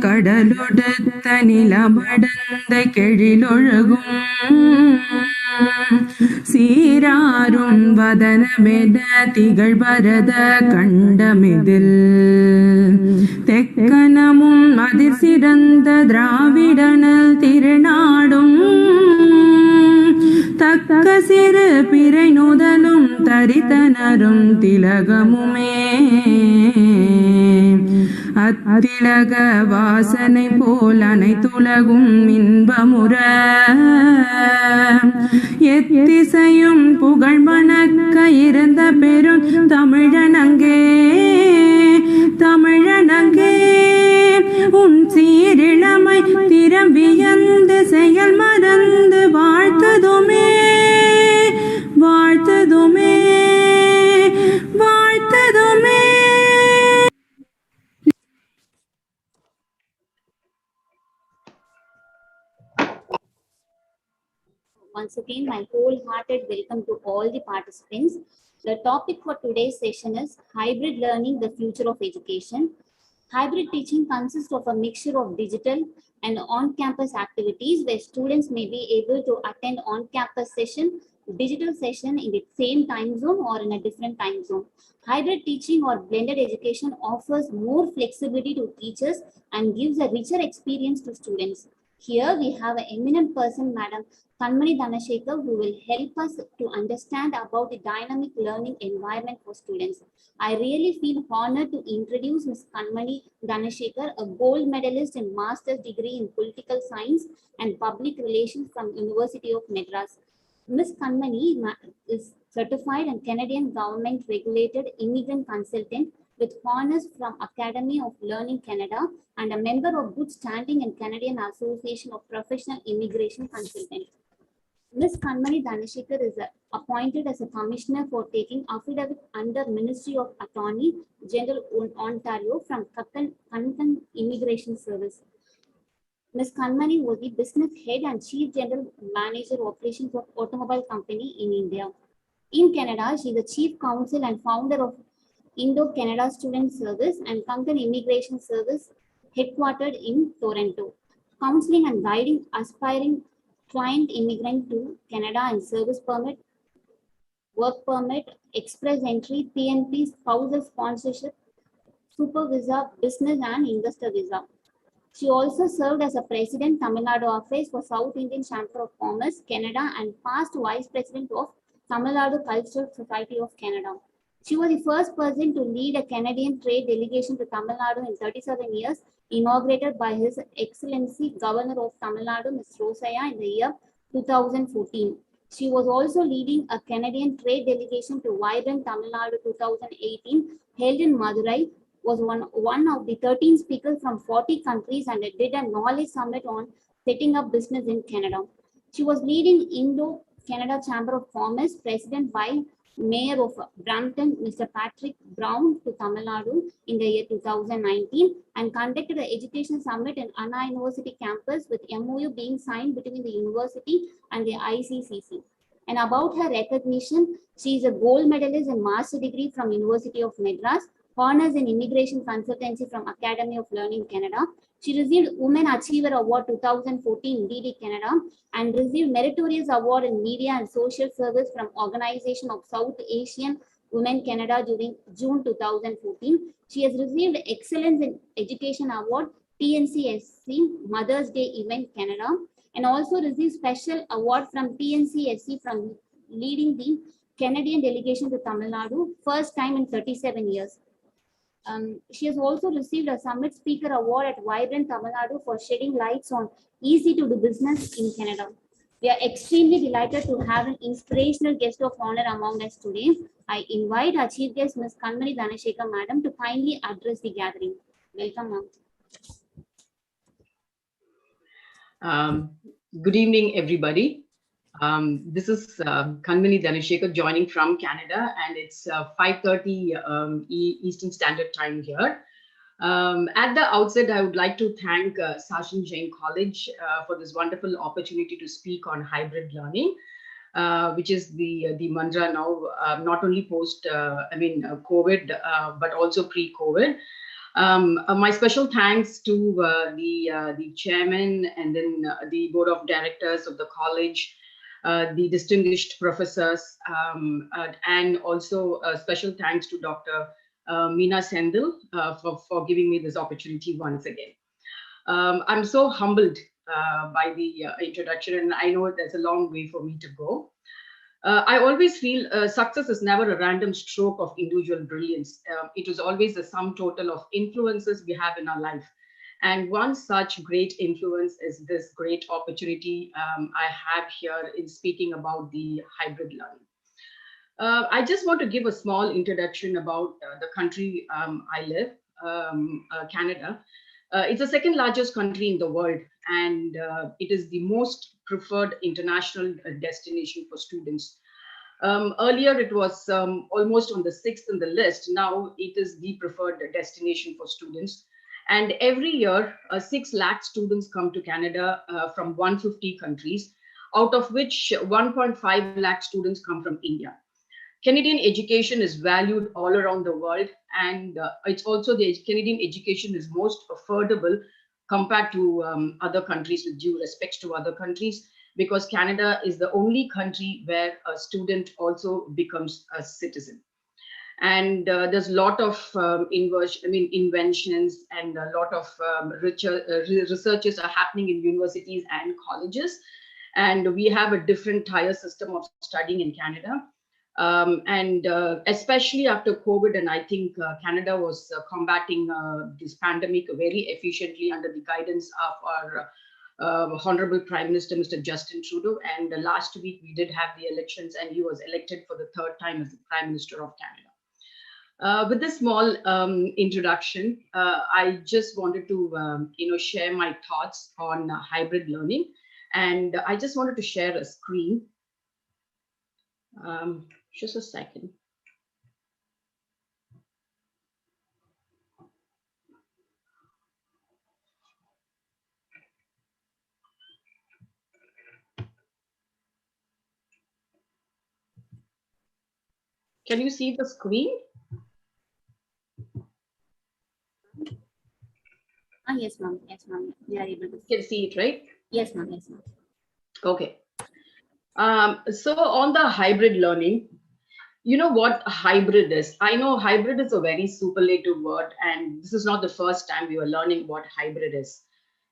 கடலொடுத்த நிலமடந்தை கெழிலொழுகும் சீராரும் வதனமெத திகழ்பரத கண்டமிதில் தெக்கனமும் அதிர் சிறந்த திராவிடனல் திருநாடும் தக்க சிறு பிறை நுதலும் தரித்தனரும் திலகமுமே அத்திலக வாசனை போல் அனைத்துலகும் இன்பமுற எத்திசையும் புகழ் மணக்க இருந்த பெரும் தமிழனங்கே தமிழனங்கே உன் சீரிழமை திறம் வியந்து செயல் மறந்து வாழ்த்ததுமே வாழ்த்ததுமே வாழ்த்ததுமே. Once again, my wholehearted welcome to all the participants. The topic for today's session is hybrid learning, the future of education. Hybrid teaching consists of a mixture of digital and on-campus activities where students may be able to attend on-campus session, digital session in the same time zone or in a different time zone. Hybrid teaching or blended education offers more flexibility to teachers and gives a richer experience to students. Here we have an eminent person, Madam Kanmani Dhanashekhar, who will help us to understand about the dynamic learning environment for students. I really feel honored to introduce Ms. Kanmani Dhanashekhar, a gold medalist in master's degree in political science and public relations from University of Madras. Ms. Kanmani is certified and Canadian government regulated immigrant consultant with honors from Academy of Learning Canada and a member of good standing in Canadian Association of Professional Immigration Consultants. Ms. Kanmani Dhanashekhar is appointed as a commissioner for taking affidavit under Ministry of Attorney General Ontario from Kankan Immigration Service. Ms. Kanmani was the business head and chief general manager operations of automobile company in India. In Canada, she is the chief counsel and founder of Indo-Canada Student Service and Kankan Immigration Service headquartered in Toronto, counseling and guiding aspiring client immigrant to Canada and service permit, work permit, express entry, PNP, spousal sponsorship, super visa, business and investor visa. She also served as a president, Tamil Nadu Office for South Indian Chamber of Commerce, Canada, and past vice president of Tamil Nadu Cultural Society of Canada. She was the first person to lead a Canadian trade delegation to Tamil Nadu in 37 years, inaugurated by His Excellency Governor of Tamil Nadu, Ms. Rosaya, in the year 2014. She was also leading a Canadian trade delegation to Vibrant Tamil Nadu 2018, held in Madurai, was one of the 13 speakers from 40 countries and did a knowledge summit on setting up business in Canada. She was leading Indo-Canada Chamber of Commerce, president by Mayor of Brampton, Mr. Patrick Brown, to Tamil Nadu in the year 2019 and conducted an education summit in Anna University campus with MOU being signed between the university and the ICCC. And about her recognition, she is a gold medalist in master degree from University of Madras, honors in immigration consultancy from Academy of Learning Canada. She received Women Achiever Award 2014 DD Canada and received Meritorious Award in Media and Social Service from Organization of South Asian Women Canada during June 2014. She has received Excellence in Education Award TNCSC Mother's Day Event Canada and also received Special Award from TNCSC from leading the Canadian delegation to Tamil Nadu, first time in 37 years. She has also received a Summit Speaker Award at Vibrant Tamil Nadu for shedding lights on easy to do business in Canada. We are extremely delighted to have an inspirational guest of honor among us today. I invite our chief guest, Ms. Kanmani Dhanashekhar, Madam, to kindly address the gathering. Welcome, ma'am. Good evening, everybody. This is Kanmani Dhanashekhar joining from Canada, and it's 5:30 Eastern Standard Time here. At the outset, I would like to thank Sachin Jain College for this wonderful opportunity to speak on hybrid learning, which is the mantra now, not only post COVID, but also pre-COVID. My special thanks to the chairman and then the board of directors of the college, the distinguished professors, and also special thanks to Dr. Meena Sendil for giving me this opportunity once again. I'm so humbled by the introduction, and I know there's a long way for me to go. I always feel success is never a random stroke of individual brilliance. It is always the sum total of influences we have in our life. And one such great influence is this great opportunity I have here in speaking about the hybrid learning. I just want to give a small introduction about the country I live, Canada. It's the second largest country in the world, and it is the most preferred international destination for students. Earlier, it was almost on the sixth in the list. Now it is the preferred destination for students. And every year, 6 lakh students come to Canada from 150 countries, out of which 1.5 lakh students come from India. Canadian education is valued all around the world, and it's also the Canadian education is most affordable compared to other countries, with due respect to other countries, because Canada is the only country where a student also becomes a citizen. And there's a lot of inventions, and a lot of researches are happening in universities and colleges. And we have a different tier system of studying in Canada. And especially after COVID, and I think Canada was combating this pandemic very efficiently under the guidance of our Honorable Prime Minister, Mr. Justin Trudeau. And last week we did have the elections, and he was elected for the third time as the Prime Minister of Canada. With this small introduction, I just wanted to share my thoughts on hybrid learning, and I just wanted to share a screen. Just a second. Can you see the screen? Yes, ma'am. Yes, ma'am. We are able to You can see it, right? Yes, ma'am. Yes, ma'am. Okay. So on the hybrid learning, you know what hybrid is? I know hybrid is a very superlative word, and this is not the first time we are learning what hybrid is.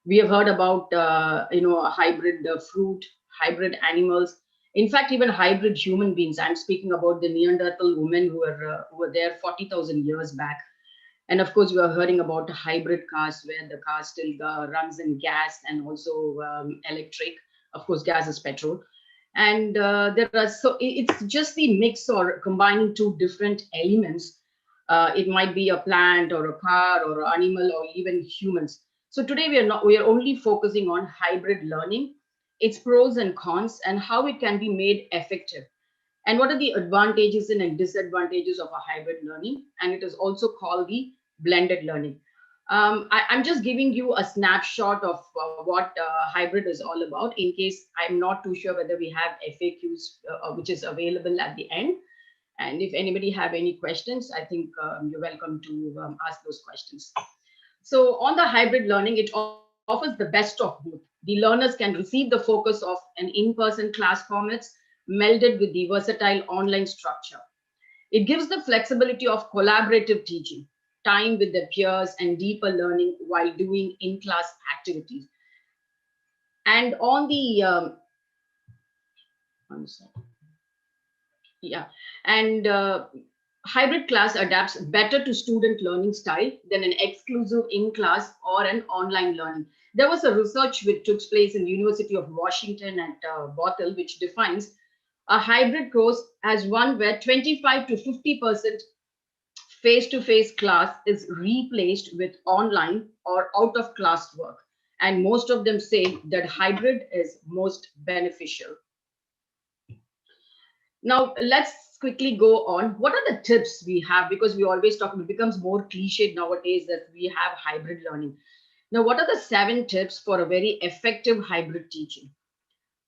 We have heard about a hybrid fruit, hybrid animals, in fact even hybrid human beings. I'm speaking about the Neanderthal women who were there 40,000 years back. And of course we are hearing about hybrid cars, where the car still runs in gas and also electric. Of course gas is petrol. And there are, so it's just the mix or combining two different elements. It might be a plant or a car or an animal or even humans. So today we are only focusing on hybrid learning, its pros and cons, and how it can be made effective, and what are the advantages and disadvantages of a hybrid learning. And it is also called the blended learning. I'm just giving you a snapshot of what hybrid is all about, in case I'm not too sure whether we have FAQs, which is available at the end. And if anybody have any questions, I think you're welcome to ask those questions. So on the hybrid learning, it offers the best of both. The learners can receive the focus of an in-person class formats melded with the versatile online structure. It gives the flexibility of collaborative teaching, time with their peers, and deeper learning while doing in-class activities. And on the one second. Yeah, and hybrid class adapts better to student learning style than an exclusive in-class or an online learning. There was a research which took place in the University of Washington at Bothell, which defines a hybrid course as one where 25 to 50% face-to-face class is replaced with online or out-of-class work. And most of them say that hybrid is most beneficial. Now, let's quickly go on. What are the tips we have? Because we always talk, it becomes more cliched nowadays that we have hybrid learning. Now, what are the 7 tips for a very effective hybrid teaching?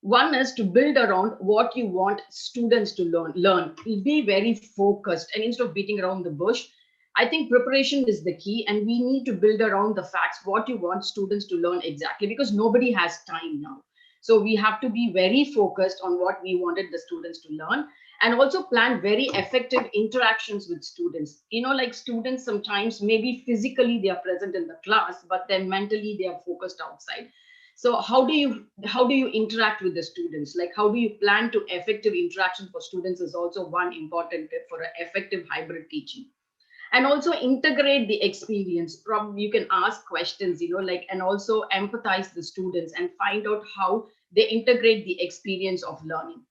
One is to build around what you want students to learn. Be very focused, and instead of beating around the bush, I think preparation is the key, and we need to build around the facts what you want students to learn exactly, because nobody has time now. So we have to be very focused on what we wanted the students to learn, and also plan very effective interactions with students. Like students sometimes maybe physically they are present in the class, but then mentally they are focused outside. So how do you interact with the students? Like, how do you plan to effective interaction for students is also one important tip for an effective hybrid teaching. And also integrate the experience. Probably you can ask questions, like, and also empathize the students and find out how they integrate the experience of learning,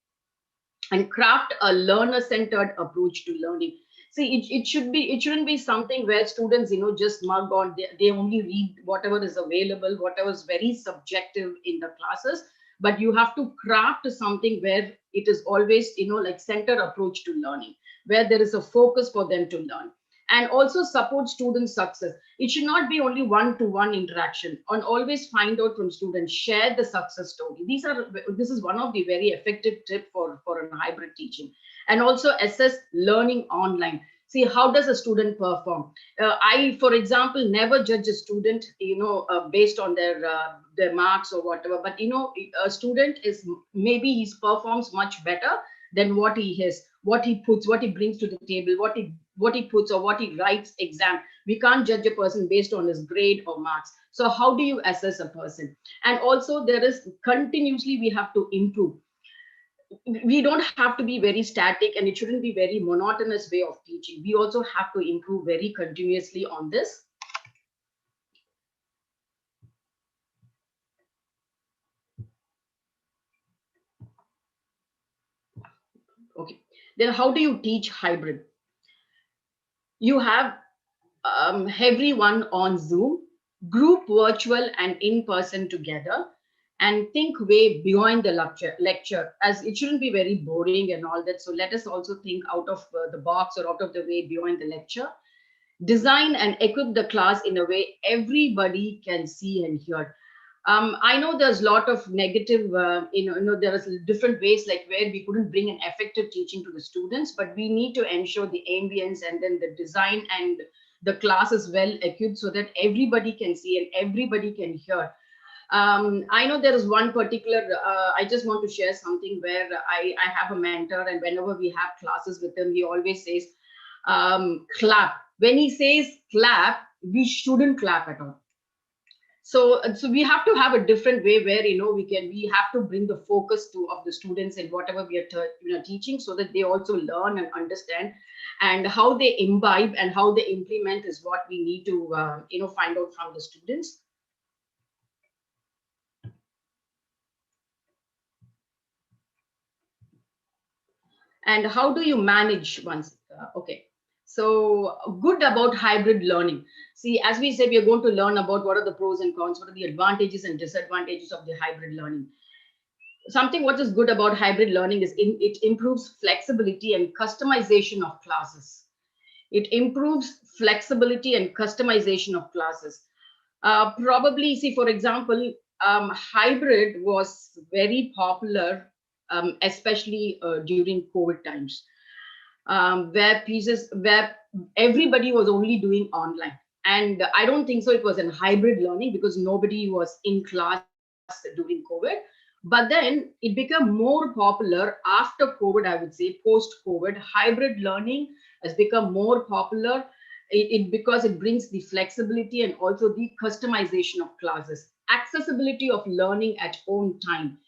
and craft a learner centered approach to learning. See, it shouldn't be something where students just mug on, they only read whatever is available, whatever is very subjective in the classes. But you have to craft something where it is always like center approach to learning, where there is a focus for them to learn, and also support student success. It should not be only one-to-one interaction, and always find out from students, share the success story. This is one of the very effective tip for a hybrid teaching. And also assess learning online. See, how does a student perform? I, for example, never judge a student based on their marks or whatever. But a student is, maybe he performs much better than what he is, what he puts, what he brings to the table, what he puts or what he writes exam. We can't judge a person based on his grade or marks. So how do you assess a person? And also there is continuously we have to improve. We don't have to be very static, and it shouldn't be very monotonous way of teaching. We also have to improve very continuously on this. Okay, then how do you teach hybrid? You have everyone on Zoom, group virtual and in person together, and think way beyond the lecture, as it shouldn't be very boring and all that. So let us also think out of the box, or out of the way beyond the lecture. Design and equip the class in a way everybody can see and hear. I know there's a lot of negative, there is different ways like where we couldn't bring an effective teaching to the students, but we need to ensure the ambience and then the design and the class is well equipped so that everybody can see and everybody can hear. I know there is one particular, I just want to share something where I have a mentor, and whenever we have classes with him, he always says, clap. When he says clap, we shouldn't clap at all. So we have to have a different way where we have to bring the focus of the students in whatever we are teaching, so that they also learn and understand, and how they imbibe and how they implement is what we need to find out from the students. And how do you manage once? Okay. So good about hybrid learning. See, as we said, we are going to learn about what are the pros and cons, what are the advantages and disadvantages of the hybrid learning. Something what is good about hybrid learning is it improves flexibility and customization of classes. It improves flexibility and customization of classes. Probably, see, for example, hybrid was very popular, especially during COVID times, where everybody was only doing online. And I don't think so it was in hybrid learning, because nobody was in class during COVID. But then it became more popular after COVID, I would say, post COVID. Hybrid learning has become more popular, because it brings the flexibility and also the customization of classes, accessibility of learning at own time.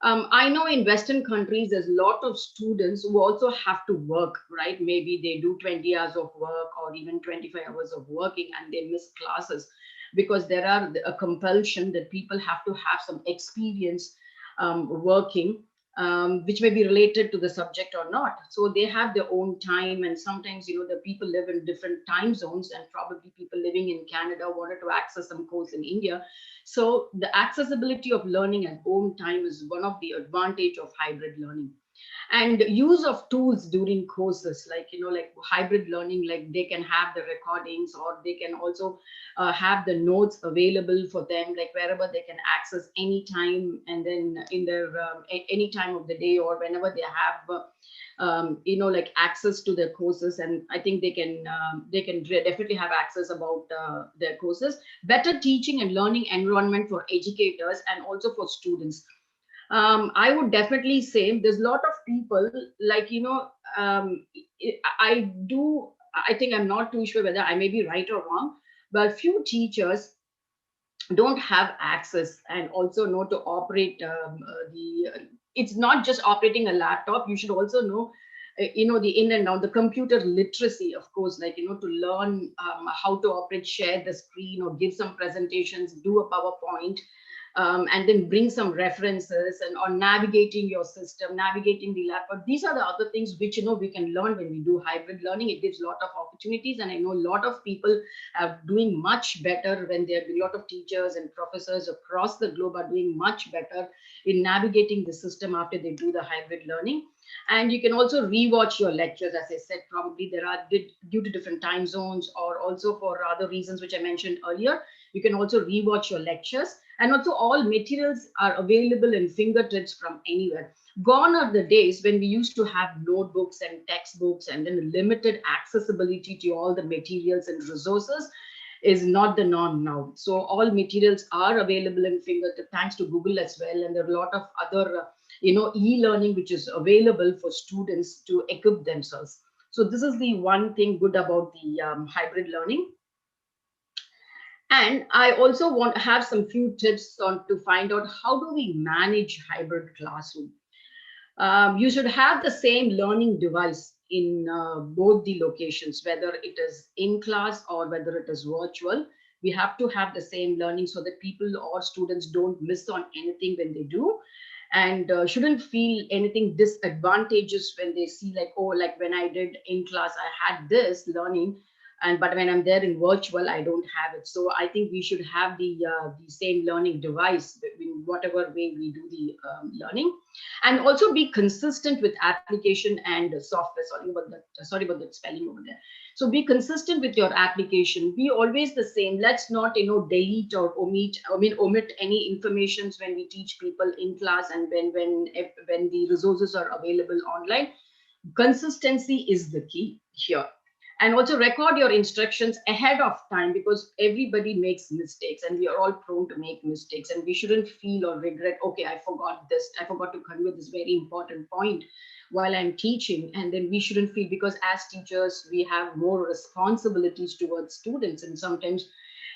I know in Western countries, there's a lot of students who also have to work, right? Maybe they do 20 hours of work or even 25 hours of working, and they miss classes because there are a compulsion that people have to have some experience working, which may be related to the subject or not. So they have their own time, and sometimes the people live in different time zones, and probably people living in Canada wanted to access some course in India. So the accessibility of learning at own time is one of the advantage of hybrid learning. And use of tools during courses, like like hybrid learning, like they can have the recordings, or they can also have the notes available for them, like wherever they can access anytime, and then in their any time of the day, or whenever they have like access to their courses. And I think they can definitely have access about their courses. Better teaching and learning environment for educators and also for students. I would definitely say there's a lot of people, like I do. I think I'm not too sure whether I may be right or wrong, but few teachers don't have access and also know to operate the. It's not just operating a laptop. You should also know the in and out, the computer literacy, of course, like to learn how to operate, share the screen, or give some presentations, do a PowerPoint, and then bring some references, and or navigating your system, navigating the laptop. These are the other things which we can learn when we do hybrid learning. It gives a lot of opportunities, and I know a lot of people are doing much better when there are a lot of teachers and professors across the globe are doing much better in navigating the system after they do the hybrid learning. And you can also rewatch your lectures. As I said, probably there are, due to different time zones, or also for other reasons which I mentioned earlier, you can also rewatch your lectures. And also all materials are available in fingertips from anywhere. Gone are the days when we used to have notebooks and textbooks and then limited accessibility to all the materials and resources. Is not the norm now. So all materials are available in fingertips, thanks to Google as well. And there are a lot of other e-learning which is available for students to equip themselves. So this is the one thing good about the hybrid learning. And I also want to have some few tips on to find out how do we manage hybrid classroom. You should have the same learning device in both the locations, whether it is in class or whether it is virtual. We have to have the same learning so that people or students don't miss on anything when they do, and shouldn't feel anything disadvantageous when they see, like, oh, like when I did in class I had this learning, and but when I'm there in virtual I don't have it. So I think we should have the same learning device in whatever way we do the learning. And also be consistent with application and software. Sorry about that spelling over there. So be consistent with your application, be always the same. Let's not delete or omit any informations when we teach people in class, and when the resources are available online. Consistency is the key here. And also record your instructions ahead of time, because everybody makes mistakes and we are all prone to make mistakes, and we shouldn't feel or regret, okay, I forgot this, I forgot to convey this very important point while I'm teaching. And then we shouldn't feel, because as teachers we have more responsibilities towards students, and sometimes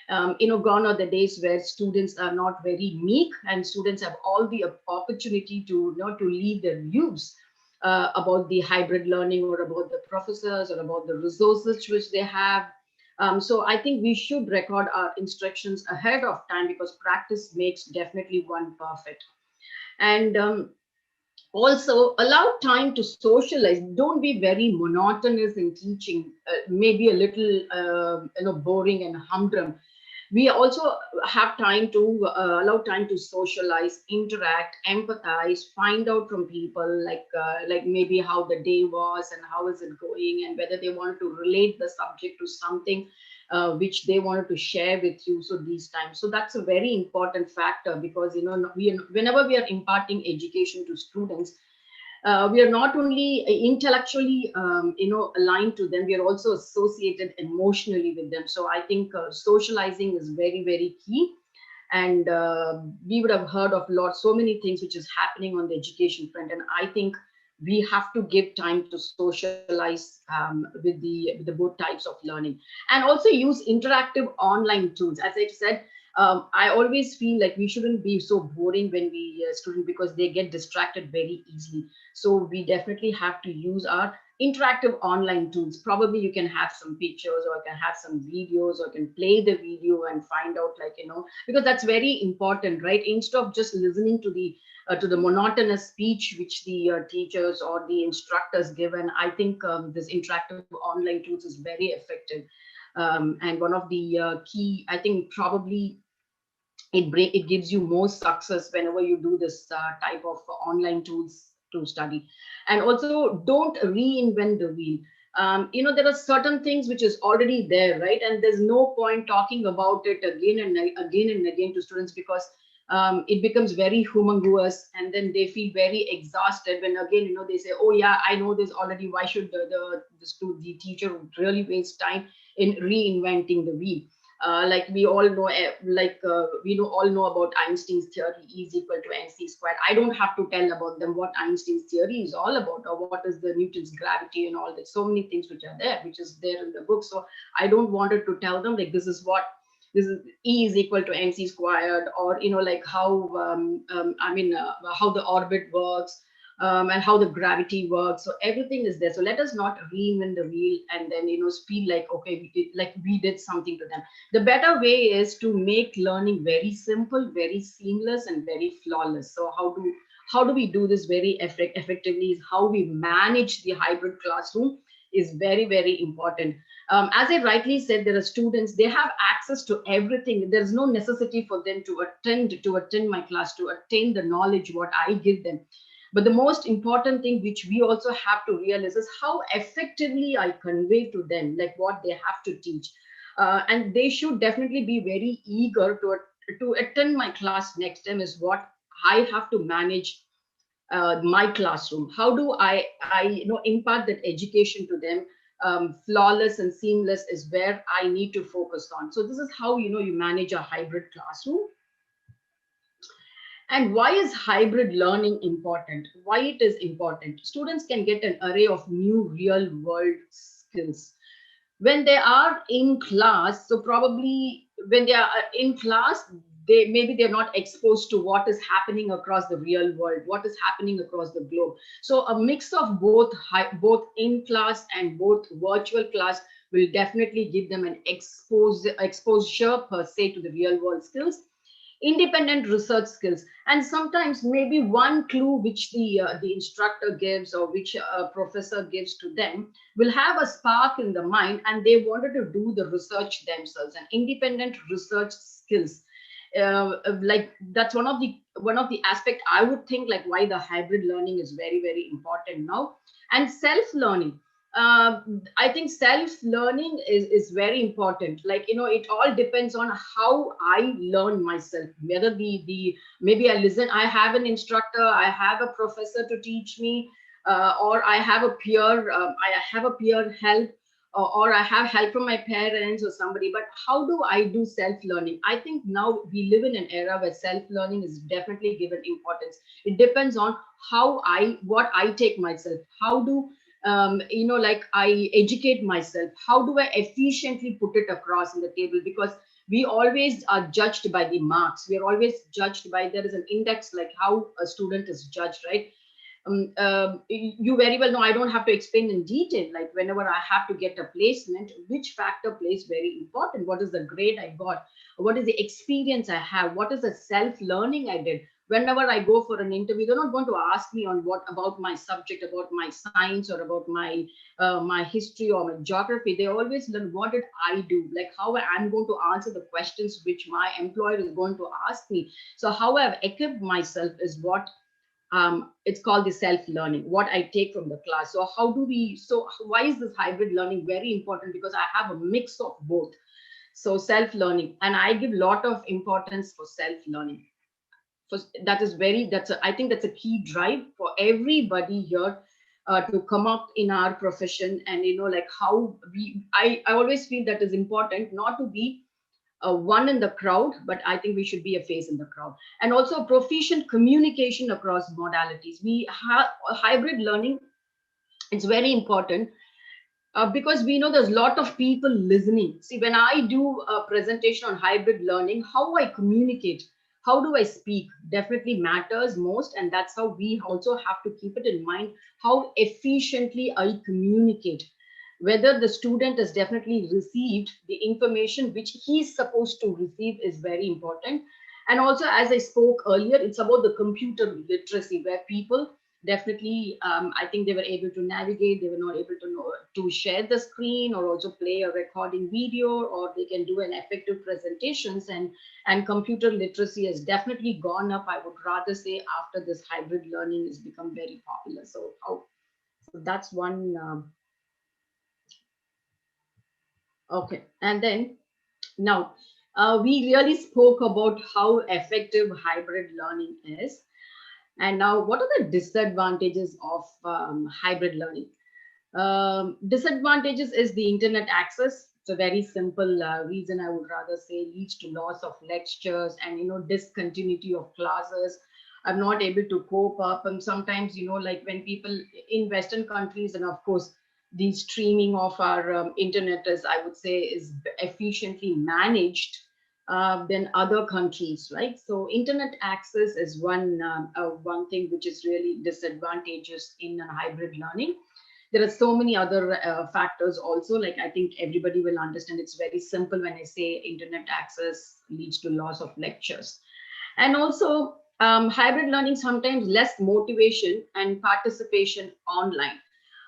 gone are the days where students are not very meek, and students have all the opportunity to to leave their views about the hybrid learning, or about the professors, or about the resources which they have. So I think we should record our instructions ahead of time, because practice makes definitely one perfect. And also allow time to socialize. Don't be very monotonous in teaching, maybe a little boring and humdrum. We also have time to allow time to socialize, interact, empathize, find out from people, like maybe how the day was and how is it going, and whether they want to relate the subject to something which they wanted to share with you. So these times, so that's a very important factor, because whenever we are imparting education to students, we are not only intellectually aligned to them, we are also associated emotionally with them. So I think socializing is very, very key. And we would have heard of so many things which is happening on the education front, and I think we have to give time to socialize with the both types of learning. And also use interactive online tools. As I said, I always feel like we shouldn't be so boring when we student, because they get distracted very easily. So we definitely have to use our interactive online tools. Probably you can have some pictures, or can have some videos, or can play the video and find out, because that's very important, right? Instead of just listening to the monotonous speech which the teachers or the instructors give. And I think this interactive online tools is very effective. And one of the key, I think probably it gives you more success whenever you do this type of online tools to study. And also, don't reinvent the wheel. There are certain things which is already there, right? And there's no point talking about it again and again and again to students, because it becomes very humongous, and then they feel very exhausted when again, they say, oh yeah, I know this already. Why should the teacher really waste time in reinventing the wheel? Like we all know, all know about Einstein's theory, E is equal to mc squared. I don't have to tell about them what Einstein's theory is all about, or what is the Newton's gravity and all that. So many things which are there, which is there in the book. So I don't wanted to tell them like this is E is equal to mc squared, or like how how the orbit works, and how the gravity works. So everything is there. So let us not reinvent the wheel and then feel like, okay, we did something to them. The better way is to make learning very simple, very seamless, and very flawless. So how do we do this very effectively is how we manage the hybrid classroom is very, very important. As I rightly said, there are students, they have access to everything. There's no necessity for them to attend my class, to attain the knowledge what I give them. But the most important thing which we also have to realize is how effectively I convey to them, like what they have to teach. And they should definitely be very eager to attend my class next time, is what I have to manage my classroom. How do I impart that education to them? Flawless and seamless is where I need to focus on. So this is how you manage a hybrid classroom. And why is hybrid learning important? Why it is important? Students can get an array of new real world skills when they are in class. So probably when they are in class, they're not exposed to what is happening across the real world, what is happening across the globe. So a mix of both in class and both virtual class will definitely give them an exposure per se to the real world skills, independent research skills, and sometimes maybe one clue which the instructor gives, or which a professor gives to them, will have a spark in the mind, and they wanted to do the research themselves. And independent research skills, like that's one of the aspect I would think, like why the hybrid learning is very, very important now. And self learning, I think self learning is very important. Like it all depends on how I learn myself. Whether the maybe I listen, I have an instructor, I have a professor to teach me, or I have a peer help, or I have help from my parents or somebody. But how do I do self learning? I think now we live in an era where self learning is definitely given importance. It depends on what I take myself. How do like I educate myself? How do I efficiently put it across in the table? Because we always are judged by the marks. We are always judged by, there is an index, like how a student is judged, right? You very well know, I don't have to explain in detail, like whenever I have to get a placement, which factor plays very important. What is the grade I got? What is the experience I have? What is the self-learning I did? Whenever I go for an interview, they're not going to ask me on what about my subject, about my science, or about my history or my geography. They always learn what did I do, like how I'm going to answer the questions which my employer is going to ask me. So how I've equipped myself is what it's called the self-learning, what I take from the class. So why is this hybrid learning very important? Because I have a mix of both. So self-learning, and I give a lot of importance for self-learning. I think that's a key drive for everybody here, to come up in our profession. And like how I always feel that is important, not to be one in the crowd, but I think we should be a face in the crowd. And also proficient communication across modalities. We have hybrid learning. It's very important, because we know there's a lot of people listening. See, when I do a presentation on hybrid learning, how I communicate, how do I speak, definitely matters most. And that's how we also have to keep it in mind, how efficiently I communicate. Whether the student has definitely received the information which he's supposed to receive is very important. And also, as I spoke earlier, it's about the computer literacy, where people definitely, I think they were able to navigate. They were not able to know to share the screen or also play a recording video, or they can do an effective presentations, and computer literacy has definitely gone up. I would rather say after this hybrid learning has become very popular. So, so that's one. Okay, and then now we really spoke about how effective hybrid learning is. And now, what are the disadvantages of hybrid learning? Disadvantages is the internet access. It's a very simple reason, I would rather say, leads to loss of lectures and discontinuity of classes. I'm not able to cope up, and sometimes like when people in Western countries, and of course the streaming of our internet is, I would say, is efficiently managed than other countries, right? So internet access is one thing which is really disadvantageous in a hybrid learning. There are so many other factors also. Like, I think everybody will understand, it's very simple when I say internet access leads to loss of lectures. And also hybrid learning, sometimes less motivation and participation online.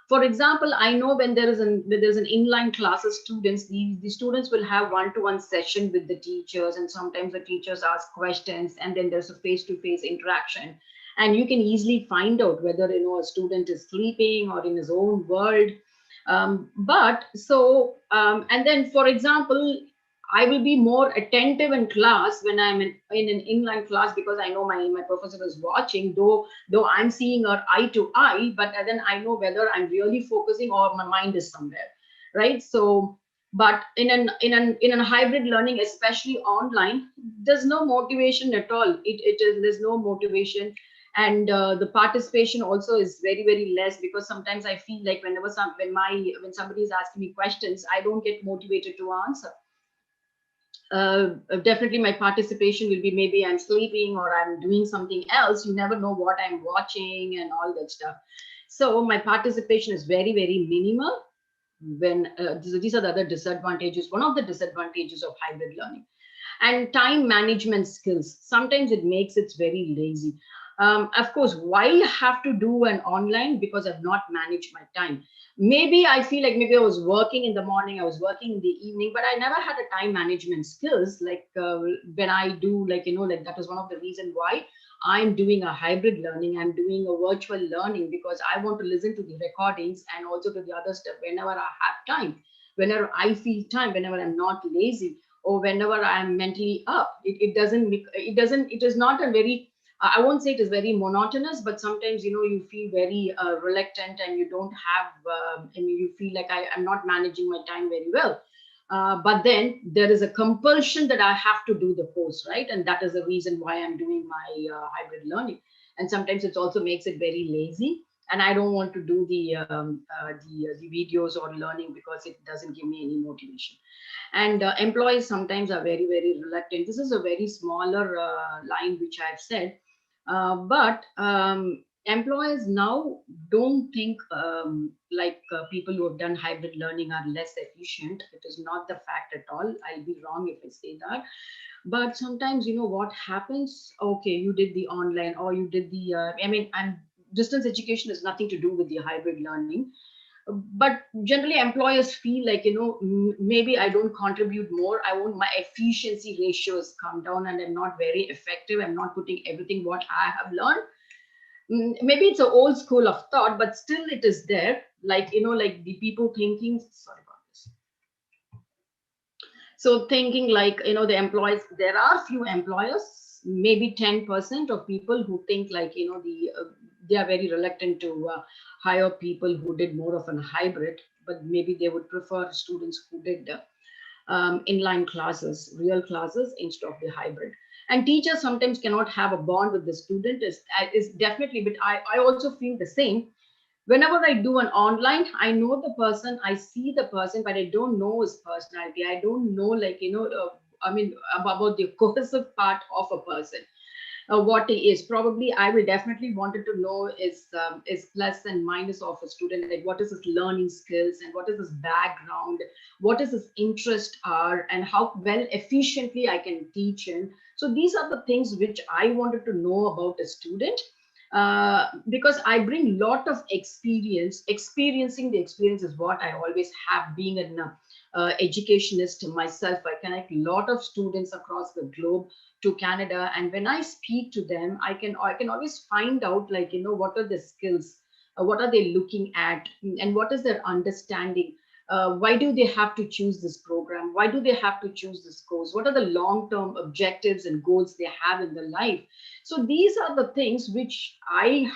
For example, I know when there's an inline classes, the students will have one-to-one session with the teachers, and sometimes the teachers ask questions, and then there's a face-to-face interaction, and you can easily find out whether a student is sleeping or in his own world. But so and then, for example, I will be more attentive in class when I'm in an inline class, because I know my professor is watching, though I'm seeing her eye to eye, but then I know whether I'm really focusing or my mind is somewhere, right? So, but in a hybrid learning, especially online, there's no motivation at all. There's no motivation, and the participation also is very, very less, because sometimes I feel like when somebody is asking me questions, I don't get motivated to answer. Definitely my participation will be, maybe I'm sleeping or I'm doing something else. You never know what I'm watching and all that stuff. So my participation is very, very minimal. When these are the other disadvantages, one of the disadvantages of hybrid learning. And time management skills, sometimes it makes it very lazy. Of course, why have to do an online? Because I've not managed my time. Maybe I feel like maybe I was working in the morning, I was working in the evening, but I never had a time management skills. Like when I do, like that was one of the reason why I'm doing a hybrid learning. I'm doing a virtual learning because I want to listen to the recordings and also to the other stuff whenever I have time, whenever I feel time, whenever I'm not lazy, or whenever I'm mentally up. It is not a very, I won't say it is very monotonous, but sometimes you feel very reluctant, and you don't have I mean, you feel like I'm not managing my time very well. But then there is a compulsion that I have to do the course, right? And that is the reason why I'm doing my hybrid learning. And sometimes it also makes it very lazy, and I don't want to do the videos or learning because it doesn't give me any motivation. And employees sometimes are very, very reluctant. This is a very smaller line which I've said, but employers now don't think people who have done hybrid learning are less efficient. It is not the fact at all. I'll be wrong if I say that. But sometimes, what happens? Okay, you did the online, or you did the, and distance education has nothing to do with the hybrid learning. But generally employers feel like, maybe I don't contribute more, I want my efficiency ratios come down, and I'm not very effective, I'm not putting everything what I have learned. Maybe it's an old school of thought, but still it is there. Like, like the people thinking, sorry about this. So thinking like, the employees, there are few employers, maybe 10% of people who think like, they are very reluctant to hire people who did more of a hybrid, but maybe they would prefer students who did inline classes, real classes, instead of the hybrid. And teachers sometimes cannot have a bond with the student, is definitely, but I also feel the same. Whenever I do an online, I know the person, I see the person, but I don't know his personality. I don't know, about the cohesive part of a person. What he is. Probably I will definitely wanted to know is plus and minus of a student, like what is his learning skills and what is his background, what is his interest are, and how well efficiently I can teach him. So these are the things which I wanted to know about a student. because I bring lot of experience. Experiencing the experience is what I always have. Being an educationist myself, I connect a lot of students across the globe to Canada, and when I speak to them, I can always find out, like, what are the skills, what are they looking at, and what is their understanding. Why do they have to choose this program? Why do they have to choose this course? What are the long-term objectives and goals they have in their life? So these are the things which I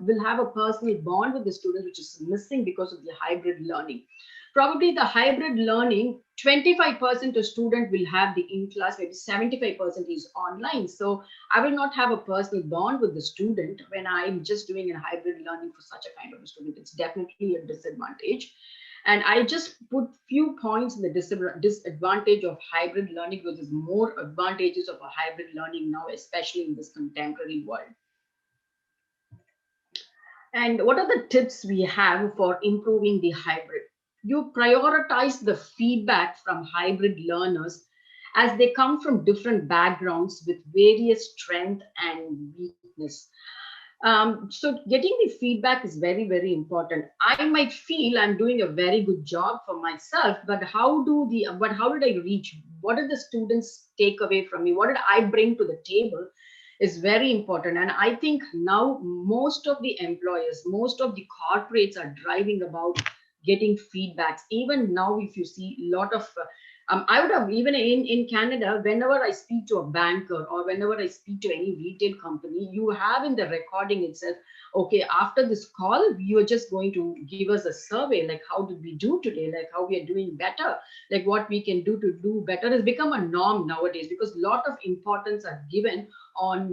will have a personal bond with the students, which is missing because of the hybrid learning. Probably the hybrid learning, 25% of student will have the in class, maybe 75% is online. So I will not have a personal bond with the student when I'm just doing a hybrid learning for such a kind of a student. It's definitely a disadvantage. And I just put few points in the disadvantage of hybrid learning, because there's more advantages of a hybrid learning now, especially in this contemporary world. And what are the tips we have for improving the hybrid? You prioritize the feedback from hybrid learners, as they come from different backgrounds with various strength and weakness. So getting the feedback is very, very important. I might feel I'm doing a very good job for myself, but how did I reach? What did the students take away from me? What did I bring to the table? Is very important. And I think now most of the employers, most of the corporates are driving about getting feedbacks. Even now, if you see a lot of I would have, even in Canada, whenever I speak to a banker or whenever I speak to any retail company, you have in the recording itself, okay, after this call, you are just going to give us a survey, like how did we do today, like how we are doing better, like what we can do to do better. Has become a norm nowadays, because a lot of importance are given on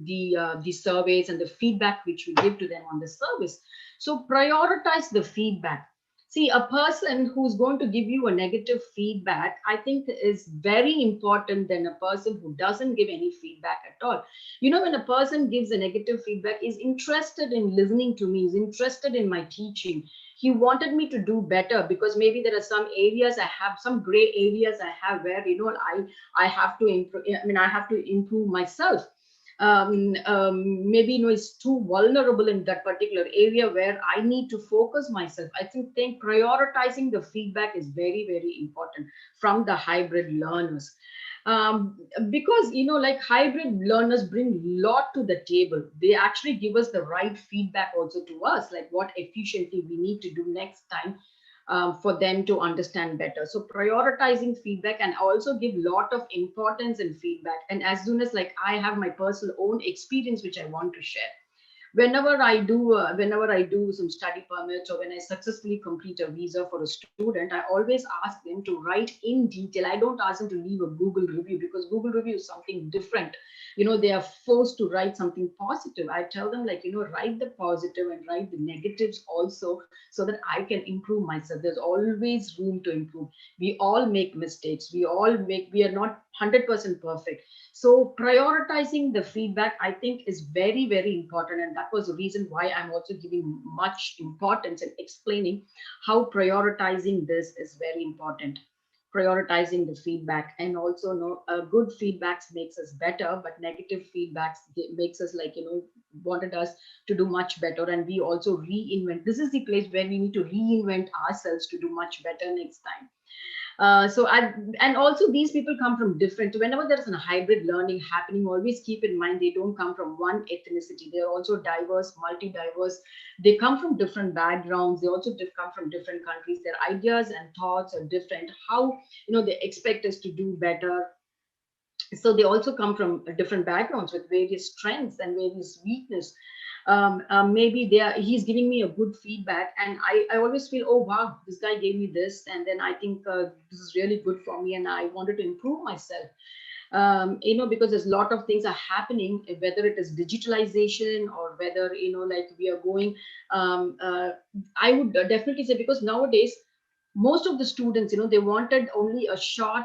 the surveys and the feedback which we give to them on the service. So prioritize the feedback. See, a person who's going to give you a negative feedback, I think, is very important than a person who doesn't give any feedback at all. When a person gives a negative feedback, is interested in listening to me, is interested in my teaching. He wanted me to do better, because maybe there are some areas I have, some gray areas I have, where I have to improve. I mean, I have to improve myself. Maybe it's too vulnerable in that particular area where I need to focus myself. I think prioritizing the feedback is very, very important from the hybrid learners. Because like hybrid learners bring a lot to the table. They actually give us the right feedback also to us, like what efficiently we need to do next time, for them to understand better. So prioritizing feedback, and also give lot of importance in feedback. And as soon as, like, I have my personal own experience which I want to share. Whenever I do some study permits, or when I successfully complete a visa for a student, I always ask them to write in detail. I don't ask them to leave a Google review, because Google review is something different. They are forced to write something positive. I tell them, like, write the positive and write the negatives also, so that I can improve myself. There's always room to improve. We all make mistakes. We are not 100% perfect. So prioritizing the feedback, I think, is very, very important. And that was the reason why I'm also giving much importance and explaining how prioritizing this is very important. Prioritizing the feedback, and also good feedbacks makes us better, but negative feedbacks makes us, like, wanted us to do much better. And we also reinvent. This is the place where we need to reinvent ourselves to do much better next time. And also, these people come from different. Whenever there is a hybrid learning happening, always keep in mind they don't come from one ethnicity. They are also diverse, multi-diverse. They come from different backgrounds. They also come from different countries. Their ideas and thoughts are different. How they expect us to do better. So they also come from different backgrounds with various strengths and various weakness. Maybe he's giving me a good feedback, and I always feel, oh wow, this guy gave me this, and then I think this is really good for me, and I wanted to improve myself. Because there's a lot of things are happening, whether it is digitalization, or whether like we are going. I would definitely say, because nowadays most of the students, they wanted only a short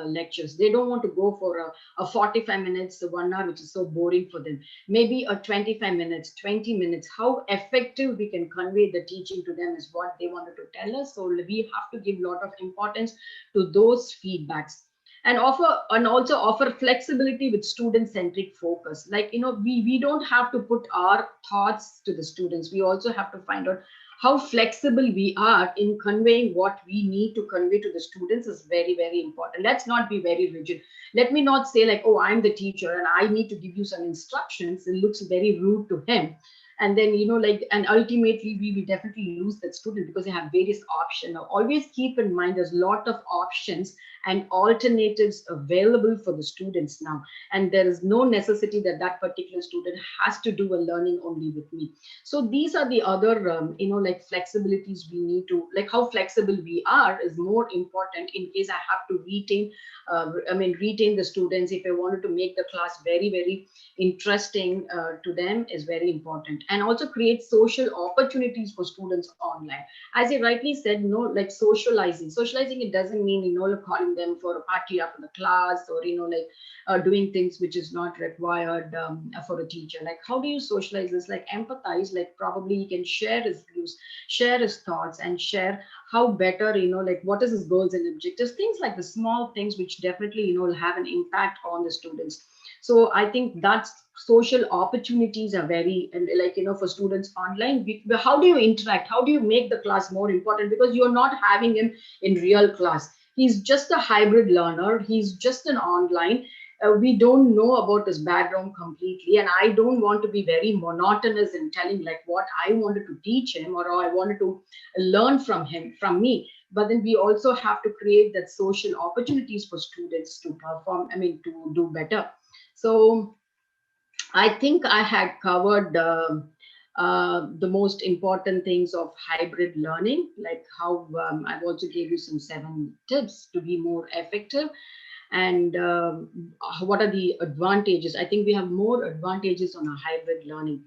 lectures. They don't want to go for a 45 minutes, 1 hour, which is so boring for them. Maybe a 25 minutes, 20 minutes. How effective we can convey the teaching to them is what they wanted to tell us. So we have to give a lot of importance to those feedbacks. and also offer flexibility with student-centric focus. Like, we don't have to put our thoughts to the students. We also have to find out how flexible we are in conveying what we need to convey to the students is very, very important. Let's not be very rigid. Let me not say like, oh, I'm the teacher and I need to give you some instructions. It looks very rude to him. And then, and ultimately we definitely lose that student because they have various options. Now, always keep in mind there's a lot of options and alternatives available for the students now. And there is no necessity that that particular student has to do a learning only with me. So these are the other, like flexibilities we need to, like how flexible we are is more important in case I have to retain the students. If I wanted to make the class very, very interesting to them is very important. And also create social opportunities for students online. As I rightly said, like socializing, it doesn't mean, calling them for a party after the class, or, doing things which is not required for a teacher. Like, how do you socialize this? Like empathize, like probably he can share his views, share his thoughts, and share how better, like what is his goals and objectives, things like the small things which definitely, will have an impact on the students. So I think that's social opportunities are very, and like, for students online, how do you interact? How do you make the class more important? Because you're not having him in real class. He's just a hybrid learner. He's just an online. We don't know about his background completely. And I don't want to be very monotonous in telling like what I wanted to teach him or I wanted to learn from me. But then we also have to create that social opportunities for students to perform, to do better. So I think I had covered the most important things of hybrid learning, like how I've also gave you some 7 tips to be more effective. And what are the advantages? I think we have more advantages on a hybrid learning.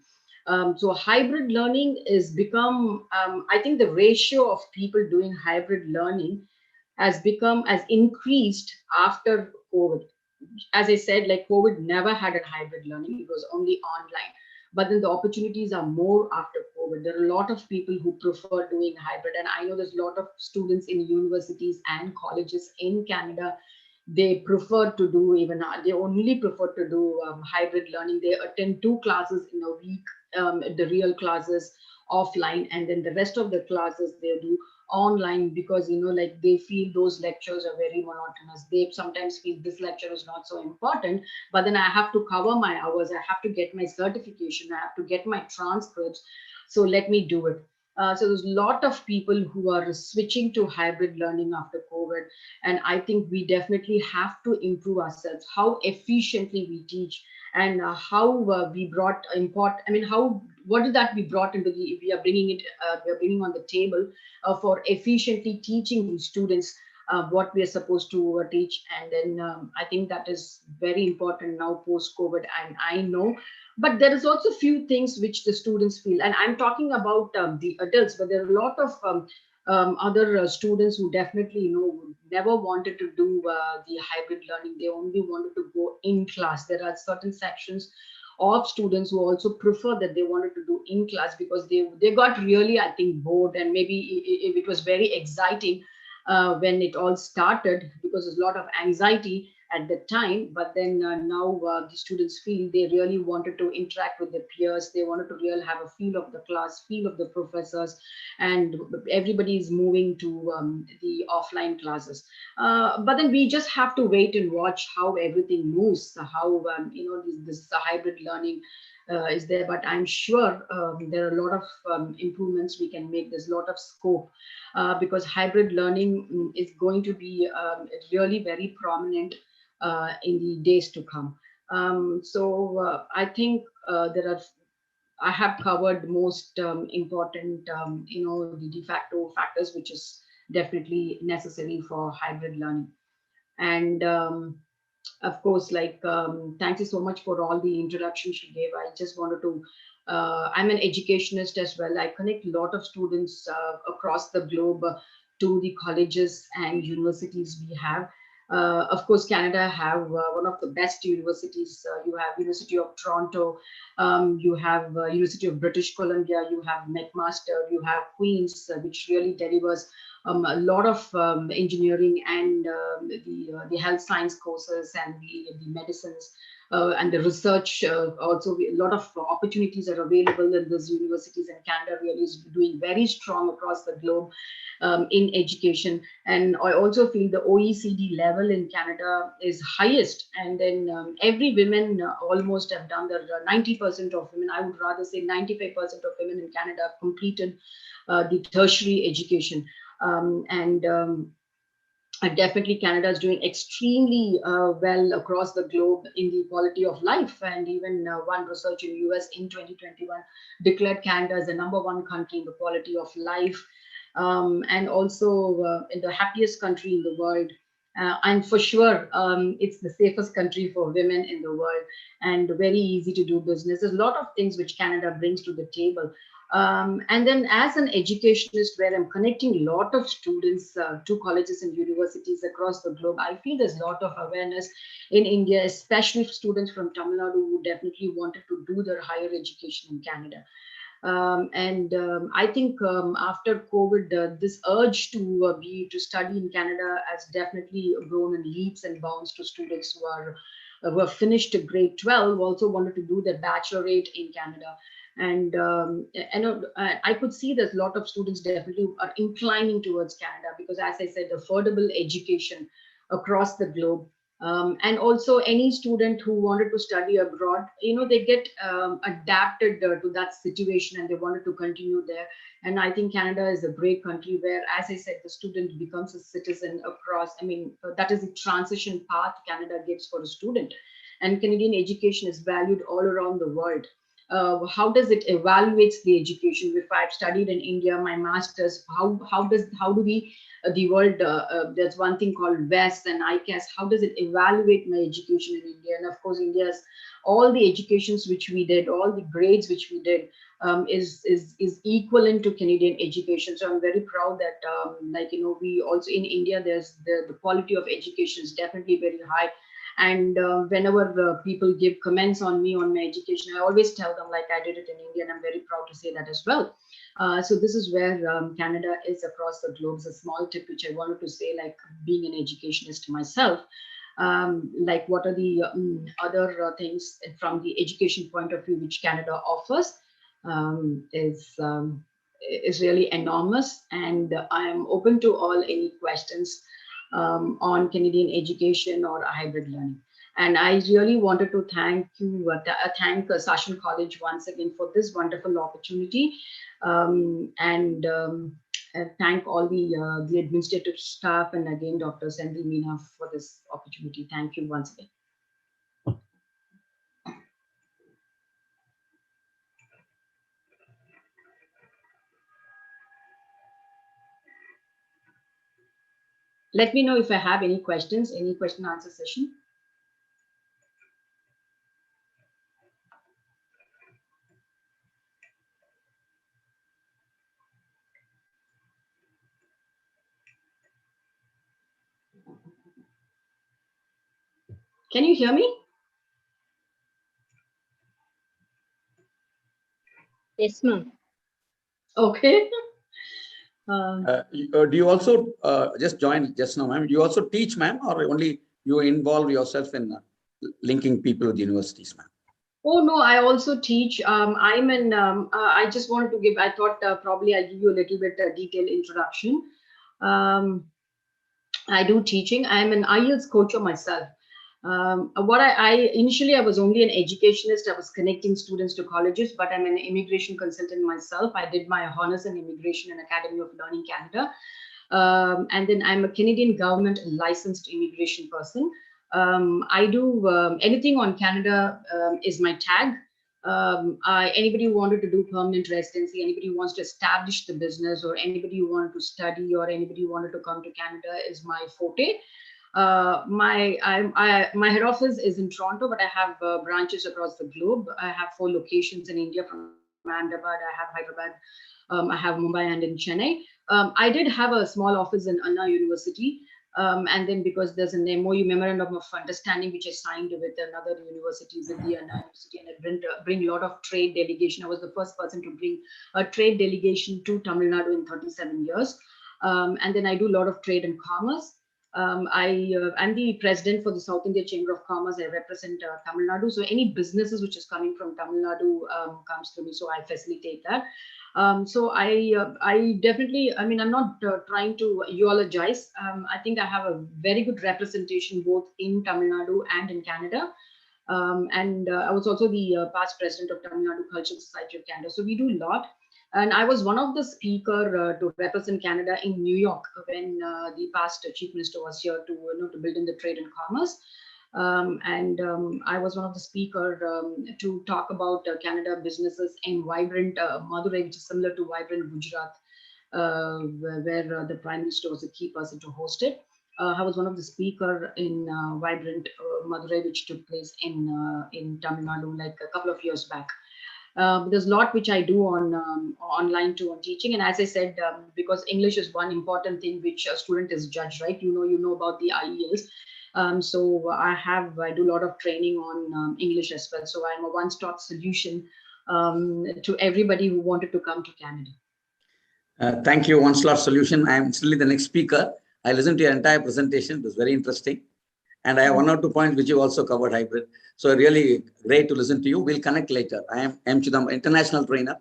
So hybrid learning is become, I think the ratio of people doing hybrid learning has increased after COVID. As I said, like COVID never had a hybrid learning, it was only online. But then the opportunities are more after COVID. There are a lot of people who prefer doing hybrid. And I know there's a lot of students in universities and colleges in Canada. They prefer to do they only prefer to do hybrid learning. They attend 2 classes in a week, the real classes offline, and then the rest of the classes they do online because like they feel those lectures are very monotonous. They sometimes feel this lecture is not so important, but then I have to cover my hours, I have to get my certification, I have to get my transcripts, so let me do it. So there's a lot of people who are switching to hybrid learning after COVID, and I think we definitely have to improve ourselves, how efficiently we teach, and how we brought import. I mean, how what is that we brought into the we are bringing it we are bringing on the table for efficiently teaching the students what we are supposed to teach. And then I think that is very important now post COVID. And I know, but there is also few things which the students feel, and I'm talking about the adults, but there are a lot of other students who definitely never wanted to do the hybrid learning. They only wanted to go in class. There are certain sections of students who also prefer that they wanted to do in class because they got really, I think, bored, and maybe it was very exciting when it all started because there's a lot of anxiety at the time. But then now the students feel they really wanted to interact with their peers. They wanted to really have a feel of the class, feel of the professors, and everybody is moving to the offline classes. But then we just have to wait and watch how everything moves, how this hybrid learning is there. But I'm sure there are a lot of improvements we can make. There's a lot of scope because hybrid learning is going to be really very prominent in the days to come. I think I have covered most important, the de facto factors, which is definitely necessary for hybrid learning. And of course, like, thank you so much for all the introductions you gave. I just wanted to, I'm an educationist as well. I connect a lot of students across the globe to the colleges and universities we have. Of course, Canada have one of the best universities. You have University of Toronto, you have University of British Columbia, you have McMaster, you have Queen's, which really delivers a lot of engineering and the health science courses and the medicines. And the research also, a lot of opportunities are available in these universities, and Canada really is doing very strong across the globe in education. And I also feel the OECD level in Canada is highest, and then every women almost have done the 90% of women, I would rather say 95% of women in Canada have completed the tertiary education. Definitely Canada is doing extremely well across the globe in the quality of life. And even one research in US in 2021 declared Canada as the #1 country in the quality of life, and also in the happiest country in the world. And for sure, it's the safest country for women in the world, and very easy to do business. There's a lot of things which Canada brings to the table. And then as an educationist, where I'm connecting a lot of students to colleges and universities across the globe, I feel there's a lot of awareness in India, especially students from Tamil Nadu who definitely wanted to do their higher education in Canada. I think after COVID, this urge to study in Canada has definitely grown in leaps and bounds to students who have finished grade 12, also wanted to do their bachelorate in Canada. And I could see that a lot of students definitely are inclining towards Canada because, as I said, affordable education across the globe. And also any student who wanted to study abroad, they get adapted to that situation and they wanted to continue there. And I think Canada is a great country where, as I said, the student becomes a citizen across. I mean, that is the transition path Canada gives for a student. And Canadian education is valued all around the world. How does it evaluates the education? If I've studied in India, my master's, how do we the world, there's one thing called West and ICAS. How does it evaluate my education in India? And of course, India's all the educations which we did, all the grades which we did, is equivalent to Canadian education. So I'm very proud that we also in India, there's the quality of education is definitely very high. And whenever people give comments on me on my education, I always tell them like I did it in India, and I'm very proud to say that as well. So this is where Canada is across the globe. It's a small tip which I wanted to say, like being an educationist myself. Like what are the other things from the education point of view which Canada offers is really enormous, and I am open to all any questions on Canadian education or hybrid learning. And I really wanted to thank you, thank Sashan College once again for this wonderful opportunity, and thank all the administrative staff, and again Dr. Senthil Meena for this opportunity. Thank you once again. Let me know if I have any questions, any question answer session. Can you hear me? Yes, ma'am. Okay. Do you also just join just now, ma'am? Do you also teach, ma'am, or only you involve yourself in linking people with universities, ma'am? Oh no, I also teach. I'm in. I just wanted to give. I thought probably I'll give you a little bit detailed introduction. I do teaching. I'm an IELTS coach myself. What I initially I was only an educationist. I was connecting students to colleges, but I'm an immigration consultant myself. I did my honors in immigration in Academy of Learning Canada, and then I'm a Canadian government licensed immigration person. I do anything on Canada is my tag. Anybody who wanted to do permanent residency, anybody who wants to establish the business, or anybody who wanted to study, or anybody who wanted to come to Canada is my forte. My head office is in Toronto, but I have branches across the globe. I have 4 locations in India, from Ahmedabad, I have Hyderabad, I have Mumbai, and in Chennai. I did have a small office in Anna University. And then because there's an MOU, memorandum of understanding, which I signed with another university, with the university, and I bring a lot of trade delegation. I was the first person to bring a trade delegation to Tamil Nadu in 37 years. And then I do a lot of trade and commerce. I'm the president for the South India Chamber of Commerce. I represent Tamil Nadu. So any businesses which is coming from Tamil Nadu comes to me. So I facilitate that. So I definitely, I mean, I'm not trying to eulogize. I think I have a very good representation both in Tamil Nadu and in Canada. And I was also the past president of Tamil Nadu Cultural Society of Canada. So we do a lot. And I was one of the speaker to represent Canada in New York when the past chief minister was here to build in the trade and commerce. I was one of the speaker to talk about Canada businesses in vibrant Madurai, which is similar to vibrant Gujarat, where the prime minister was a key person to host it. I was one of the speaker in vibrant Madurai, which took place in Tamil Nadu like a couple of years back. There's a lot which I do on online too on teaching, and as I said, because English is one important thing which a student is judged, right? You know about the IELTS. So I do a lot of training on English as well. So I'm a one-stop solution to everybody who wanted to come to Canada. Thank you, one-stop solution. I am still the next speaker. I listened to your entire presentation. It was very interesting. And I have one or two points which you also covered hybrid. So really great to listen to you. We'll connect later. I am M. Chidam, international trainer,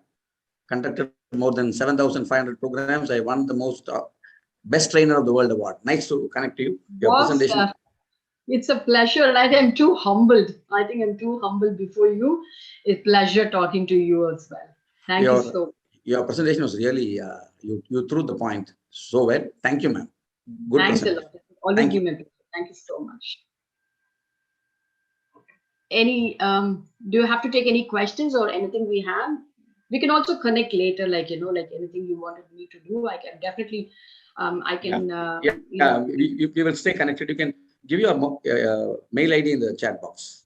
conducted more than 7,500 programs. I won the most best trainer of the world award. Nice to connect to you. Your presentation. It's a pleasure. I think I'm too humbled. I think I'm too humbled before you. It's a pleasure talking to you as well. Thank you so much. Your presentation was really, you threw the point so well. Thank you, ma'am. Good Thanks a lot. Always give me a pleasure. Thank you so much. Do you have to take any questions or anything we have? We can also connect later, like anything you wanted me to do. I can definitely, we will stay connected. You can give your mail ID in the chat box.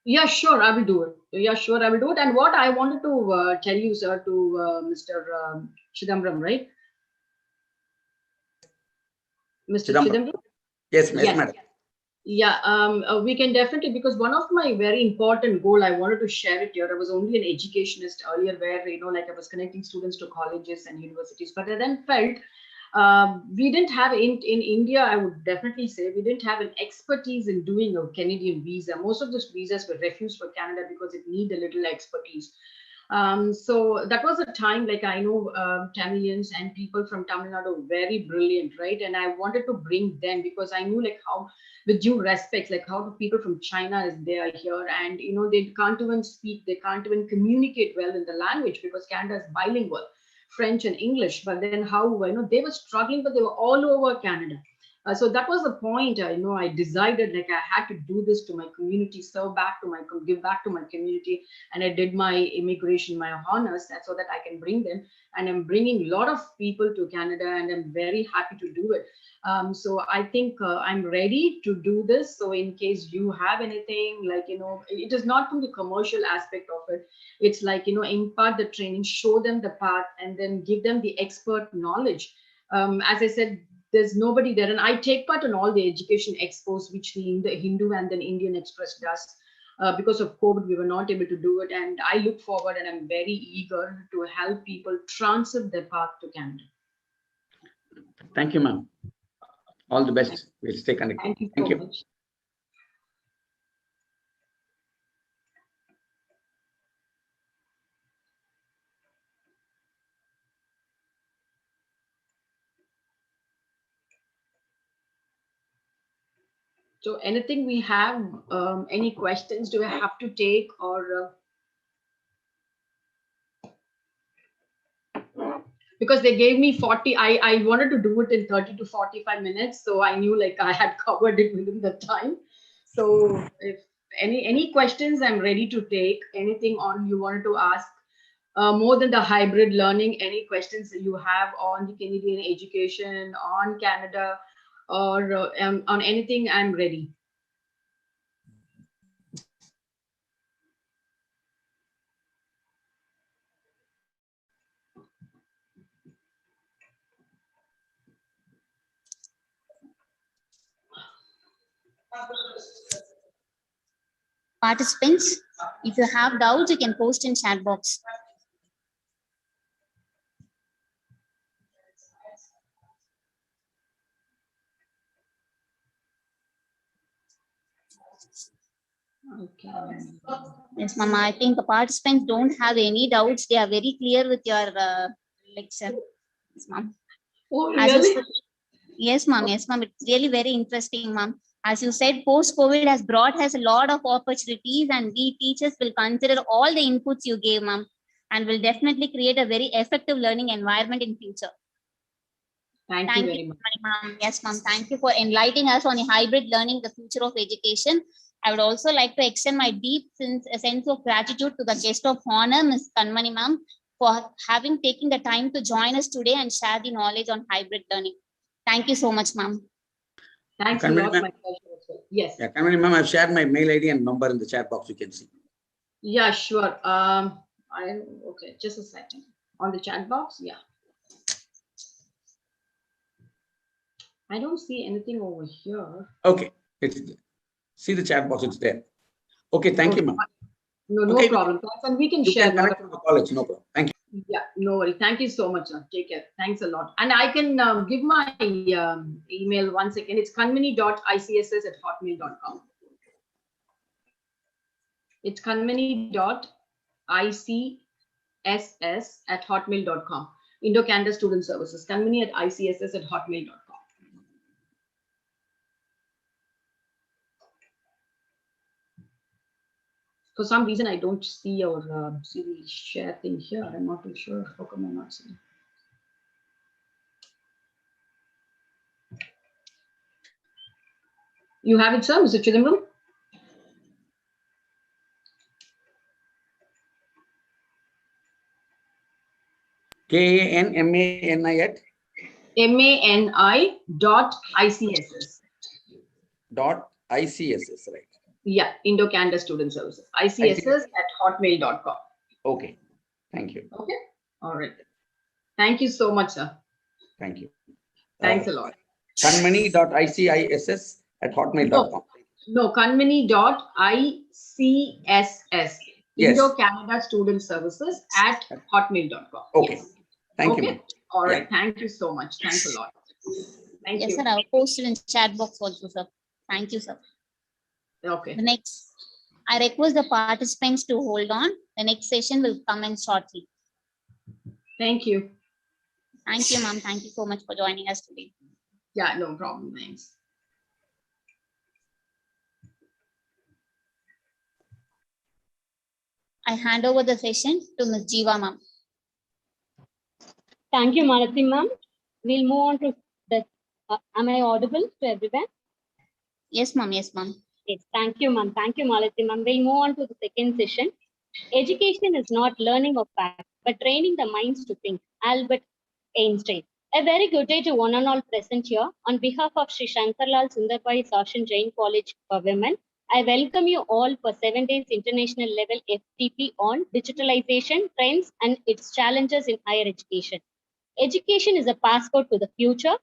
Yeah, sure, I will do it. Yeah, sure, I will do it. And what I wanted to tell you, sir, to Mr. Chidambaram, right? Mr. Chidambaram? Yes, madam. Yeah, we can definitely, because one of my very important goal, I wanted to share it here. I was only an educationist earlier where, I was connecting students to colleges and universities, but I then felt we didn't have in India, I would definitely say we didn't have an expertise in doing a Canadian visa. Most of those visas were refused for Canada because it need a little expertise. So that was a time, I know Tamilians and people from Tamil Nadu very brilliant, right? And I wanted to bring them because I knew how, with due respect, how the people from China is there here, and they can't even speak, they can't even communicate well in the language because Canada is bilingual, French and English. But then how they were struggling, but they were all over Canada. So that was the point. I decided I had to do this to my community, give back to my community, and I did my immigration, my honors, so that I can bring them. And I'm bringing a lot of people to Canada, and I'm very happy to do it. So I think I'm ready to do this. So in case you have anything, it is not from the commercial aspect of it. It's impart the training, show them the path, and then give them the expert knowledge. As I said, there's nobody there, and I take part in all the education expos which the Hindu and then Indian Express does. Because of COVID, we were not able to do it, and I look forward, and I'm very eager to help people transit their path to Canada. Thank you, ma'am. All the best. We'll stay connected. Thank you so much. So anything we have, any questions do I have to take, or because they gave me 40, I wanted to do it in 30 to 45 minutes. So I knew I had covered it within the time. So if any questions, I'm ready to take anything on you wanted to ask. More than the hybrid learning, any questions that you have on the Canadian education, on Canada, or on anything, I'm ready. Participants, if you have doubts, you can post in chat box. Okay. Yes, Mama. I think the participants don't have any doubts. They are very clear with your lecture. Yes, Ma'am. Oh, As you really? said, yes, Ma'am. Yes, Ma'am. It's really very interesting, Ma'am. As you said, post-COVID has brought us a lot of opportunities, and we teachers will consider all the inputs you gave, Ma'am, and will definitely create a very effective learning environment in future. Thank you very much. Ma'am. Yes, Ma'am. Thank you for enlightening us on the hybrid learning, the future of education. I would also like to extend my deep sense of gratitude to the guest of honor, Ms. Kanmani, Ma'am, for having taken the time to join us today and share the knowledge on hybrid learning. Thank you so much, Ma'am. Thanks a lot. My pleasure as well. Yes. Yeah, Kanmani ma'am, I've shared my mail ID and number in the chat box. You can see. Yeah, sure. Okay, just a second. On the chat box, yeah. I don't see anything over here. Okay, see the chat box. It's there. Okay, thank you, ma'am. No Okay, problem. Thanks, and we can you share. can connect with the college. No problem. Thank you. Yeah, no worry. Thank you so much, sir. Take care. Thanks a lot. And I can give my email 1 second. It's kanmani.icss@hotmail.com. It's kanmani.icss@hotmail.com. Indo-Canada Student Services. Kanmani@icss@hotmail.com. For some reason, I don't see your see the share thing here. I'm not too sure. How come I'm not seeing? You have it, sir, Mr. Chidambaram? KANMANI at MANI.ICSS. .ICSS, right? Yeah, Indo-Canada Student Services. ICSS@hotmail.com. Okay. Thank you. Okay. All right. Thank you so much, sir. Thank you. Thanks a lot. Kanmani.ICISS@hotmail.com. No, kanmani.ICSS. Yes. Indo-Canada Student Services @hotmail.com. Okay. Yes. Thank Okay. you. All right. Yeah. Thank you so much. Thanks a lot. Thank Yes, you. sir. I'll post it in chat box also, sir. Thank you, sir. Okay. The next, I request the participants to hold on. The next session will commence shortly. Thank you. Thank you, ma'am. Thank you so much for joining us today. Yeah, no problem. Thanks. I hand over the session to Ms. Jiva, ma'am. Thank you, Malati, ma'am. We'll move on to the. Am I audible to everyone? Yes, ma'am. Yes, ma'am. Yes, thank you, ma'am. Thank you, Malati, ma'am. We'll move on to the second session. Education is not learning of facts, but training the minds to think. Albert Einstein. A very good day to one and all present here. On behalf of Sri Shankarlal Sundarbai Sashan Jain College for Women, I welcome you all for 7 days international level FTP on digitalization, trends, and its challenges in higher education. Education is a passport to the future.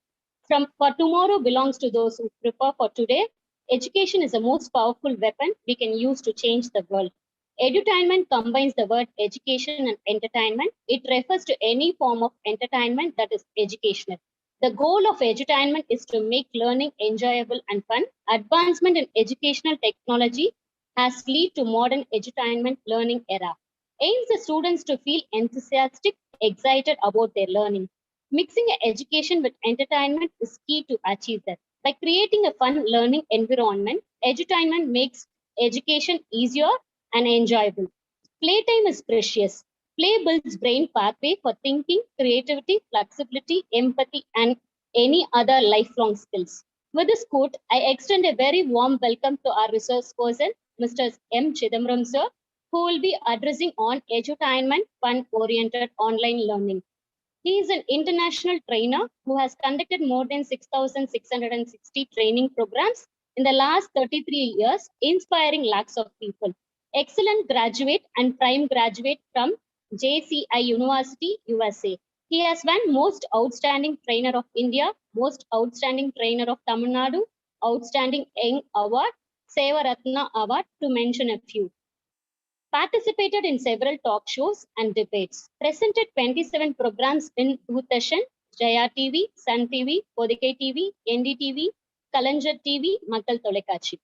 For tomorrow belongs to those who prepare for today. Education is the most powerful weapon we can use to change the world. Edutainment combines the word education and entertainment. It refers to any form of entertainment that is educational. The goal of edutainment is to make learning enjoyable and fun. Advancement in educational technology has led to modern edutainment learning era. Aims the students to feel enthusiastic, excited about their learning. Mixing education with entertainment is key to achieve that. By creating a fun learning environment, edutainment makes education easier and enjoyable. Playtime is precious. Play builds brain pathway for thinking, creativity, flexibility, empathy, and any other lifelong skills. With this quote, I extend a very warm welcome to our resource person, Mr. M. Chidambaram sir, who will be addressing on edutainment, fun-oriented online learning. He is an international trainer who has conducted more than 6,660 training programs in the last 33 years, inspiring lakhs of people. Excellent graduate and prime graduate from JCI University, USA. He has won Most Outstanding Trainer of India, Most Outstanding Trainer of Tamil Nadu, Outstanding Young Award, Seva Ratna Award, to mention a few. Participated in several talk shows and debates. Presented 27 programs in Doordarshan, Jaya TV, Sun TV, Podikai TV, NDTV, Kalanjar TV, Makkal Tolekachi.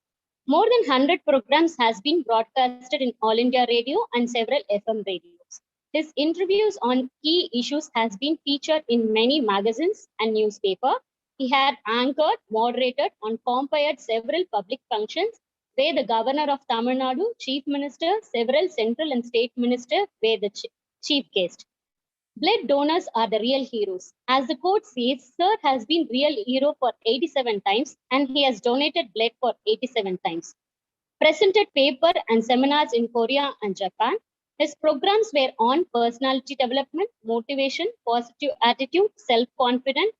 More than 100 programs has been broadcasted in All India Radio and several FM radios. His interviews on key issues has been featured in many magazines and newspapers. He had anchored, moderated, and compared several public functions where the governor of Tamil Nadu, chief minister, several central and state ministers were the chief guest. Blood donors are the real heroes. As the quote says, Sir has been real hero for 87 times and he has donated blood for 87 times. Presented paper and seminars in Korea and Japan. His programs were on personality development, motivation, positive attitude, self-confidence,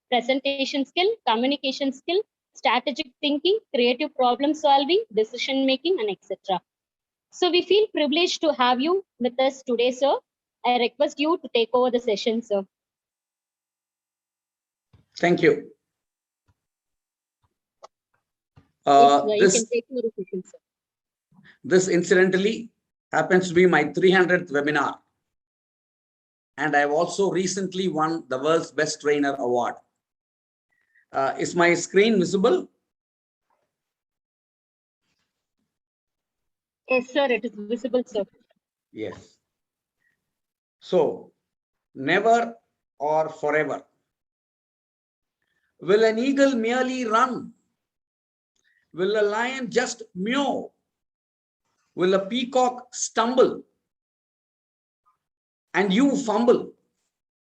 presentation skill, communication skill, strategic thinking, creative problem solving, decision making, and etc. So we feel privileged to have you with us today, sir. I request you to take over the session, sir. Thank you. You can take over the session, sir. This incidentally happens to be my 300th webinar. And I've also recently won the World's Best Trainer Award. Is my screen visible? Yes, sir, it is visible, sir. Yes. So, never or forever. Will an eagle merely run? Will a lion just meow? Will a peacock stumble? And you fumble?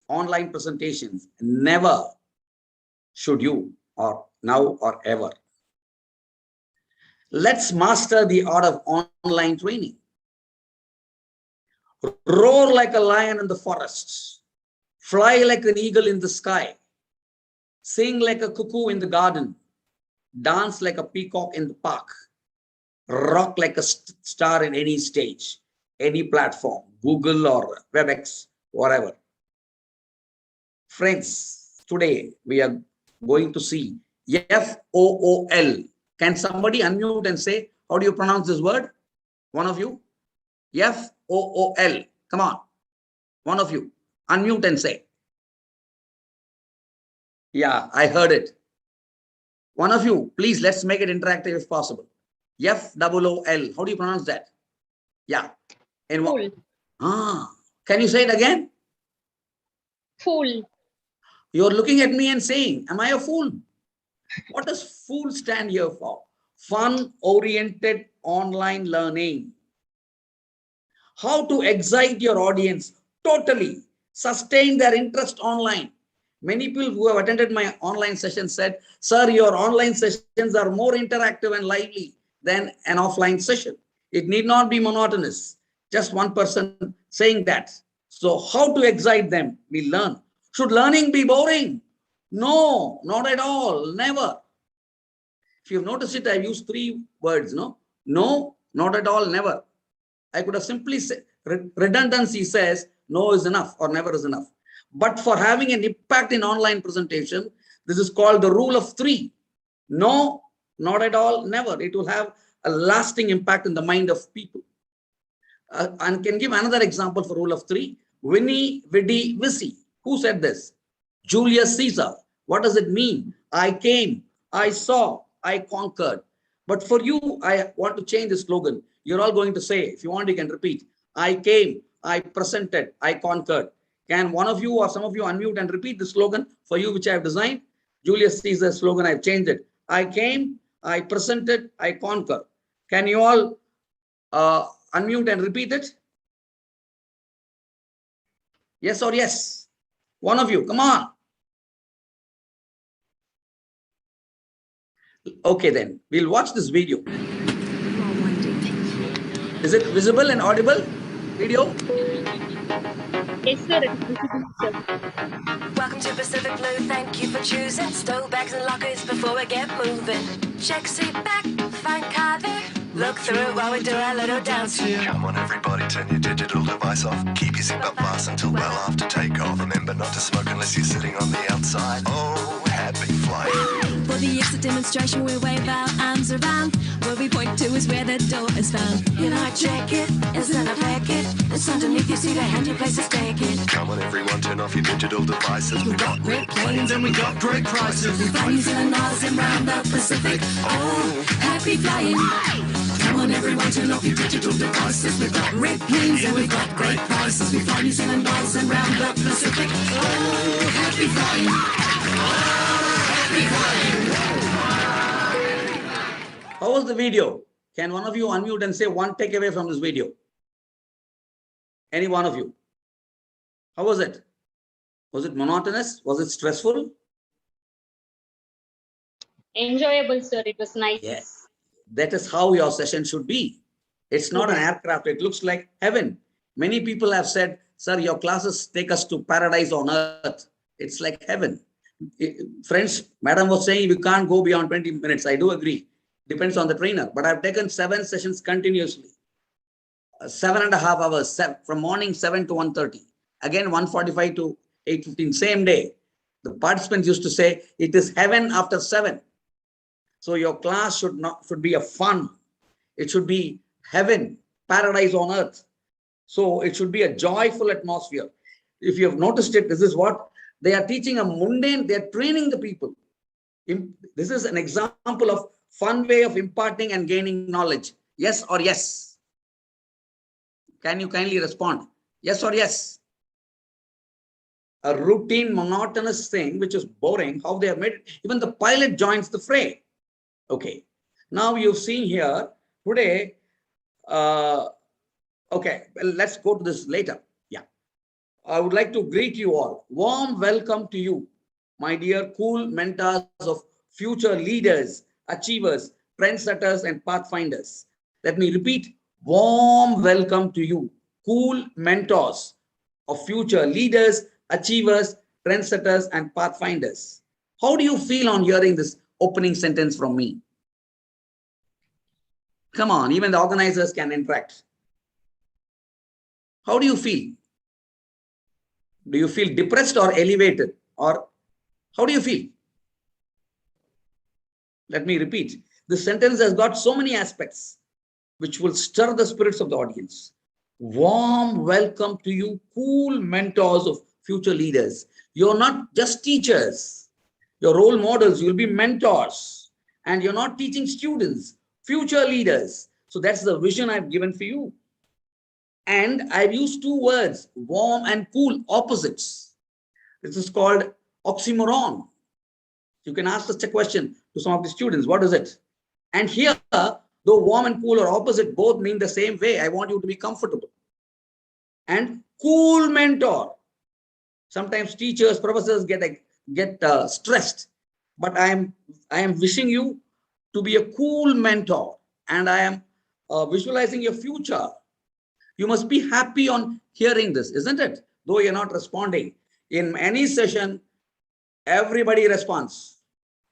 Online presentations, never should you, or now or ever. Let's master the art of online training. Roar like a lion in the forest, fly like an eagle in the sky, sing like a cuckoo in the garden, dance like a peacock in the park, rock like a star in any stage, any platform, Google or WebEx, whatever. Friends, today we are going to see FOOL. Can somebody unmute and say, how do you pronounce this word? One of you? FOOL. Come on. One of you. Unmute and say. Yeah, I heard it. One of you, please, let's make it interactive if possible. FOOL. How do you pronounce that? Yeah. In what? Can you say it again? Fool. You're looking at me and saying, am I a fool? What does FOOL stand here for? Fun-oriented online learning. How to excite your audience totally, sustain their interest online. Many people who have attended my online session said, sir, your online sessions are more interactive and lively than an offline session. It need not be monotonous. Just one person saying that. So how to excite them? We learn. Should learning be boring? No, not at all, never. If you've noticed it, I've used 3 words, no? No, not at all, never. I could have simply said, redundancy says no is enough or never is enough. But for having an impact in online presentation, this is called the rule of 3. No, not at all, never. It will have a lasting impact in the mind of people. And can give another example for rule of 3. Vini, vidi, vici. Who said this? Julius Caesar. What does it mean? I came, I saw, I conquered. But for you, I want to change the slogan. You're all going to say, if you want, you can repeat. I came, I presented, I conquered. Can one of you or some of you unmute and repeat the slogan for you, which I have designed? Julius Caesar's slogan, I've changed it. I came, I presented, I conquered. Can you all unmute and repeat it? Yes or yes? One of you, come on. Okay, then we'll watch this video. Is it visible and audible? Video? Yes, sir. It is visible, sir. Welcome to Pacific Blue. Thank you for choosing. Stow bags and lockers before we get moving. Check seat back, find car there. Look through it while we do our little dance. Come on everybody, turn your digital device off. Keep your seatbelt fastened until well after takeoff. Remember not to smoke unless you're sitting on the outside. Oh, happy flight. the exit demonstration, we wave our arms around. What we point to is where the door is found. You know, check it, it's in a packet. It's underneath, you see the handy places taken. Come on, everyone, turn off your digital devices. We've got great planes and we got great prices. We fly New Zealand, Oz, and round the Pacific. Oh, happy flying. Come on, everyone, turn off your digital devices. We've got red planes and we've got great prices. We fly New Zealand, Oz, and round the Pacific. Oh, happy flying. Happy flying. How was the video? Can one of you unmute and say one takeaway from this video? Any one of you? How was it? Was it monotonous? Was it stressful? Enjoyable, sir. It was nice. Yes. That is how your session should be. It's not an aircraft. It looks like heaven. Many people have said, sir, your classes take us to paradise on earth. It's like heaven. Friends, madam was saying we can't go beyond 20 minutes. I do agree. Depends on the trainer. But I've taken 7 sessions continuously. 7.5 hours from morning 7 to 1:30. Again, 1:45 to 8:15, same day. The participants used to say, it is heaven after 7. So your class should be a fun. It should be heaven, paradise on earth. So it should be a joyful atmosphere. If you have noticed it, this is what they are teaching, a mundane, they are training the people. This is an example of fun way of imparting and gaining knowledge. Yes or yes? Can you kindly respond? Yes or yes? A routine, monotonous thing, which is boring, how they have made it. Even the pilot joins the fray. Okay. Now you've seen here today. Okay, well, let's go to this later. Yeah. I would like to greet you all. Warm welcome to you, my dear cool mentors of future leaders, achievers, trendsetters, and pathfinders. Let me repeat. Warm welcome to you, cool mentors of future leaders, achievers, trendsetters, and pathfinders. How do you feel on hearing this opening sentence from me? Come on, even the organizers can interact. How do you feel? Do you feel depressed or elevated? Or how do you feel? Let me repeat. This sentence has got so many aspects which will stir the spirits of the audience. Warm welcome to you, cool mentors of future leaders. You're not just teachers. You're role models. You'll be mentors. And you're not teaching students, future leaders. So that's the vision I've given for you. And I've used 2 words, warm and cool, opposites. This is called oxymoron. You can ask such a question to some of the students. What is it? And here, though warm and cool are opposite, both mean the same way. I want you to be comfortable. And cool mentor. Sometimes teachers, professors get stressed. But I am wishing you to be a cool mentor. And I am visualizing your future. You must be happy on hearing this, isn't it? Though you're not responding. In any session, everybody responds.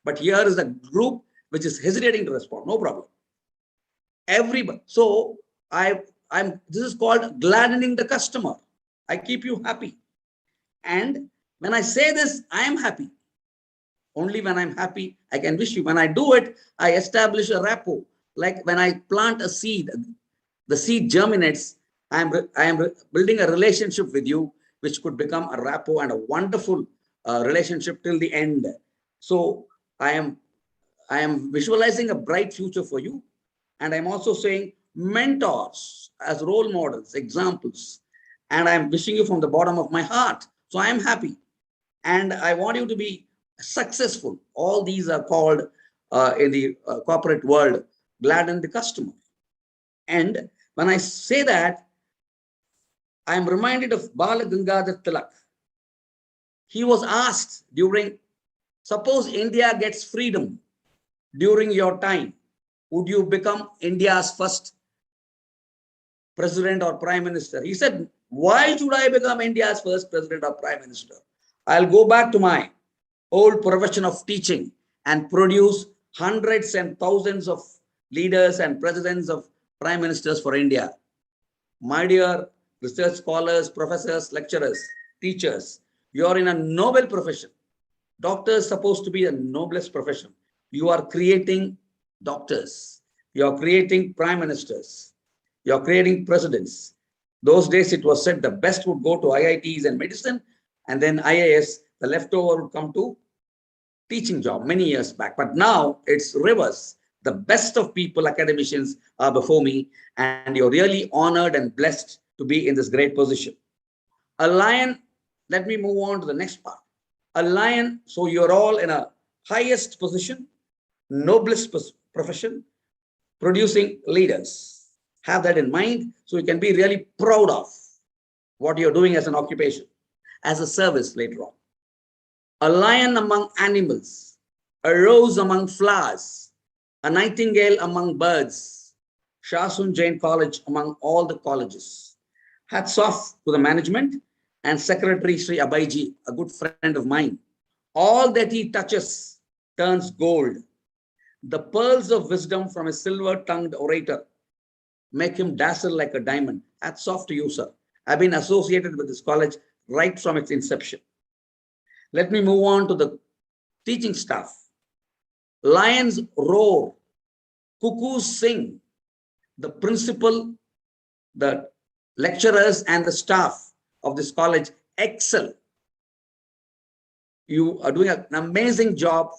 But here is a group which is hesitating to respond. No problem. Everybody. So this is called gladdening the customer. I keep you happy. And when I say this, I am happy. Only when I'm happy, I can wish you. When I do it, I establish a rapport. Like when I plant a seed, the seed germinates. I am building a relationship with you, which could become a rapport and a wonderful relationship till the end. So I am visualizing a bright future for you. And I'm also saying mentors as role models, examples. And I'm wishing you from the bottom of my heart. So I am happy. And I want you to be successful. All these are called in the corporate world, gladden the customer. And when I say that, I am reminded of Bala Gangadhar Tilak. He was asked during, suppose India gets freedom during your time, would you become India's first president or prime minister? He said, why should I become India's first president or prime minister? I'll go back to my old profession of teaching and produce hundreds and thousands of leaders and presidents of prime ministers for India. My dear research scholars, professors, lecturers, teachers, you are in a noble profession. Doctor is supposed to be the noblest profession. you are creating doctors, you are creating prime ministers, you are creating presidents. Those days it was said the best would go to IITs and medicine, and then IAS, the leftover would come to teaching job many years back. But now it's reverse. The best of people, academicians, are before me, and you're really honored and blessed to be in this great position. A lion, let me move on to the next part. A lion, so you're all in a highest position, noblest profession, producing leaders. Have that in mind so you can be really proud of what you're doing as an occupation, as a service later on. A lion among animals, a rose among flowers, a nightingale among birds, Shasun Jain College among all the colleges. Hats off to the management and Secretary Sri Abhaiji, a good friend of mine. All that he touches turns gold. The pearls of wisdom from a silver-tongued orator make him dazzle like a diamond. Hats off to you, sir. I've been associated with this college right from its inception. Let me move on to the teaching staff. Lions roar, cuckoos sing. The principal, the lecturers, and the staff of this college excel. You are doing an amazing job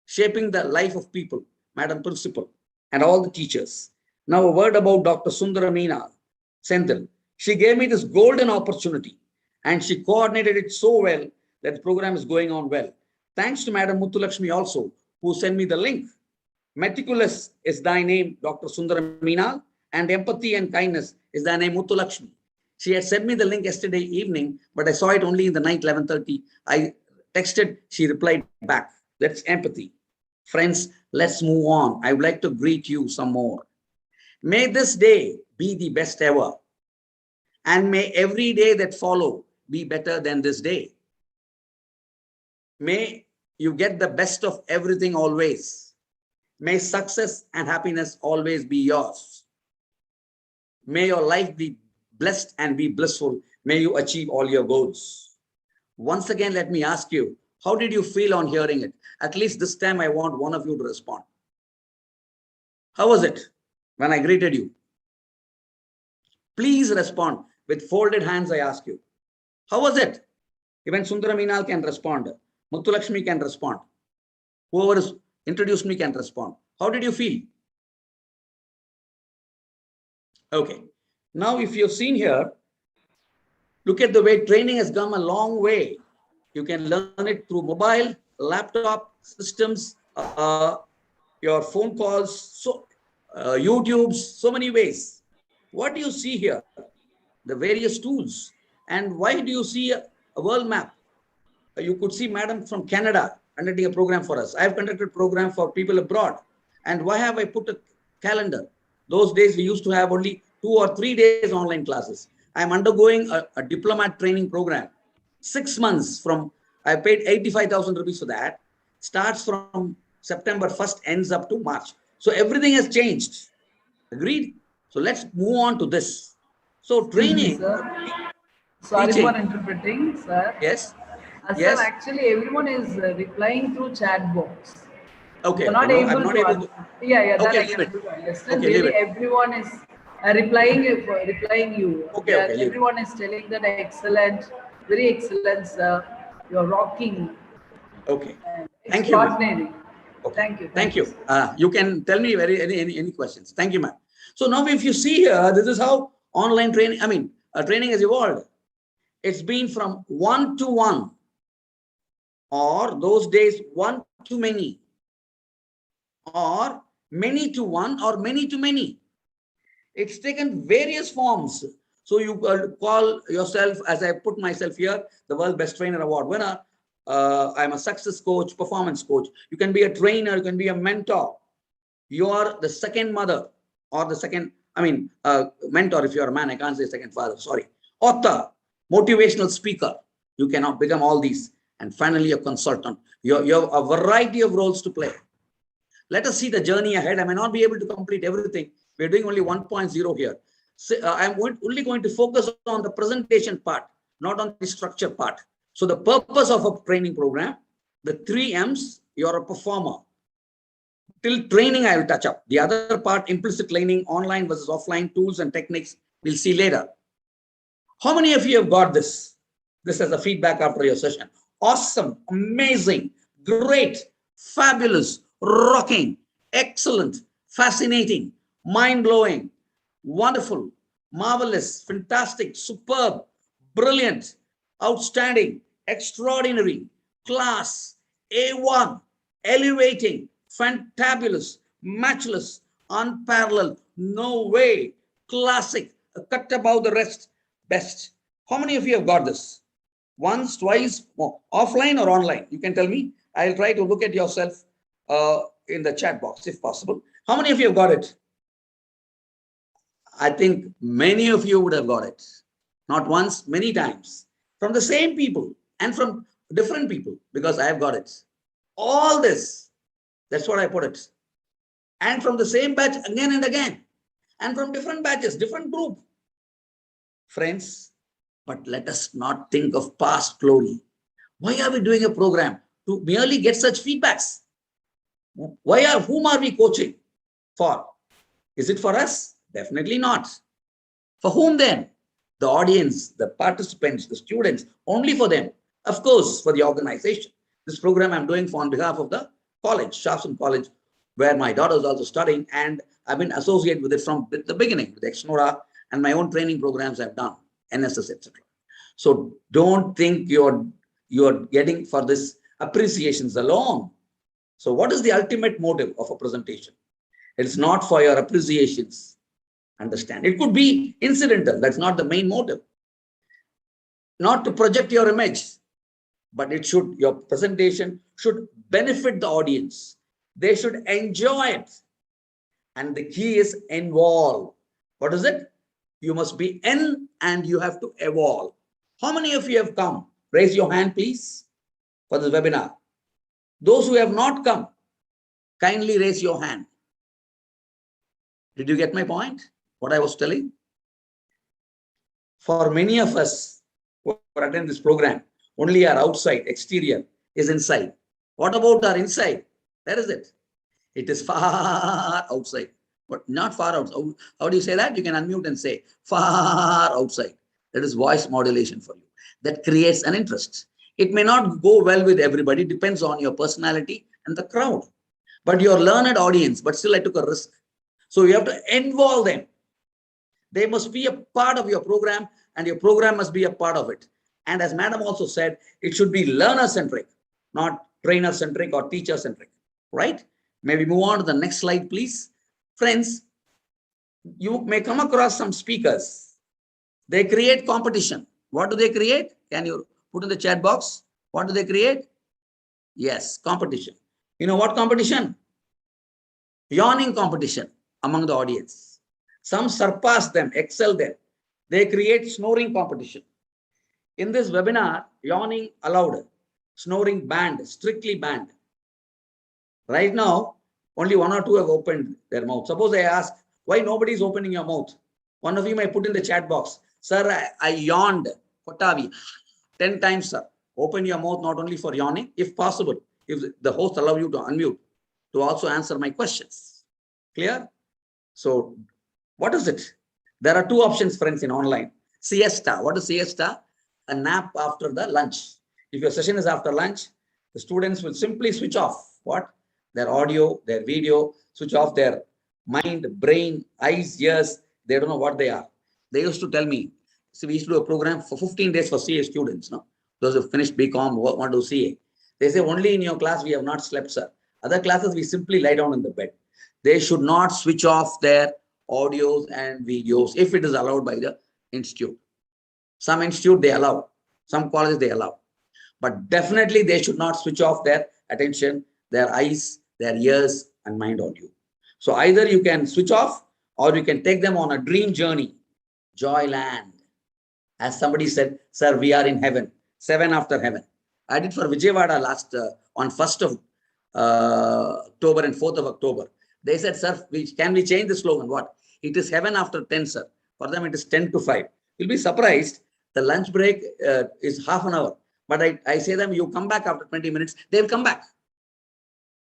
shaping the life of people, Madam Principal, and all the teachers. Now a word about Dr. Sundaramina Senthil. She gave me this golden opportunity and she coordinated it so well that the program is going on well. Thanks to Madam Muthulakshmi also, who sent me the link. Meticulous is thy name, Dr. Sundaramina, and empathy and kindness is thy name, Muthulakshmi. She had sent me the link yesterday evening, but I saw it only in the night, 11:30. I texted, she replied back. That's empathy. Friends, let's move on. I would like to greet you some more. May this day be the best ever. And may every day that follow be better than this day. May you get the best of everything always. May success and happiness always be yours. May your life be blessed and be blissful. May you achieve all your goals. Once again, let me ask you, how did you feel on hearing it? At least this time, I want one of you to respond. How was it when I greeted you? Please respond. With folded hands, I ask you. How was it? Even Sundaraminal can respond. Muthulakshmi can respond. Whoever has introduced me can respond. How did you feel? Okay. Now, if you've seen here, look at the way training has come a long way. You can learn it through mobile, laptop, systems, your phone calls, so YouTubes, so many ways. What do you see here? The various tools. And why do you see a world map? You could see Madam from Canada conducting a program for us. I've conducted a program for people abroad. And why have I put a calendar? Those days we used to have only 2 or 3 days online classes. I'm undergoing a diplomat training program. 6 months from, I paid 85,000 rupees for that. Starts from September 1st, ends up to March. So everything has changed. Agreed? So let's move on to this. So training. Sorry teaching. for interpreting, sir. Yes. Sir, actually everyone is replying through chat box. Okay. You're not able to. Yeah, that I can able to understand. Okay, really, everyone is replying you. Okay, everyone is telling that excellent, very excellent, sir. You're rocking. Okay. Thank you. Okay. Thank you. You can tell me any questions. Thank you, ma'am. So now if you see here, this is how online training, training has evolved. It's been from 1 to 1, or those days 1 to many, or many to 1, or many to many. It's taken various forms. So you call yourself, as I put myself here, the World Best Trainer Award winner. I'm a success coach, performance coach. You can be a trainer, you can be a mentor. You are the second mother, or the second, mentor if you're a man. I can't say second father, sorry. Author, motivational speaker. You cannot become all these. And finally, a consultant. You have a variety of roles to play. Let us see the journey ahead. I may not be able to complete everything. We're doing only 1.0 here. So, I'm only going to focus on the presentation part, not on the structure part. So the purpose of a training program, the 3 M's, you're a performer. Till training, I will touch up. The other part, implicit learning, online versus offline tools and techniques, we'll see later. How many of you have got this? This as a feedback after your session. Awesome, amazing, great, fabulous, rocking, excellent, fascinating, mind-blowing, wonderful, marvelous, fantastic, superb, brilliant, outstanding, extraordinary, class, A1, elevating, fantabulous, matchless, unparalleled, no way, classic, a cut above the rest, best. How many of you have got this? Once, twice, more. Offline or online? You can tell me. I'll try to look at yourself in the chat box if possible. How many of you have got it? I think many of you would have got it. Not once, many times. From the same people and from different people, because I have got it. All this, that's what I put it. And from the same batch again and again. And from different batches, different group. Friends, but let us not think of past glory. Why are we doing a program? To merely get such feedbacks. Whom are we coaching for? Is it for us? Definitely not. For whom then? The audience, the participants, the students, only for them. Of course, for the organization. This program I'm doing on behalf of the college, Shafson College, where my daughter is also studying, and I've been associated with it from the beginning, with Exnora and my own training programs I've done, NSS, etc. So don't think you're getting for this appreciations alone. So what is the ultimate motive of a presentation? It's not for your appreciations. Understand? It could be incidental. That's not the main motive. Not to project your image, but your presentation should benefit the audience. They should enjoy it. And the key is involve. What is it? You must be in and you have to evolve. How many of you have come? Raise your hand, please, for this webinar. Those who have not come, kindly raise your hand. Did you get my point? What I was telling? For many of us who attend this program, only our outside, exterior is inside. What about our inside? Where is it? It is far outside, but not far outside. How do you say that? You can unmute and say far outside. That is voice modulation for you. That creates an interest. It may not go well with everybody, depends on your personality and the crowd. But your learned audience, but still I took a risk. So you have to involve them. They must be a part of your program and your program must be a part of it. And as Madam also said, it should be learner-centric, not trainer-centric or teacher-centric, right? May we move on to the next slide, please? Friends, you may come across some speakers. They create competition. What do they create? Can you put in the chat box? What do they create? Yes, competition. You know what competition? Yawning competition among the audience. Some surpass them, excel them. They create snoring competition. In this webinar, yawning allowed, snoring banned, strictly banned. Right now, only one or two have opened their mouth. Suppose I ask, why nobody is opening your mouth? One of you may put in the chat box, sir, I yawned, Kotavi, 10 times, sir. Open your mouth not only for yawning, if possible, if the host allow you to unmute, to also answer my questions. Clear? So, what is it? There are two options, friends, in online. Siesta. What is siesta? A nap after the lunch. If your session is after lunch, the students will simply switch off what? Their audio, their video, switch off their mind, brain, eyes, ears. They don't know what they are. They used to tell me, so we used to do a program for 15 days for CA students. No? Those who finished BCom, want to do CA. They say, only in your class we have not slept, sir. Other classes, we simply lie down in the bed. They should not switch off their audios and videos if it is allowed by the institute. Some institute they allow, some colleges they allow. But definitely they should not switch off their attention, their eyes, their ears and mind audio. So either you can switch off or you can take them on a dream journey, Joyland. As somebody said, sir, we are in heaven, 7 after heaven. I did for Vijayawada last on 1st of October and 4th of October. They said, sir, can we change the slogan? What? It is heaven after 10, sir. For them, it is 10 to 5. You'll be surprised. The lunch break is half an hour. But I say them, you come back after 20 minutes, they will come back.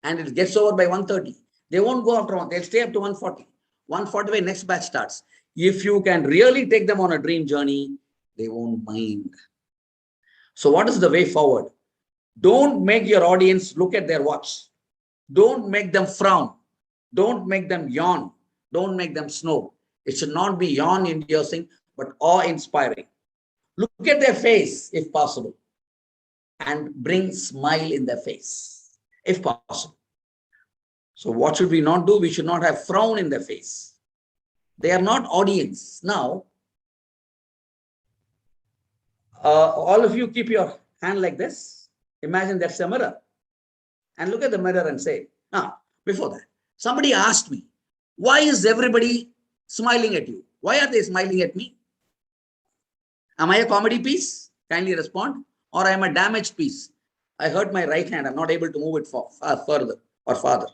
And it gets over by 1:30. They won't go after one. They'll stay up to 140. 145, next batch starts. If you can really take them on a dream journey, they won't mind. So what is the way forward? Don't make your audience look at their watch. Don't make them frown. Don't make them yawn. Don't make them snore. It should not be yawn-inducing, but awe-inspiring. Look at their face, if possible, and bring smile in their face, if possible. So what should we not do? We should not have frown in their face. They are not audience. Now, all of you keep your hand like this. Imagine that's a mirror. And look at the mirror and say, before that, somebody asked me, why is everybody smiling at you? Why are they smiling at me? Am I a comedy piece? Kindly respond. Or I am a damaged piece. I hurt my right hand. I'm not able to move it further or farther.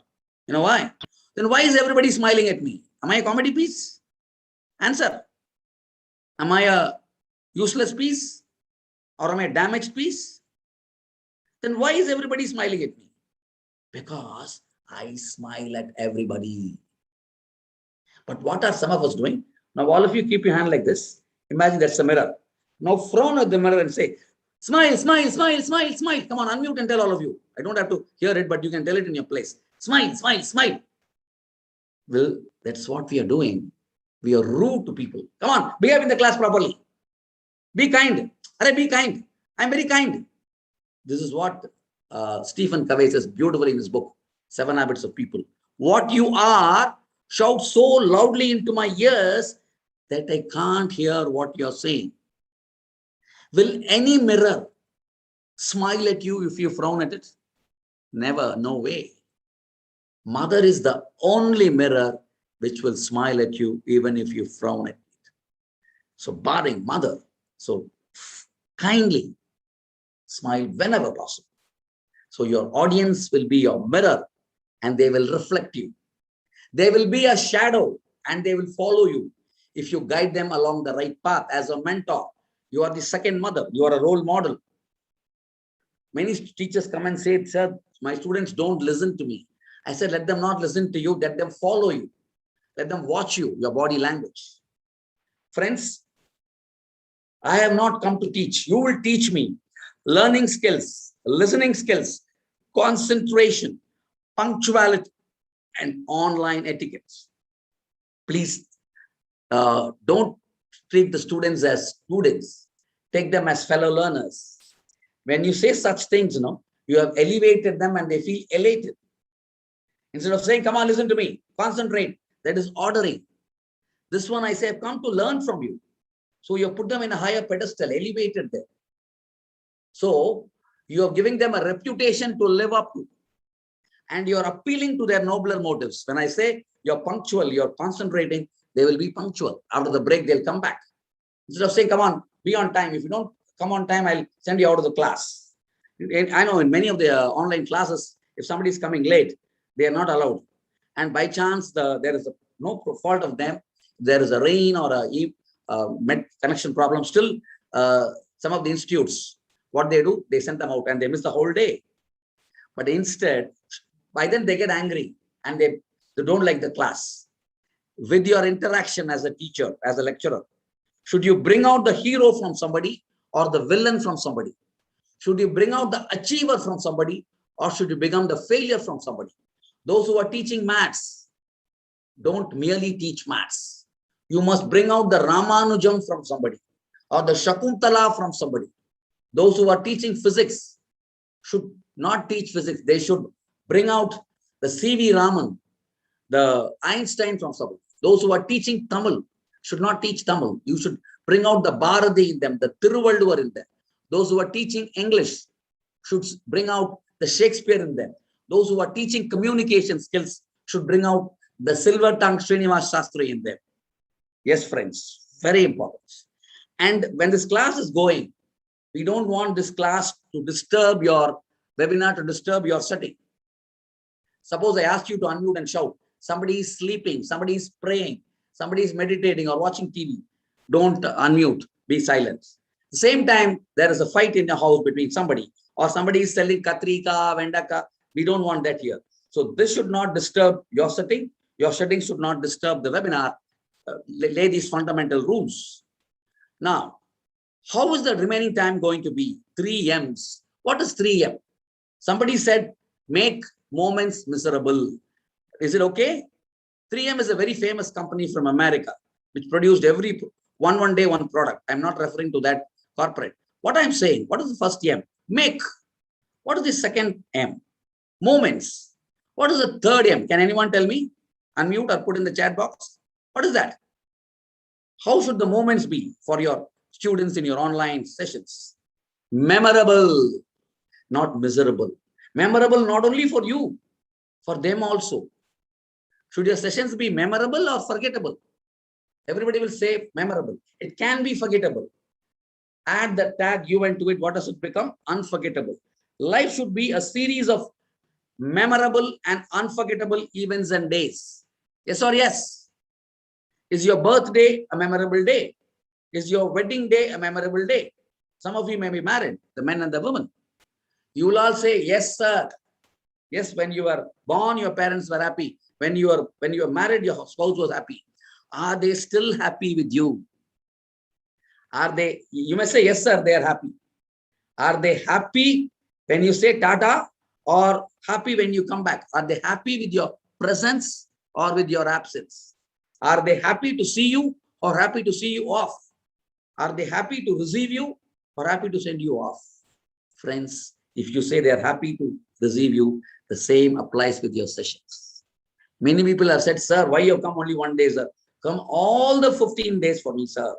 You know why? Then why is everybody smiling at me? Am I a comedy piece? Answer. Am I a useless piece? Or am I a damaged piece? Then why is everybody smiling at me? Because I smile at everybody. But what are some of us doing? Now all of you keep your hand like this. Imagine that's a mirror. Now frown at the mirror and say, smile, smile, smile, smile, smile. Come on, unmute and tell all of you. I don't have to hear it, but you can tell it in your place. Smile, smile, smile. Well, that's what we are doing. We are rude to people. Come on, behave in the class properly. Be kind. Be kind. I'm very kind. This is what Stephen Covey says beautifully in his book, 7 Habits of People. What you are, shout so loudly into my ears that I can't hear what you're saying. Will any mirror smile at you if you frown at it? Never, no way. Mother is the only mirror which will smile at you even if you frown at it. So barring mother, so kindly smile whenever possible. So your audience will be your mirror and they will reflect you. They will be a shadow and they will follow you if you guide them along the right path as a mentor. You are the second mother. You are a role model. Many teachers come and say, sir, my students don't listen to me. I said, let them not listen to you. Let them follow you. Let them watch you, your body language. Friends, I have not come to teach. You will teach me learning skills, listening skills, concentration, punctuality, and online etiquettes. Please don't treat the students as students. Take them as fellow learners. When you say such things, you have elevated them and they feel elated. Instead of saying, come on, listen to me, concentrate, that is ordering. This one I say, I've come to learn from you. So you put them in a higher pedestal, elevated them. So you are giving them a reputation to live up to. And you're appealing to their nobler motives. When I say you're punctual, you're concentrating, they will be punctual. After the break, they'll come back. Instead of saying, come on, be on time. If you don't come on time, I'll send you out of the class. I know in many of the online classes, if somebody is coming late, they are not allowed. And by chance, there is no fault of them. There is a rain or a connection problem. Still, some of the institutes, what they do, they send them out and they miss the whole day. But instead, by then they get angry and they don't like the class. With your interaction as a teacher, as a lecturer, should you bring out the hero from somebody or the villain from somebody? Should you bring out the achiever from somebody or should you become the failure from somebody? Those who are teaching maths, don't merely teach maths. You must bring out the Ramanujam from somebody or the Shakuntala from somebody. Those who are teaching physics should not teach physics. They should bring out the C.V. Raman, the Einstein from somebody. Those who are teaching Tamil should not teach Tamil. You should bring out the Bharati in them, the Tiruvalluvar in them. Those who are teaching English should bring out the Shakespeare in them. Those who are teaching communication skills should bring out the silver tongue Srinivas Shastri in them. Yes, friends, very important. And when this class is going, we don't want this class to disturb your webinar, to disturb your setting. Suppose I ask you to unmute and shout. Somebody is sleeping, somebody is praying, somebody is meditating or watching TV. Don't unmute, be silent. At the same time, there is a fight in your house between somebody or somebody is selling katrika, vendaka. We don't want that here. So this should not disturb your setting. Your setting should not disturb the webinar. Lay these fundamental rules. Now, how is the remaining time going to be? 3 M's. What is 3 M? Somebody said, make moments miserable. Is it okay? 3M is a very famous company from America, which produced every one day, one product. I'm not referring to that corporate. What I'm saying, what is the first M? Make. What is the second M? Moments. What is the third M? Can anyone tell me? Unmute or put in the chat box. What is that? How should the moments be for your students in your online sessions? Memorable, not miserable. Memorable not only for you, for them also. Should your sessions be memorable or forgettable? Everybody will say memorable. It can be forgettable. Add the tag UN to it. What does it become? Unforgettable. Life should be a series of memorable and unforgettable events and days. Yes or yes? Is your birthday a memorable day? Is your wedding day a memorable day? Some of you may be married, the men and the women. You will all say, yes, sir. Yes, when you were born, your parents were happy. When you were married, your spouse was happy. Are they still happy with you? Are they? You may say, yes, sir, they are happy. Are they happy when you say Tata, or happy when you come back? Are they happy with your presence or with your absence? Are they happy to see you or happy to see you off? Are they happy to receive you or happy to send you off? Friends, if you say they are happy to receive you, the same applies with your sessions. Many people have said, sir, why you come only 1 day, sir? Come all the 15 days for me, sir.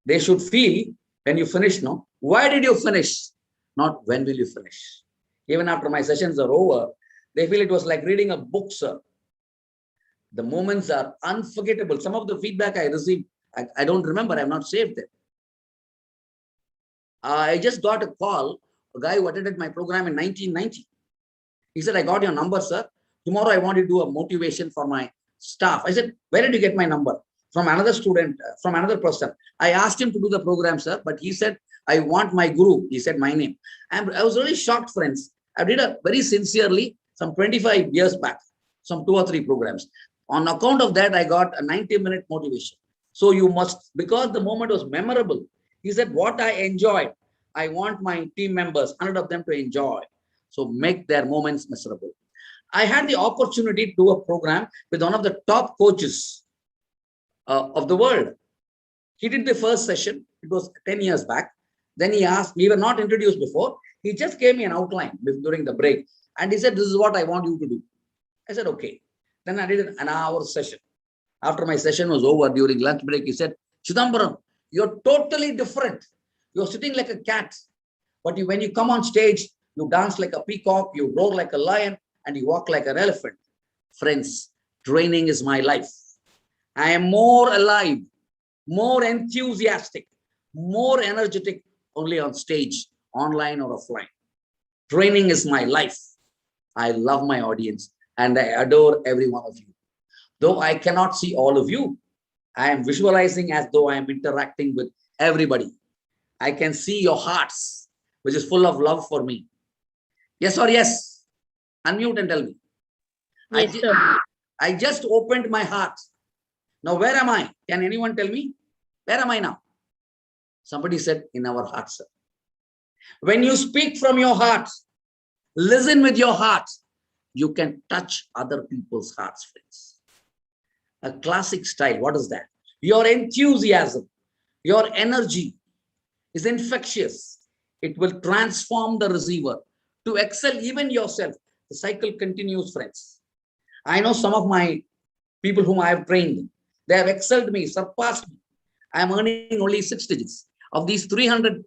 They should feel when you finish, no? Why did you finish? Not when will you finish? Even after my sessions are over, they feel it was like reading a book, sir. The moments are unforgettable. Some of the feedback I received, I don't remember, I have not saved it. I just got a call, a guy who attended my program in 1990. He said, I got your number, sir. Tomorrow I want you to do a motivation for my staff. I said, where did you get my number? From another student, from another person. I asked him to do the program, sir, but he said, I want my guru. He said my name. And I was really shocked, friends. I did it very sincerely some 25 years back, some 2 or 3 programs. On account of that, I got a 90-minute motivation. So you must, because the moment was memorable, he said, what I enjoyed, I want my team members, 100 of them to enjoy. So make their moments miserable. I had the opportunity to do a program with one of the top coaches of the world. He did the first session. It was 10 years back. Then he asked, we were not introduced before. He just gave me an outline during the break. And he said, this is what I want you to do. I said, okay. Then I did an hour session. After my session was over, during lunch break, he said, Chidambaram, you're totally different. You're sitting like a cat. But when you come on stage, you dance like a peacock, you roar like a lion, and you walk like an elephant. Friends, training is my life. I am more alive, more enthusiastic, more energetic only on stage, online or offline. Training is my life. I love my audience and I adore every one of you. Though I cannot see all of you, I am visualizing as though I am interacting with everybody. I can see your hearts, which is full of love for me. Yes or yes? Unmute and tell me. Yes, sir. I just opened my heart. Now, where am I? Can anyone tell me? Where am I now? Somebody said, in our hearts, sir. When you speak from your heart, listen with your heart, you can touch other people's hearts, friends. A classic style, what is that? Your enthusiasm, your energy is infectious. It will transform the receiver to excel even yourself. The cycle continues, friends. I know some of my people whom I have trained, they have excelled me, surpassed me. I am earning only 6 digits. Of these 300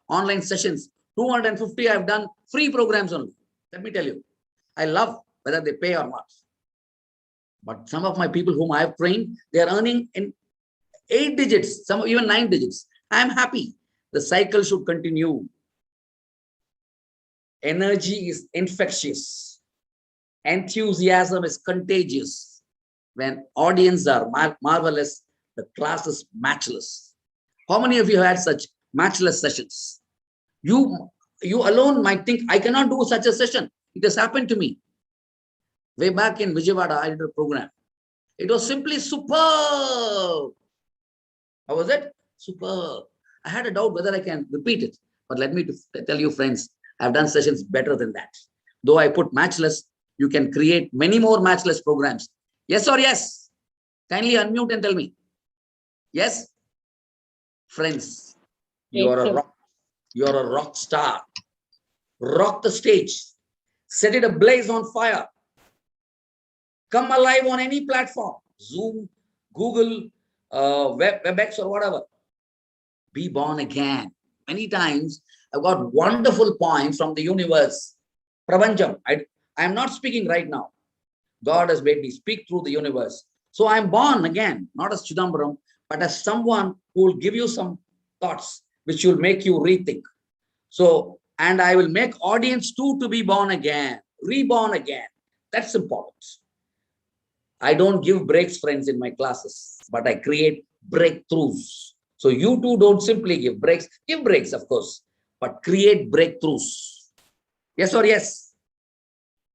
online sessions, 250 I have done free programs only. Let me tell you, I love whether they pay or not. But some of my people whom I have trained, they are earning in 8 digits, some even 9 digits. I am happy. The cycle should continue. Energy is infectious. Enthusiasm is contagious. When audience are marvelous, the class is matchless. How many of you had such matchless sessions? You alone might think, I cannot do such a session. It has happened to me. Way back in Vijayawada, I did a program. It was simply superb. How was it? Superb. I had a doubt whether I can repeat it. But let me tell you, friends, I've done sessions better than that. Though I put matchless, you can create many more matchless programs. Yes or yes? Kindly unmute and tell me. Yes? Friends, you are a rock. You are a rock star. Rock the stage. Set it ablaze on fire. Come alive on any platform. Zoom, Google, WebEx or whatever. Be born again. Many times I've got wonderful points from the universe. Prabanjam. I am not speaking right now. God has made me speak through the universe. So I'm born again, not as Chidambaram, but as someone who will give you some thoughts which will make you rethink. So, and I will make audience too to be born again, reborn again. That's important. I don't give breaks, friends, in my classes, but I create breakthroughs. So you too don't simply give breaks, of course, but create breakthroughs. Yes or yes?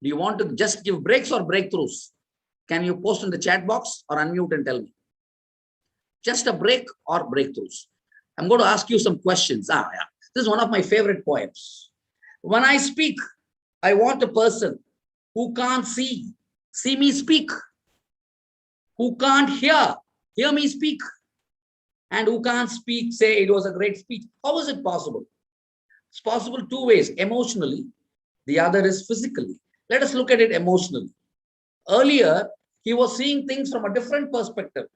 Do you want to just give breaks or breakthroughs? Can you post in the chat box or unmute and tell me? Just a break or breakthroughs? I'm going to ask you some questions. Yeah. This is one of my favorite poems. When I speak, I want a person who can't see me speak. Who can't hear me speak. And who can't speak, say it was a great speech. How is it possible? It's possible two ways. Emotionally, the other is physically. Let us look at it emotionally. Earlier, he was seeing things from a different perspective,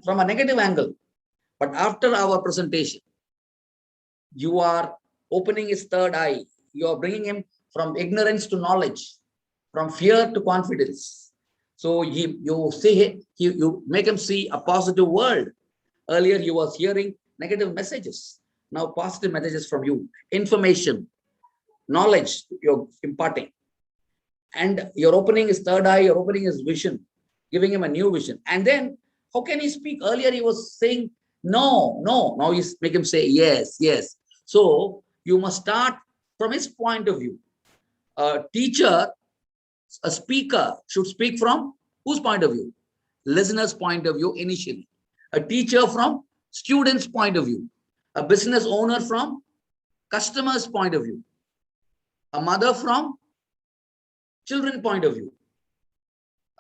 from a negative angle. But after our presentation, you are opening his third eye. You are bringing him from ignorance to knowledge, from fear to confidence. So you make him see a positive world. Earlier, he was hearing negative messages. Now, positive messages from you. Information, knowledge you're imparting. And you're opening his third eye, you're opening his vision, giving him a new vision. And then, how can he speak? Earlier, he was saying, no. Now you make him say, yes. So, you must start from his point of view. A teacher, a speaker should speak from whose point of view? Listener's point of view initially. A teacher from student's point of view. A business owner from customer's point of view. A mother from children's point of view.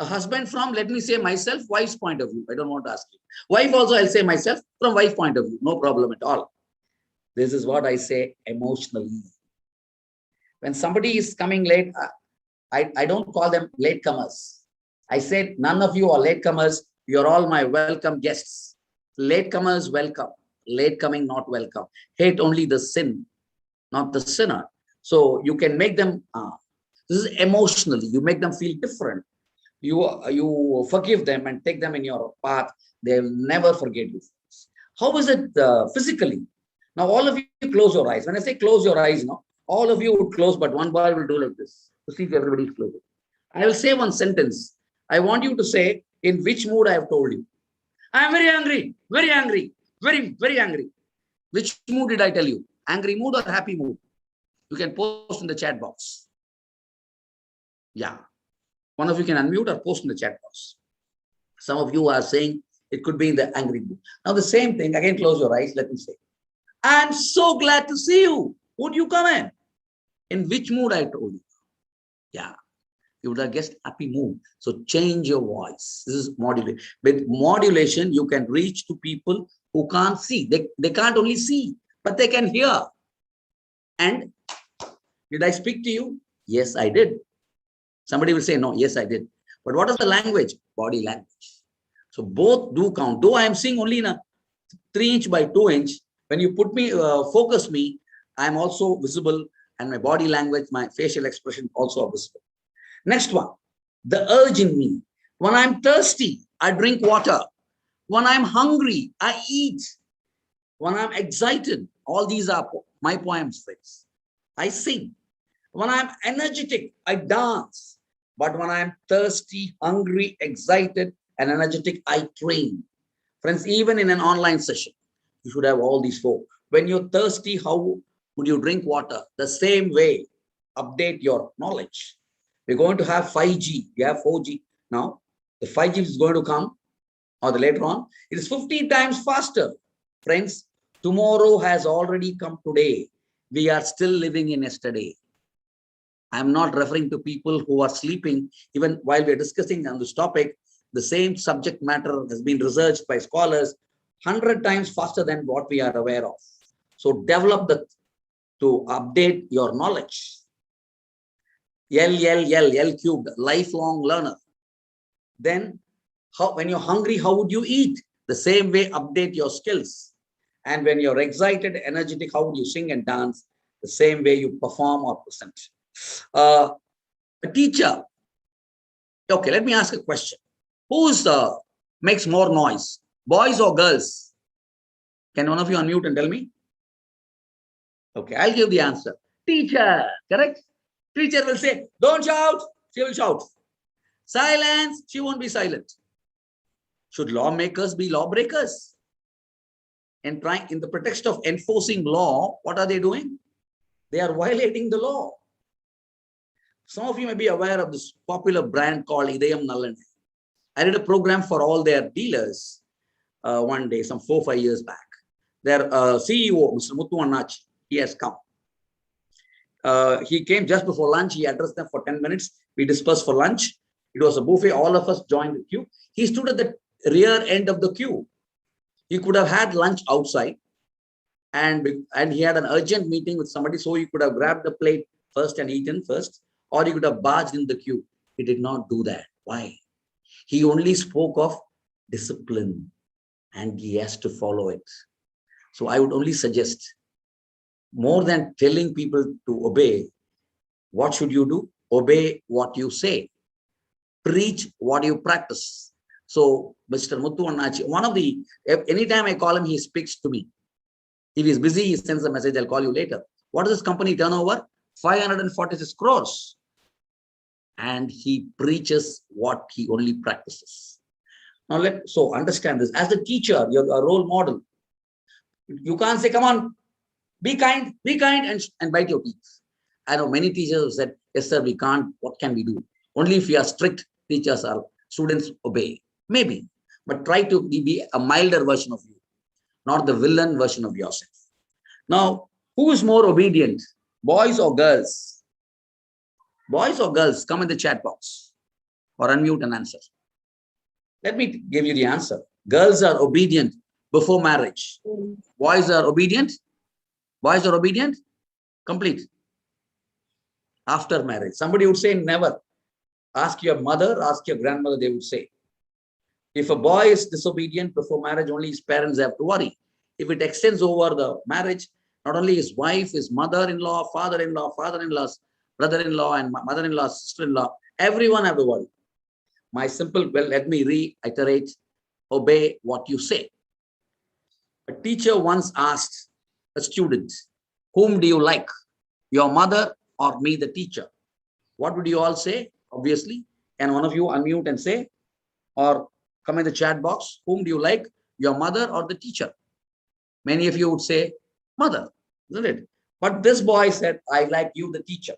A husband from, let me say myself, wife's point of view. I don't want to ask you. Wife also, I'll say myself from wife's point of view. No problem at all. This is what I say emotionally. When somebody is coming late, I don't call them latecomers. I said, none of you are latecomers. You're all my welcome guests. Latecomers, welcome. Late coming, not welcome. Hate only the sin, not the sinner. So you can make them, this is emotionally, you make them feel different. You forgive them and take them in your path. They will never forget you. How is it physically? Now, all of you close your eyes. When I say close your eyes, all of you would close, but one boy will do like this to see if everybody is closing. I will say one sentence. I want you to say in which mood I have told you. I am very angry, very angry, very angry. Which mood did I tell you? Angry mood or happy mood? You can post in the chat box. Yeah. One of you can unmute or post in the chat box. Some of you are saying it could be in the angry mood. Now the same thing, again close your eyes, let me say. I'm so glad to see you. Would you come in? In which mood I told you? Yeah. You would have guessed happy mood. So change your voice. This is modulation. With modulation, you can reach to people who can't see. They can't only see, but they can hear. And did I speak to you? Yes, I did. Somebody will say, no, yes, I did. But what is the language? Body language. So both do count. Though I am seeing only in a 3 inch by 2 inch, when you put me, focus me, I am also visible, and my body language, my facial expression also are visible. Next one, the urge in me. When I'm thirsty, I drink water. When I'm hungry, I eat. When I'm excited, all these are my poems, friends. I sing. When I'm energetic, I dance. But when I'm thirsty, hungry, excited, and energetic, I train. Friends, even in an online session, you should have all these four. When you're thirsty, how would you drink water? The same way, update your knowledge. We're going to have 5G. We have 4G now. The 5G is going to come, or the later on. It is 50 times faster. Friends, tomorrow has already come today. We are still living in yesterday. I'm not referring to people who are sleeping. Even while we're discussing on this topic, the same subject matter has been researched by scholars 100 times faster than what we are aware of. So develop to update your knowledge. L cubed, lifelong learner. Then when you're hungry, how would you eat? The same way, update your skills. And when you're excited, energetic, how would you sing and dance? The same way you perform or present. A teacher. Okay, let me ask a question. Who's makes more noise? Boys or girls? Can one of you unmute and tell me? Okay, I'll give the answer. Teacher, correct? Teacher will say, don't shout. She will shout. Silence. She won't be silent. Should lawmakers be lawbreakers? And trying in the pretext of enforcing law, what are they doing? They are violating the law. Some of you may be aware of this popular brand called Idayam Nallan. I did a program for all their dealers one day, some 4 or 5 years back. Their CEO, Mr. Muthu Annachi, he has come. He came just before lunch. He addressed them for 10 minutes. We dispersed for lunch. It was a buffet. All of us joined the queue. He stood at the rear end of the queue. He could have had lunch outside, and he had an urgent meeting with somebody, so he could have grabbed the plate first and eaten first, or he could have barged in the queue. He did not do that. Why? He only spoke of discipline, and he has to follow it. So I would only suggest, more than telling people to obey, what should you do? Obey what you say. Preach what you practice. So Mr. Muthu Annachi, anytime I call him, he speaks to me. If he's busy, he sends a message, I'll call you later. What is this company turnover? 546 crores. And he preaches what he only practices. Now so understand this. As a teacher, you're a role model. You can't say, come on, be kind and bite your teeth. I know many teachers have said, yes, sir, we can't. What can we do? Only if you are strict, teachers are, students obey. Maybe, but try to be a milder version of you, not the villain version of yourself. Now, who is more obedient? Boys or girls? Boys or girls? Come in the chat box or unmute and answer. Let me give you the answer. Girls are obedient before marriage. Boys are obedient. Boys are obedient. Complete. After marriage. Somebody would say never. Ask your mother, ask your grandmother, they would say. If a boy is disobedient before marriage, only his parents have to worry. If it extends over the marriage, not only his wife, his mother-in-law, father-in-law's brother-in-law, and mother-in-law, sister-in-law, everyone have to worry. Let me reiterate, obey what you say. A teacher once asked a student, whom do you like? Your mother or me, the teacher? What would you all say? Obviously, can one of you unmute and say, or come in the chat box, whom do you like, your mother or the teacher? Many of you would say, mother, isn't it? But this boy said, I like you, the teacher.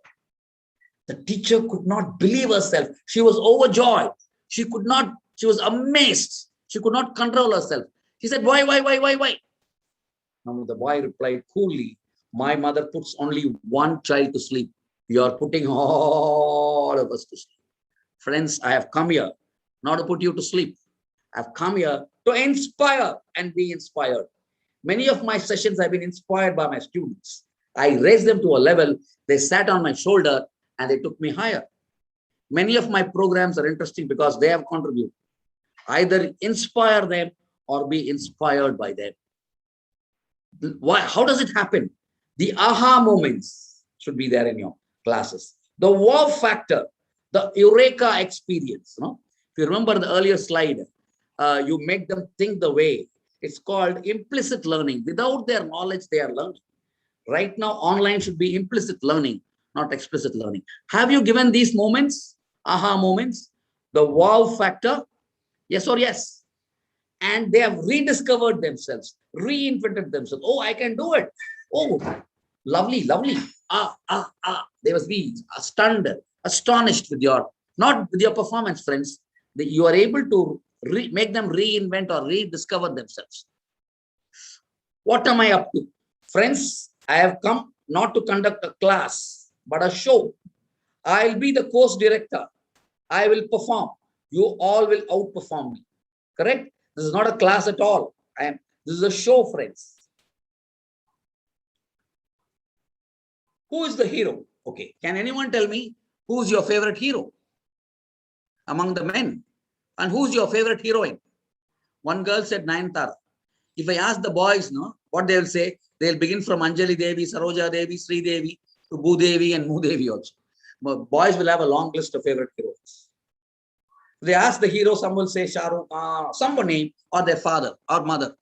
The teacher could not believe herself. She was overjoyed. She was amazed. She could not control herself. She said, why? Now the boy replied coolly, my mother puts only one child to sleep. You are putting all of us to sleep. Friends, I have come here not to put you to sleep. I've come here to inspire and be inspired. Many of my sessions have been inspired by my students. I raised them to a level, they sat on my shoulder and they took me higher. Many of my programs are interesting because they have contributed. Either inspire them or be inspired by them. Why? How does it happen? The aha moments should be there in your classes. The wow factor, the eureka experience. If you remember the earlier slide, you make them think the way. It's called implicit learning. Without their knowledge, they are learning. Right now, online should be implicit learning, not explicit learning. Have you given these moments, aha moments, the wow factor? Yes or yes? And they have rediscovered themselves, reinvented themselves. Oh, I can do it. Oh, lovely. They must be stunned, astonished with your, not with your performance, friends, that you are able to make them reinvent or rediscover themselves. What am I up to? Friends, I have come not to conduct a class, but a show. I'll be the course director. I will perform. You all will outperform me. Correct? This is not a class at all. This is a show, friends. Who is the hero? Okay. Can anyone tell me who's your favorite hero among the men? And who's your favorite heroine? One girl said Nayanthara. If I ask the boys, no, what they will say, they'll begin from Anjali Devi, Saroja Devi, Sri Devi to Bhudevi and Mudevi also. But boys will have a long list of favorite heroes. If they ask the hero, some will say Shahrukh, someone name, or their father or mother.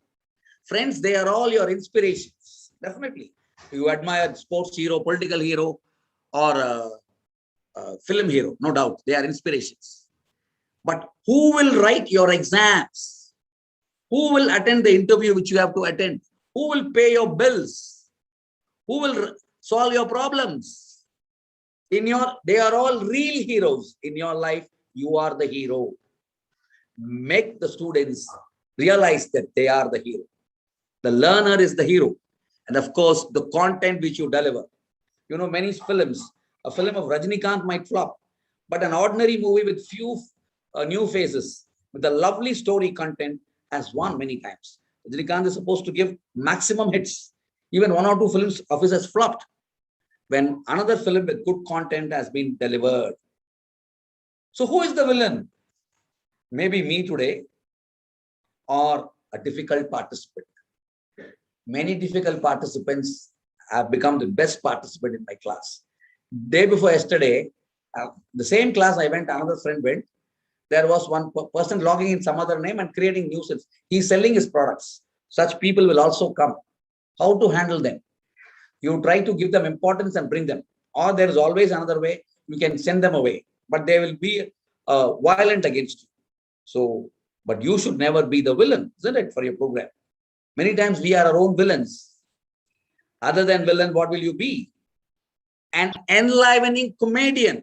Friends, they are all your inspirations. Definitely. You admire sports hero, political hero, or film hero, no doubt. They are inspirations. But who will write your exams? Who will attend the interview which you have to attend? Who will pay your bills? Who will solve your problems? They are all real heroes. In your life, you are the hero. Make the students realize that they are the hero. The learner is the hero. And of course, the content which you deliver. You know, many films, a film of Rajinikanth might flop, but an ordinary movie with few new faces, with a lovely story content, has won many times. Rajinikanth is supposed to give maximum hits. Even 1 or 2 films of his has flopped when another film with good content has been delivered. So who is the villain? Maybe me today or a difficult participant. Many difficult participants have become the best participant in my class. Day before yesterday, the same class I went, another friend went. There was one person logging in some other name and creating nuisance. He's selling his products. Such people will also come. How to handle them? You try to give them importance and bring them. Or there is always another way. You can send them away. But they will be violent against you. So, but you should never be the villain, isn't it, for your program? Many times we are our own villains. Other than villain, what will you be? An enlivening comedian.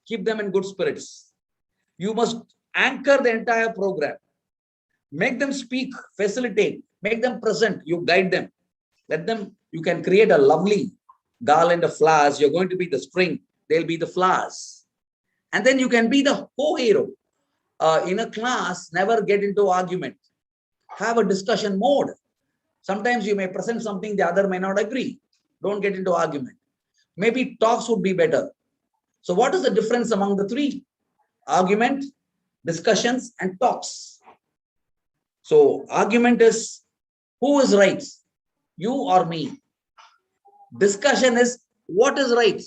Keep them in good spirits. You must anchor the entire program. Make them speak, facilitate, make them present. You guide them. Let them, you can create a lovely garland of flowers. You're going to be the spring. They'll be the flowers. And then you can be the co-hero. In a class, never get into argument. Have a discussion mode. Sometimes you may present something, the other may not agree. Don't get into argument. Maybe talks would be better. So what is the difference among the three? Argument, discussions, and talks. So argument is who is right, you or me. Discussion is what is right.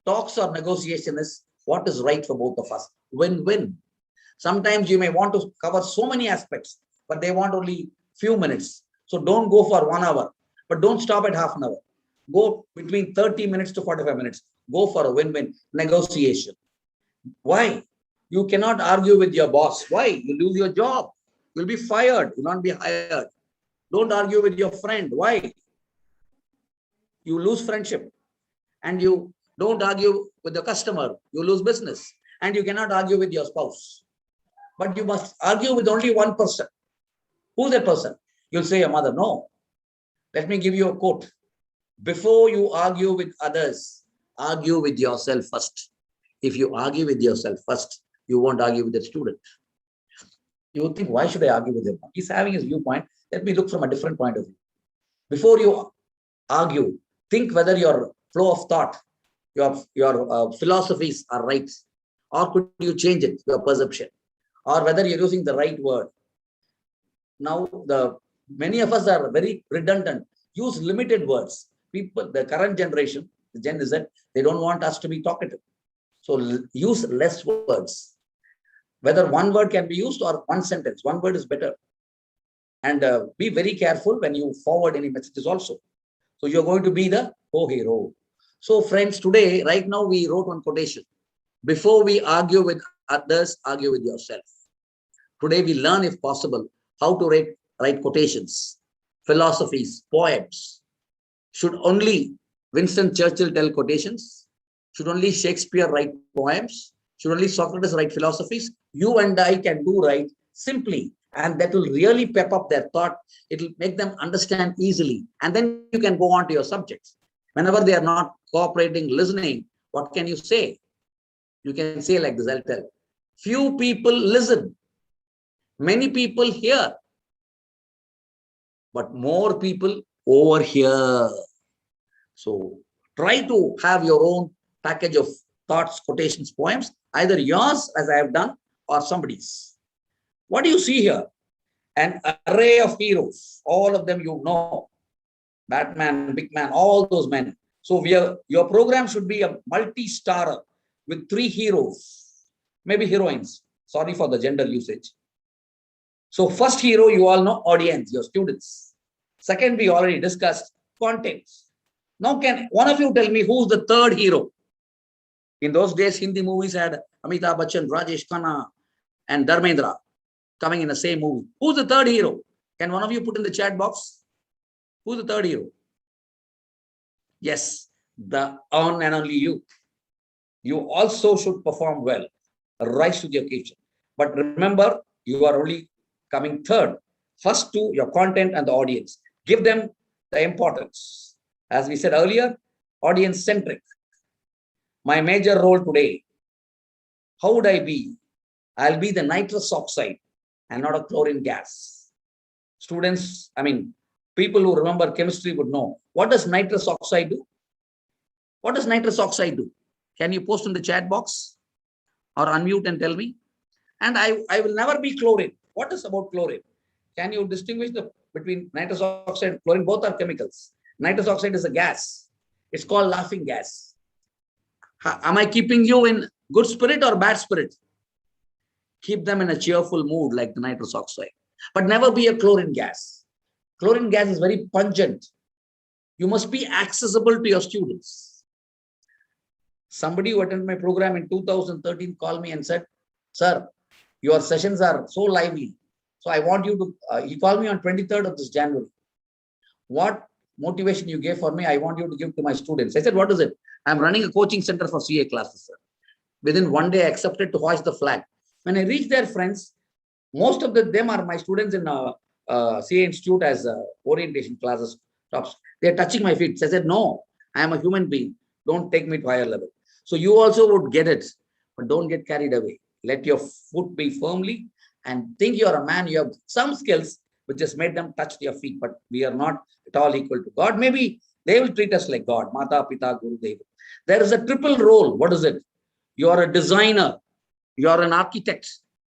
Talks or negotiation is what is right for both of us. Win-win. Sometimes you may want to cover so many aspects, but they want only few minutes. So don't go for 1 hour, but don't stop at half an hour. Go between 30 minutes to 45 minutes. Go for a win-win negotiation. Why? You cannot argue with your boss. Why? You lose your job. You'll be fired. You'll not be hired. Don't argue with your friend. Why? You lose friendship. And you don't argue with the customer. You lose business. And you cannot argue with your spouse. But you must argue with only one person. Who's that person? You'll say your mother. No. Let me give you a quote. Before you argue with others, argue with yourself first. If you argue with yourself first, you won't argue with the student. You would think, why should I argue with him? He's having his viewpoint. Let me look from a different point of view. Before you argue, think whether your flow of thought, your philosophies are right. Or could you change it, your perception? Or whether you're using the right word. Now, many of us are very redundant. Use limited words. People, the current generation, the Gen Z, they don't want us to be talkative. So use less words. Whether one word can be used or one sentence, one word is better. And be very careful when you forward any messages also. So you're going to be the co-hero. So friends, today, right now, we wrote one quotation. Before we argue with others, argue with yourself. Today, we learn, if possible, how to write quotations, philosophies, poems. Should only Winston Churchill tell quotations? Should only Shakespeare write poems? Should only Socrates write philosophies? You and I can do right simply, and that will really pep up their thought. It will make them understand easily, and then you can go on to your subjects. Whenever they are not cooperating, listening, what can you say? You can say like this, I'll tell. Few people listen. Many people hear. But more people overhear. So try to have your own package of thoughts, quotations, poems, either yours, as I have done, or somebody's. What do you see here? An array of heroes. All of them you know. Batman, Big Man, all those men. So your program should be a multi-starrer with 3 heroes, maybe heroines. Sorry for the gender usage. So first hero, you all know, audience, your students. Second, we already discussed, contents. Now can one of you tell me who's the third hero? In those days, Hindi movies had Amitabh Bachchan, Rajesh Khanna, and Dharmendra coming in the same movie. Who's the third hero? Can one of you put in the chat box? Who's the third hero? Yes, the on and only you. You also should perform well, rise to the occasion. But remember, you are only coming third. First two, your content and the audience. Give them the importance. As we said earlier, audience-centric. My major role today, how would I be? I'll be the nitrous oxide and not a chlorine gas. Students, people who remember chemistry would know. What does nitrous oxide do? What does nitrous oxide do? Can you post in the chat box or unmute and tell me? And I will never be chlorine. What is about chlorine? Can you distinguish between nitrous oxide and chlorine? Both are chemicals. Nitrous oxide is a gas. It's called laughing gas. Am I keeping you in good spirit or bad spirit? Keep them in a cheerful mood like the nitrous oxide. But never be a chlorine gas. Chlorine gas is very pungent. You must be accessible to your students. Somebody who attended my program in 2013 called me and said, "Sir, your sessions are so lively. So I want you to," he called me on 23rd of this January. "What motivation you gave for me, I want you to give to my students." I said, "What is it?" "I'm running a coaching center for CA classes, sir." Within one day, I accepted to hoist the flag. When I reached their friends, most of them are my students in CA Institute as orientation classes. Tops. They're touching my feet. So I said, "No, I am a human being. Don't take me to higher level." So you also would get it, but don't get carried away. Let your foot be firmly and think you're a man. You have some skills which has made them touch their feet, but we are not at all equal to God. Maybe they will treat us like God. Mata, Pita, Guru, Deva. There is a triple role. What is it? You are a designer. You are an architect.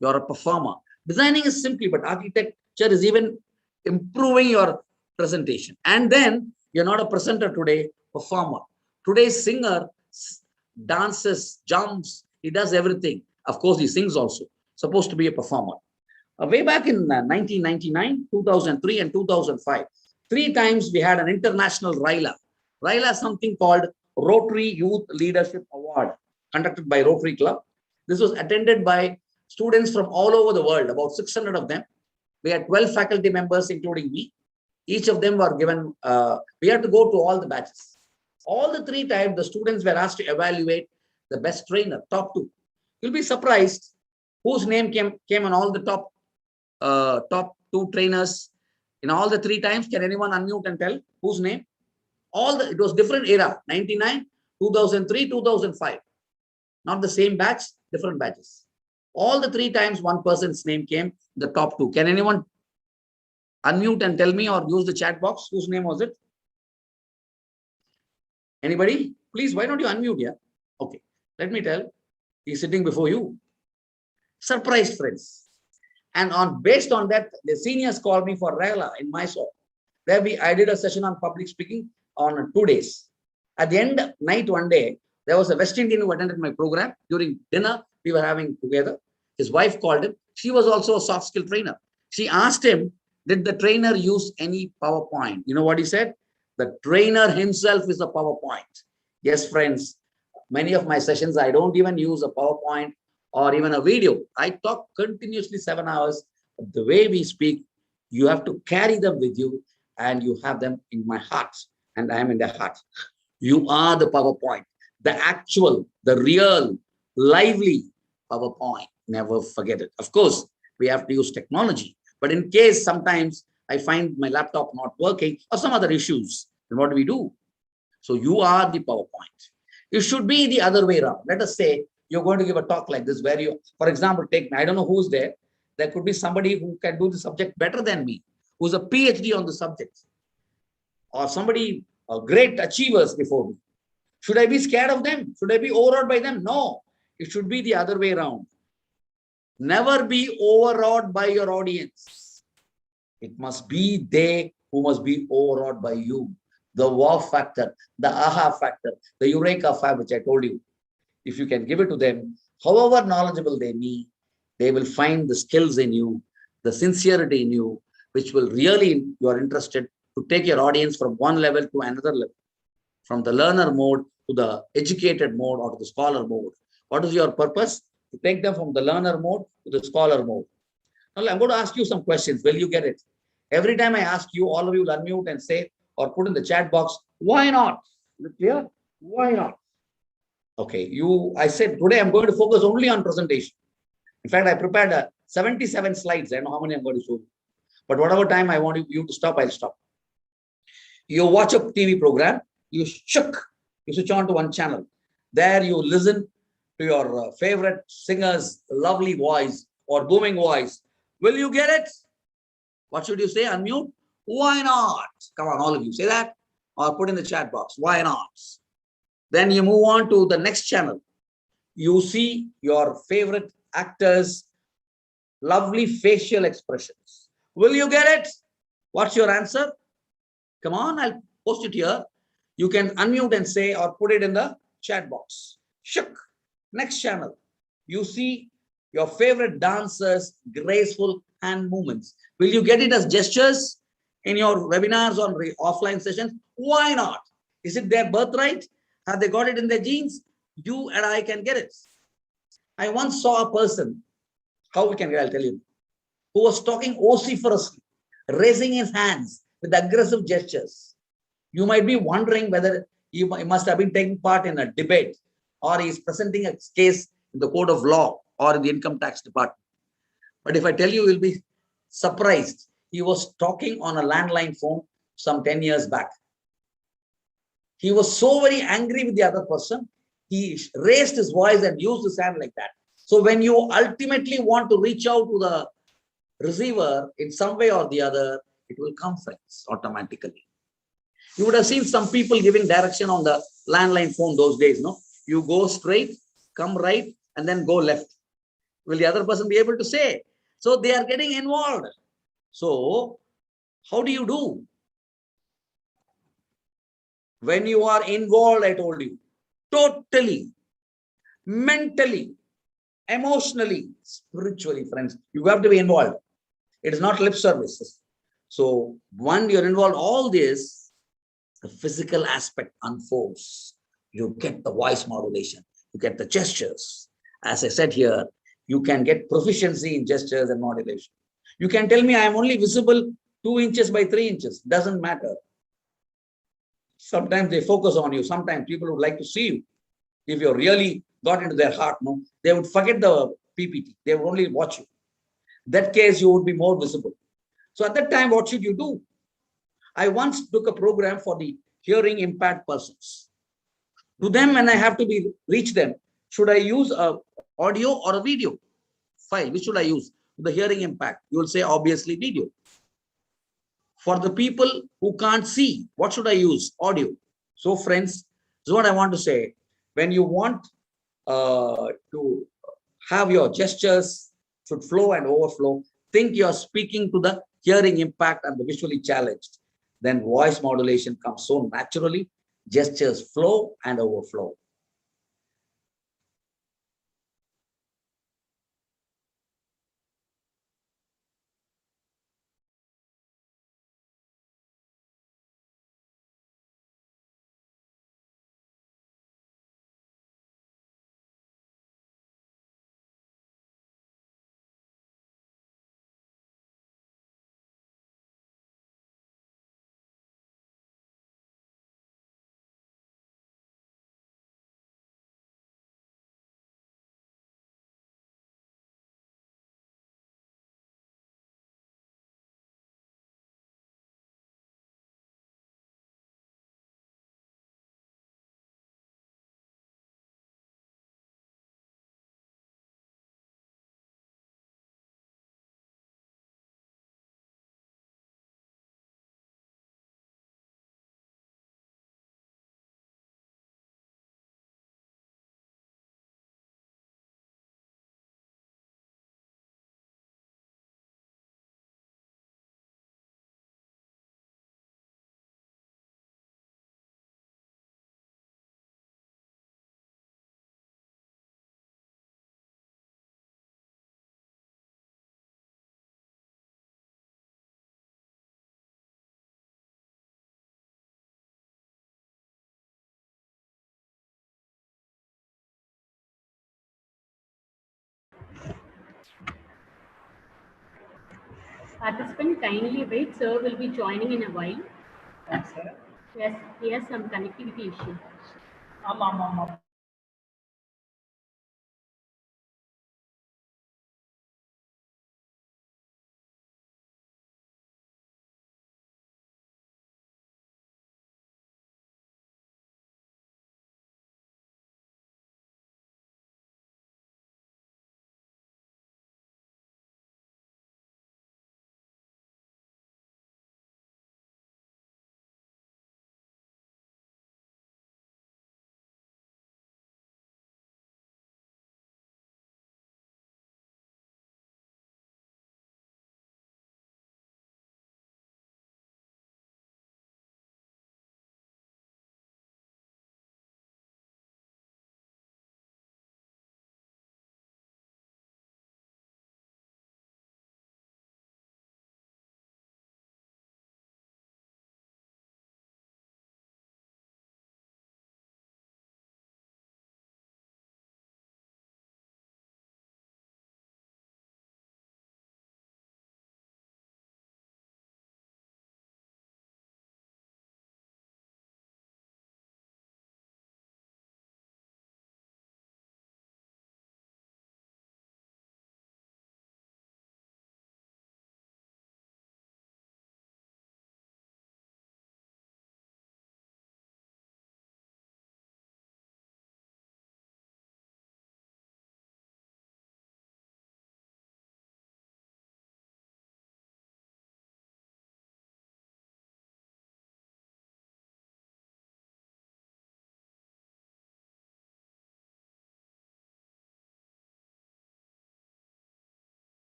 You are a performer. Designing is simply, but architecture is even improving your presentation. And then you're not a presenter today, performer. Today's singer dances, jumps, he does everything. Of course, he sings also. Supposed to be a performer. Way back in 1999, 2003, and 2005, 3 times we had an international RILA. RILA is something called Rotary Youth Leadership Award, conducted by Rotary Club. This was attended by students from all over the world, about 600 of them. We had 12 faculty members, including me. Each of them were given, we had to go to all the batches. All the 3 times, the students were asked to evaluate the best trainer, top 2. You'll be surprised whose name came on all the top 2 trainers in all the 3 times. Can anyone unmute and tell whose name? It was different era, 99, 2003, 2005. Not the same batch, different batches. All the 3 times, one person's name came, the top 2. Can anyone unmute and tell me or use the chat box? Whose name was it? Anybody? Please, why don't you unmute here? Okay, let me tell. He's sitting before you. Surprised, friends. And based on that, the seniors called me for RILA in Mysore. There I did a session on public speaking on 2 days. At the end night, one day, there was a West Indian who attended my program. During dinner, we were having together. His wife called him. She was also a soft skill trainer. She asked him, did the trainer use any PowerPoint? You know what he said? The trainer himself is a PowerPoint. Yes, friends, many of my sessions, I don't even use a PowerPoint or even a video. I talk continuously 7 hours. But the way we speak, you have to carry them with you and you have them in my heart. And I am in their heart. You are the PowerPoint. the actual, the real, lively PowerPoint. Never forget it. Of course, we have to use technology. But in case sometimes I find my laptop not working or some other issues, then what do we do? So you are the PowerPoint. It should be the other way around. Let us say you're going to give a talk like this where you, for example, take, I don't know who's there. There could be somebody who can do the subject better than me, who's a PhD on the subject, or somebody, great achievers before me. Should I be scared of them? Should I be overawed by them? No, it should be the other way around. Never be overawed by your audience. It must be they who must be overawed by you. The wow factor, the aha factor, the eureka factor, which I told you. If you can give it to them, however knowledgeable they be, they will find the skills in you, the sincerity in you, which will really, you are interested to take your audience from one level to another level, from the learner mode to the educated mode or to the scholar mode. What is your purpose? To take them from the learner mode to the scholar mode. Now, I'm going to ask you some questions. Will you get it? Every time I ask you, all of you will unmute and say, or put in the chat box, why not? Is it clear? Why not? Okay, I said today I'm going to focus only on presentation. In fact, I prepared 77 slides. I know how many I'm going to show you. But whatever time I want you to stop, I'll stop. You watch a TV program, you switch on to one channel. There you listen to your favorite singer's lovely voice or booming voice. Will you get it? What should you say? Unmute. Why not? Come on, all of you, say that or put in the chat box. Why not? Then you move on to the next channel. You see your favorite actors' lovely facial expressions. Will you get it? What's your answer? Come on, I'll post it here. You can unmute and say or put it in the chat box. Shook. Next channel. You see your favorite dancers' graceful hand movements. Will you get it as gestures in your webinars or offline sessions? Why not? Is it their birthright? Have they got it in their genes? You and I can get it. I once saw a person, how we can get, I'll tell you, who was talking vociferously, raising his hands with aggressive gestures. You might be wondering whether he must have been taking part in a debate or he is presenting a case in the court of law or in the income tax department. But if I tell you, you'll be surprised. He was talking on a landline phone some 10 years back. He was so very angry with the other person. He raised his voice and used his hand like that. So when you ultimately want to reach out to the receiver in some way or the other, it will come, friends, automatically. You would have seen some people giving direction on the landline phone those days, no? You go straight, come right, and then go left. Will the other person be able to say? So they are getting involved. So how do you do? When you are involved, I told you, totally, mentally, emotionally, spiritually, friends, you have to be involved. It is not lip service. So when you're involved, all this, the physical aspect unfolds. You get the voice modulation, you get the gestures. As I said here, you can get proficiency in gestures and modulation. You can tell me I am only visible 2 inches by 3 inches. Doesn't matter. Sometimes they focus on you. Sometimes people would like to see you. If you really got into their heart, no, they would forget the PPT. They would only watch you. That case, you would be more visible. So at that time, what should you do? I once took a program for the hearing impaired persons. To them, when I have to reach them, should I use a audio or a video file? Which should I use? The hearing impact. You will say obviously video. For the people who can't see, what should I use? Audio. So friends, this is what I want to say. When you want to have your gestures should flow and overflow, think you're speaking to the hearing impact and the visually challenged. Then voice modulation comes so naturally, gestures flow and overflow. Participant, kindly wait. Sir will be joining in a while. Yes, sir. Yes, he has some connectivity issue. ஆமாம்.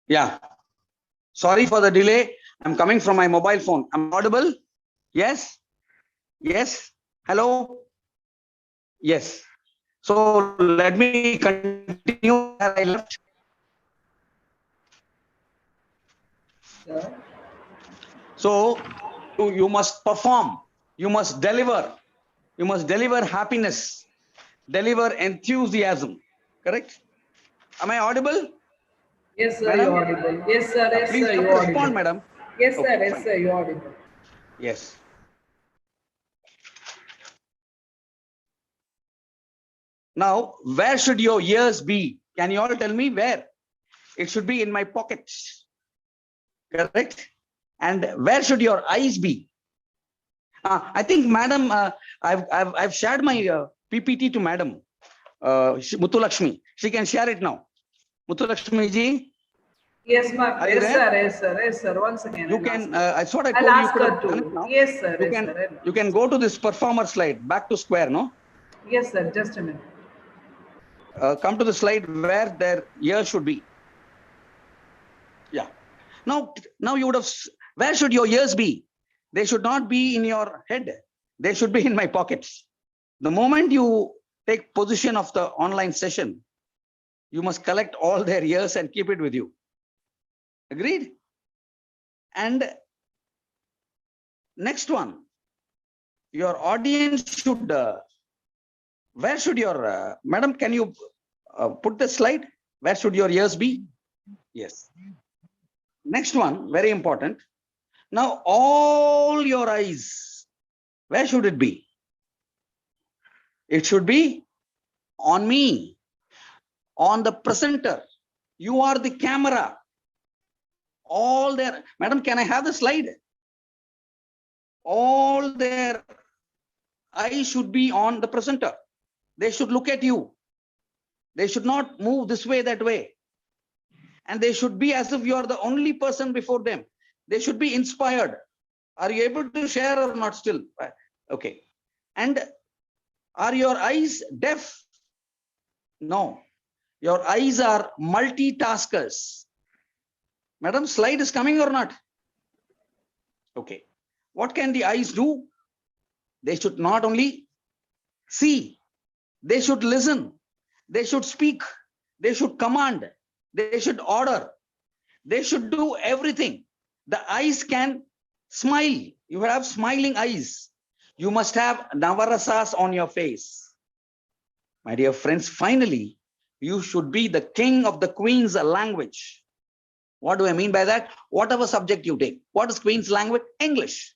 Yeah. Sorry for the delay. I'm coming from my mobile phone. I'm audible? Yes? Yes? Hello? Yes. So let me continue where I left. Sir. So you must perform, you must deliver happiness, deliver enthusiasm. Correct? Am I audible? Yes, sir, Madam? you're audible. Yes, sir, yes, Please sir, come you're respond, audible. madam. Yes, sir, Okay, yes, fine. sir, you're audible. Yes. Now, where should your ears be? Can you all tell me where? It should be in my pockets. Correct? And where should your eyes be? I think, madam, I've shared my PPT to madam Muthulakshmi. She can share it now. Muthulakshmi ji. Yes, ma'am. Are you Yes, there? sir, yes, sir, yes, sir. Once again, You can. That's what I I'll told you. ask You could her have done it to. now. Yes, sir, You yes, can. sir. You can go to this performer slide. Back to square. No. Yes, sir. Just a minute. Come to the slide where their ears should be. Yeah. Now you would have. Where should your ears be? They should not be in your head. They should be in my pockets. The moment you take position of the online session, you must collect all their ears and keep it with you. Agreed? And next one, your audience should, where should your, madam, can you put the slide? Where should your ears be? Yes. Next one, very important. Now, all your eyes, where should it be? It should be on me, on the presenter. You are the camera. All their, madam, can I have the slide? All their eyes should be on the presenter. They should look at you. They should not move this way, that way. And they should be as if you are the only person before them. They should be inspired. Are you able to share or not still? Okay. And are your eyes deaf? No. Your eyes are multitaskers. Madam, slide is coming or not? Okay. What can the eyes do? They should not only see, they should listen, they should speak, they should command, they should order, they should do everything. The eyes can smile. You have smiling eyes. You must have navarasas on your face. My dear friends, finally, you should be the king of the Queen's language. What do I mean by that? Whatever subject you take. What is Queen's language? English.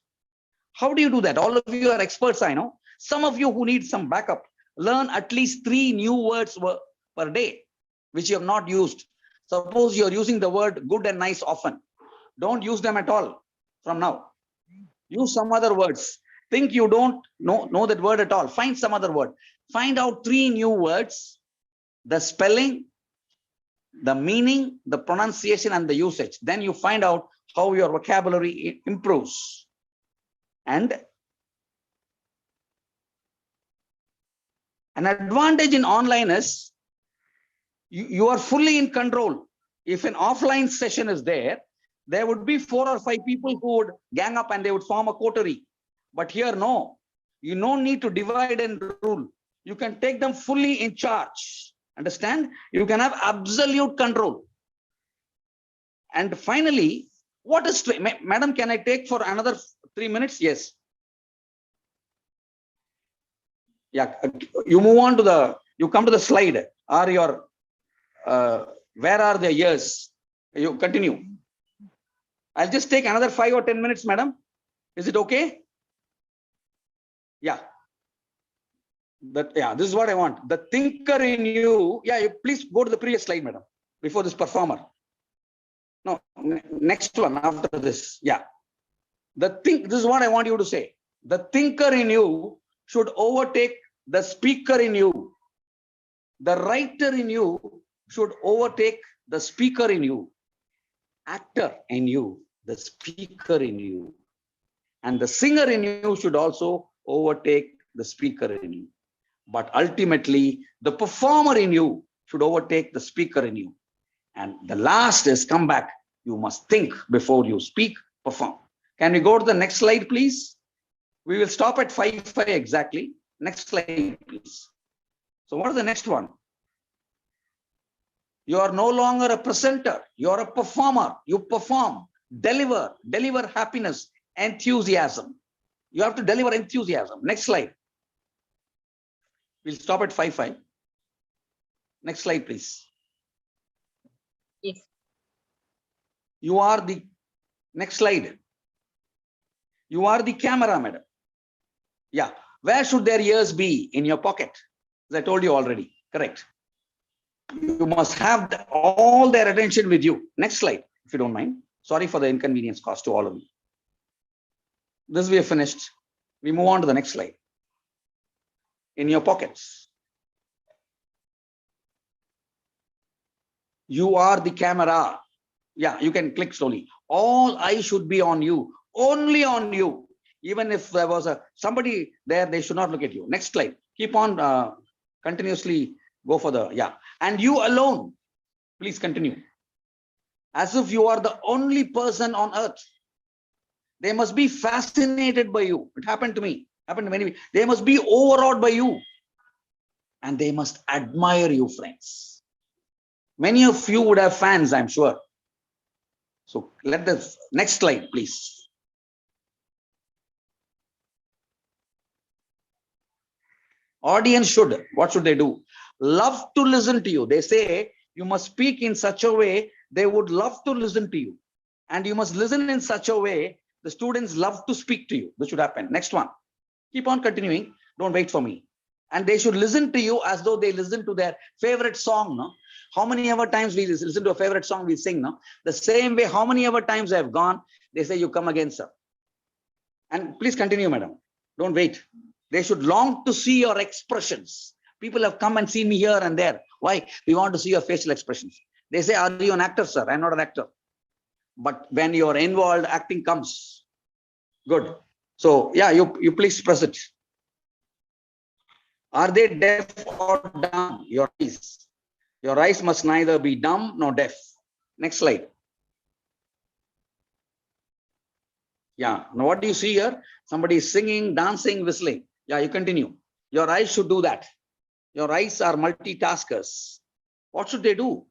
How do you do that? All of you are experts, I know. Some of you who need some backup, learn at least 3 new words per day, which you have not used. Suppose you're using the word good and nice often. Don't use them at all from now. Use some other words. Think you don't know that word at all. Find some other word. Find out 3 new words, the spelling, the meaning, the pronunciation, and the usage. Then you find out how your vocabulary improves. And an advantage in online is you are fully in control. If an offline session is there would be 4 or 5 people who would gang up and they would form a coterie. But here, no, you don't need to divide and rule. You can take them fully in charge. Understand? You can have absolute control. And finally, what is, madam, can I take for another 3 minutes? Yes. Yeah, you move on to you come to the slide. Are your, where are the years? You continue. I'll just take another 5 or 10 minutes, madam. Is it okay? Yeah. This is what I want. The thinker in you. Yeah, you please go to the previous slide, madam, before this performer. No, next one after this. Yeah. This is what I want you to say. The thinker in you should overtake the speaker in you. The writer in you should overtake the speaker in you. Actor in you, the speaker in you. And the singer in you should also overtake the speaker in you. But ultimately, the performer in you should overtake the speaker in you. And the last is come back. You must think before you speak, perform. Can we go to the next slide, please? We will stop at 5:5 exactly. Next slide, please. So what is the next one? You are no longer a presenter. You are a performer. You perform, deliver happiness, enthusiasm. You have to deliver enthusiasm. Next slide. We'll stop at 5:5. Next slide, please. Yes. You are the, next slide. You are the camera, madam. Yeah. Where should their ears be? In your pocket. As I told you already. Correct. You must have all their attention with you. Next slide, if you don't mind. Sorry for the inconvenience caused to all of you. This we have finished. We move on to the next slide. In your pockets. You are the camera. Yeah, you can click slowly. All eyes should be on you. Only on you. Even if there was somebody there, they should not look at you. Next slide. Keep on continuously go for the, yeah. And you alone, please continue. As if you are the only person on earth. They must be fascinated by you. It happened to me, happened to many people. They must be overawed by you. And they must admire you, friends. Many of you would have fans, I'm sure. So let the next slide, please. Audience should, what should they do? Love to listen to you. They say you must speak in such a way they would love to listen to you. And you must listen in such a way the students love to speak to you. This should happen. Next one. Keep on continuing. Don't wait for me. And they should listen to you as though they listen to their favorite song. No? How many ever times we listen to a favorite song we sing? No? The same way, how many ever times I have gone, they say, you come again, sir. And please continue, madam. Don't wait. They should long to see your expressions. People have come and seen me here and there. Why? We want to see your facial expressions. They say, are you an actor, sir? I'm not an actor. But when you're involved, acting comes. Good. So, yeah, you please press it. Are they deaf or dumb? Your eyes. Your eyes must neither be dumb nor deaf. Next slide. Yeah. Now, what do you see here? Somebody is singing, dancing, whistling. Yeah, you continue. Your eyes should do that. Your eyes are multitaskers. What should they do?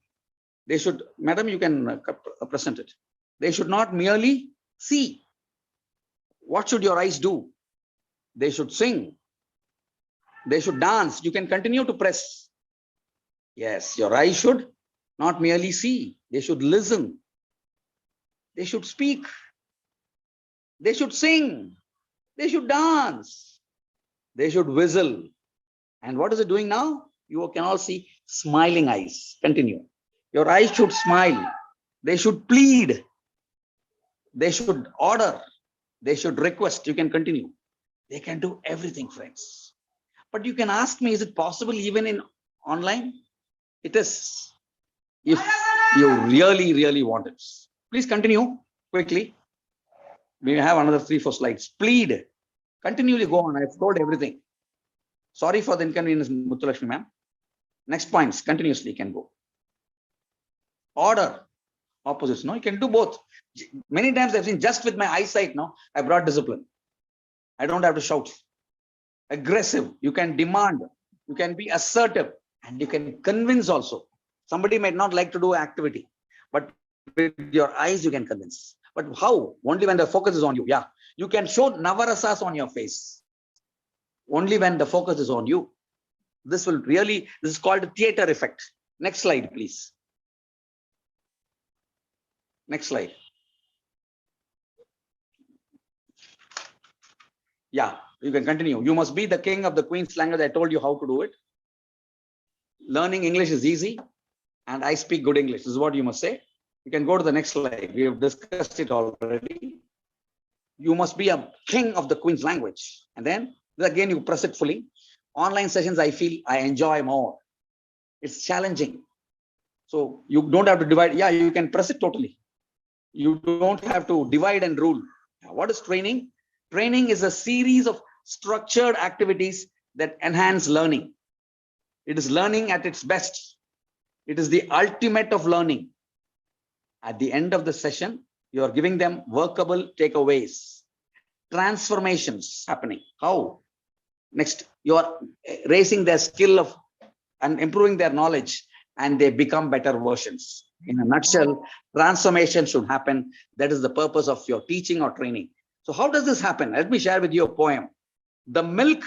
They should, madam, you can present it. They should not merely see. What should your eyes do? They should sing. They should dance. You can continue to press. Yes, your eyes should not merely see. They should listen. They should speak. They should sing. They should dance. They should whistle. And what is it doing now? You can all see smiling eyes. Continue. Your eyes should smile. They should plead. They should order. They should request. You can continue. They can do everything, friends. But you can ask me, is it possible even in online? It is. If you really, really want it. Please continue quickly. We have another 3-4 slides. Plead. Continually go on. I've told everything. Sorry for the inconvenience, Muthulakshmi ma'am. Next points. Continuously can go. Order. Opposites. No, you can do both. Many times I've seen just with my eyesight now, I brought discipline. I don't have to shout. Aggressive. You can demand. You can be assertive. And you can convince also. Somebody might not like to do activity. But with your eyes, you can convince. But how? Only when the focus is on you. Yeah. You can show navarasas on your face. Only when the focus is on you. This is called the theater effect. Next slide, please. Next slide. Yeah, you can continue. You must be the king of the Queen's language. I told you how to do it. Learning English is easy. And I speak good English. This is what you must say. You can go to the next slide. We have discussed it already. You must be a king of the Queen's language. And then again, you press it fully. Online sessions, I feel I enjoy more. It's challenging. So you don't have to divide. Yeah, you can press it totally. You don't have to divide and rule. What is training? Training is a series of structured activities that enhance learning. It is learning at its best. It is the ultimate of learning. At the end of the session, you are giving them workable takeaways, transformations happening. How? Next, you are raising their skill of and improving their knowledge, and they become better versions. In a nutshell, transformation should happen. That is the purpose of your teaching or training. So how does this happen? Let me share with you a poem. The milk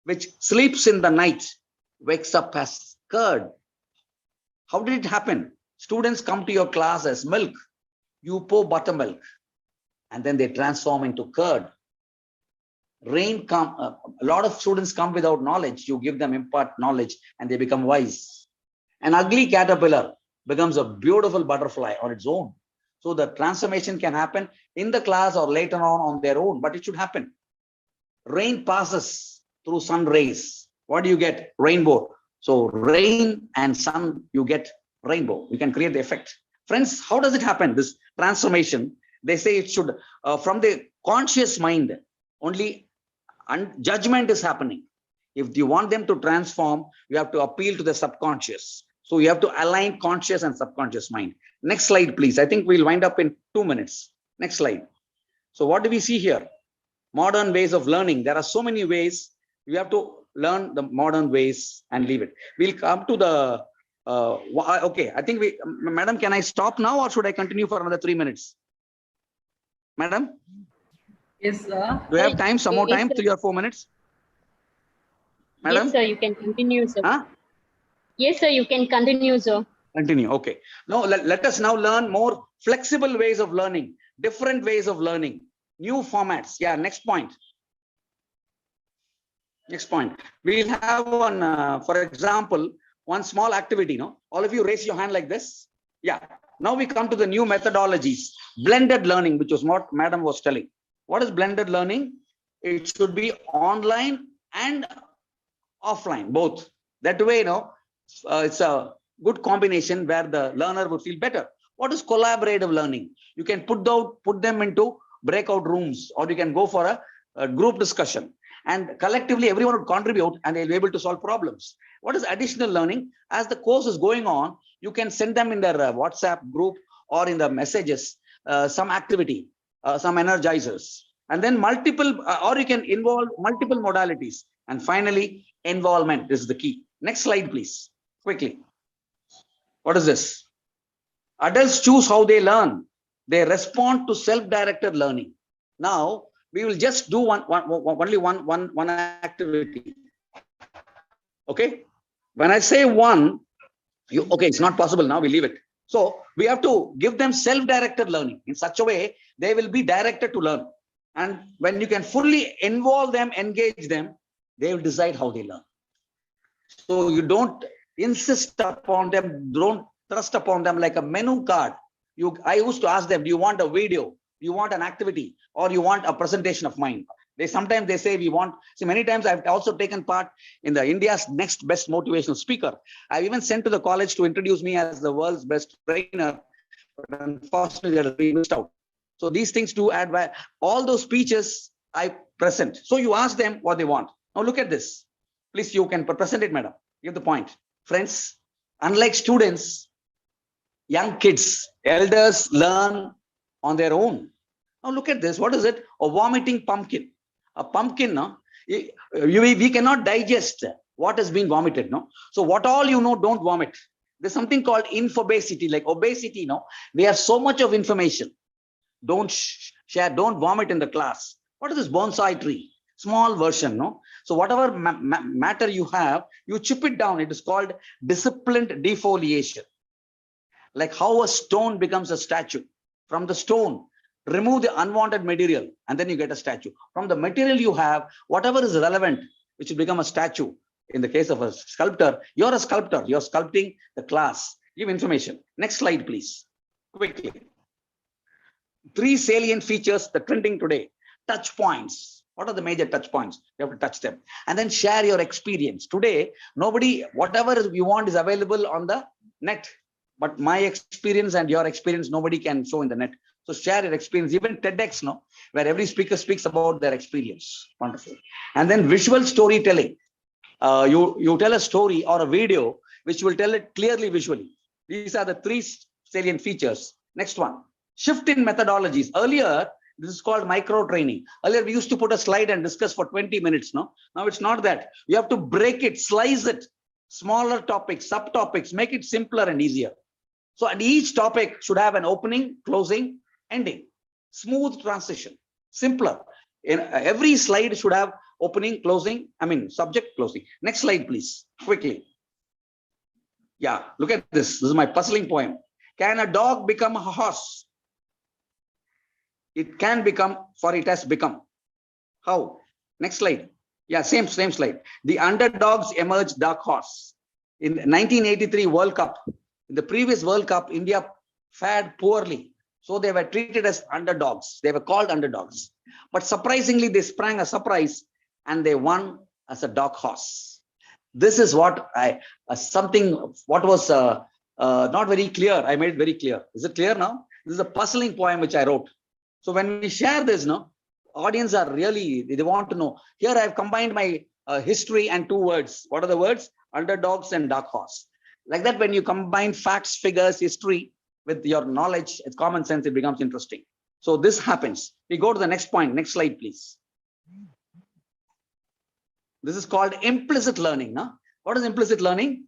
which sleeps in the night wakes up as curd. How did it happen? Students come to your class as milk. You pour buttermilk, and then they transform into curd. A lot of students come without knowledge. You give them impart knowledge, and they become wise. An ugly caterpillar becomes a beautiful butterfly on its own. So the transformation can happen in the class or later on their own, but it should happen. Rain passes through sun rays. What do you get? Rainbow. So rain and sun, you get rainbow. You can create the effect. Friends, how does it happen? This transformation, they say it should, from the conscious mind, only judgment is happening. If you want them to transform, you have to appeal to the subconscious. So you have to align conscious and subconscious mind. Next slide, please. I think we'll wind up in 2 minutes. Next slide. So what do we see here? Modern ways of learning. There are so many ways. We have to learn the modern ways and leave it. We'll come to the, okay, I think madam, can I stop now or should I continue for another 3 minutes? Madam? Yes, sir. Do you have time, some more Yes, time, sir. 3 or 4 minutes? Madam? Yes, sir, you can continue, sir. Huh? Yes, sir, you can continue, sir. Continue, okay. Now, let us now learn more flexible ways of learning, different ways of learning, new formats. Yeah, next point. Next point. We'll have one, for example, one small activity, no? All of you raise your hand like this. Yeah. Now we come to the new methodologies. Blended learning, which was what Madam was telling. What is blended learning? It should be online and offline, both. That way, it's a good combination where the learner would feel better. What is collaborative learning? You can put them into breakout rooms, or you can go for a group discussion. And collectively, everyone would contribute and they'll be able to solve problems. What is additional learning? As the course is going on, you can send them in their WhatsApp group or in the messages, some activity, some energizers. And then or you can involve multiple modalities. And finally, involvement is the key. Next slide, please, quickly. What is this? Adults choose how they learn. They respond to self-directed learning. Now, we will just do only one activity. Okay? When I say one, okay, it's not possible now, we leave it. So we have to give them self-directed learning. In such a way, they will be directed to learn. And when you can fully involve them, engage them, they will decide how they learn. So you don't insist upon them, don't thrust upon them like a menu card. I used to ask them, do you want a video? Do you want an activity? Or you want a presentation of mine? Sometimes they say we want, see, many times I've also taken part in the India's next best motivational speaker. I've even sent to the college to introduce me as the world's best trainer, but unfortunately we missed out. So these things do add value. All those speeches I present. So you ask them what they want. Now look at this. Please, you can present it, madam. Give the point. Friends, unlike students, young kids, elders learn on their own. Now look at this. What is it? A vomiting pumpkin. A pumpkin, no? We cannot digest what has been vomited, no? So what all you know, don't vomit. There's something called infobesity, like obesity, no? We have so much of information. Don't share, don't vomit in the class. What is this bonsai tree? Small version, no? So whatever matter you have, you chip it down. It is called disciplined defoliation. Like how a stone becomes a statue. From the stone, remove the unwanted material, and then you get a statue. From the material you have, whatever is relevant, which will become a statue. In the case of a sculptor, you're a sculptor. You're sculpting the class. Give information. Next slide, please. Quickly. 3 salient features that trending today. Touch points. What are the major touch points? You have to touch them. And then share your experience. Today, whatever you want is available on the net. But my experience and your experience, nobody can show in the net. So share your experience, even TEDx, no, where every speaker speaks about their experience. Wonderful. And then visual storytelling. You tell a story or a video, which will tell it clearly visually. These are the 3 salient features. Next one, shift in methodologies. Earlier, this is called micro training. Earlier, we used to put a slide and discuss for 20 minutes. No, now it's not that. You have to break it, slice it, smaller topics, subtopics, make it simpler and easier. So and each topic should have an opening, closing, ending, smooth transition, simpler. In every slide should have opening, closing, subject, closing. Next slide, please, quickly. Yeah, look at this. This is my puzzling poem. Can a dog become a horse? It can become, for it has become. How? Next slide. Yeah, same slide. The underdogs emerged dark horse. In 1983 World Cup, in the previous World Cup, India fared poorly. So they were treated as underdogs. They were called underdogs. But surprisingly, they sprang a surprise and they won as a dark horse. This is what what was not very clear. I made it very clear. Is it clear now? This is a puzzling poem which I wrote. So when we share this, audience are really, they want to know. Here I have combined my history and 2 words. What are the words? Underdogs and dark horse. Like that, when you combine facts, figures, history with your knowledge, it's common sense, it becomes interesting. So this happens. We go to the next point. Next slide, please. This is called implicit learning. No? What is implicit learning?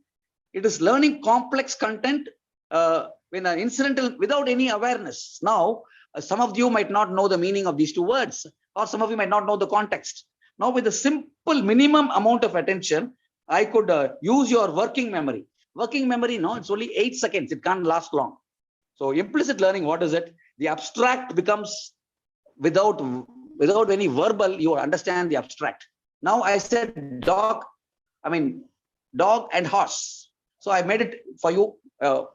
It is learning complex content when an incidental without any awareness. Now, some of you might not know the meaning of these two words, or some of you might not know the context. Now, with a simple minimum amount of attention, I could use your working memory. Working memory, no, it's only 8 seconds. It can't last long. So implicit learning, what is it? The abstract becomes without any verbal, you understand the abstract. Now I said dog and horse. So I made it for you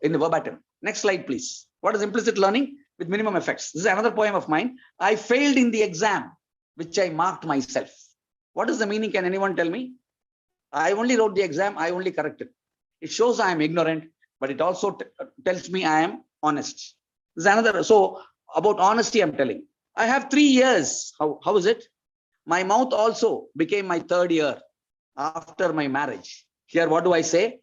in the verbatim. Next slide, please. What is implicit learning with minimum effects? This is another poem of mine. I failed in the exam, which I marked myself. What is the meaning? Can anyone tell me? I only wrote the exam. I only corrected. It shows I am ignorant, but it also tells me I am honest. This is another. So about honesty, I'm telling. I have 3 years. How is it? My mouth also became my 3rd year after my marriage. Here, what do I say?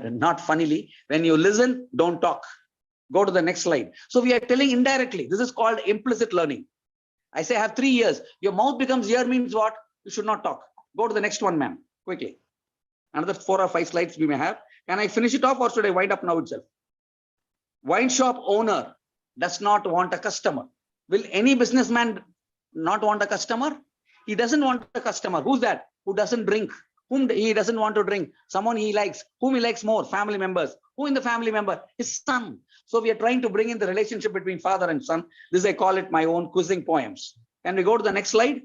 Not funnily. When you listen, don't talk. Go to the next slide. So we are telling indirectly. This is called implicit learning. I say I have 3 years. Your mouth becomes ear means what? You should not talk. Go to the next one, ma'am. Quickly. Another 4 or 5 slides we may have. Can I finish it off or should I wind up now itself? Wine shop owner does not want a customer. Will any businessman not want a customer? He doesn't want a customer. Who's that? Who doesn't drink? Whom he doesn't want to drink? Someone he likes. Whom he likes more? Family members. Who in the family member? His son. So we are trying to bring in the relationship between father and son. This I call it my own quizzing poems. Can we go to the next slide?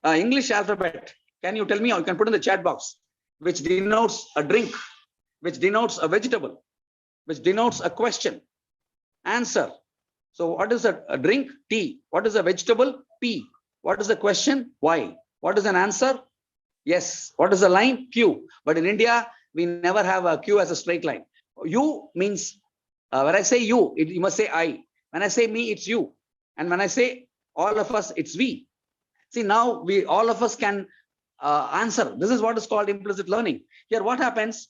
English alphabet. Can you tell me, or you can put in the chat box, which denotes a drink, which denotes a vegetable, which denotes a question. Answer. So what is a drink? T. What is a vegetable? P. What is the question? Why? What is an answer? Yes. What is a line? Q. But in India, we never have a Q as a straight line. U means, when I say you, you must say I. When I say me, it's you. And when I say all of us, it's we. See, now all of us can answer. This is what is called implicit learning. Here, what happens?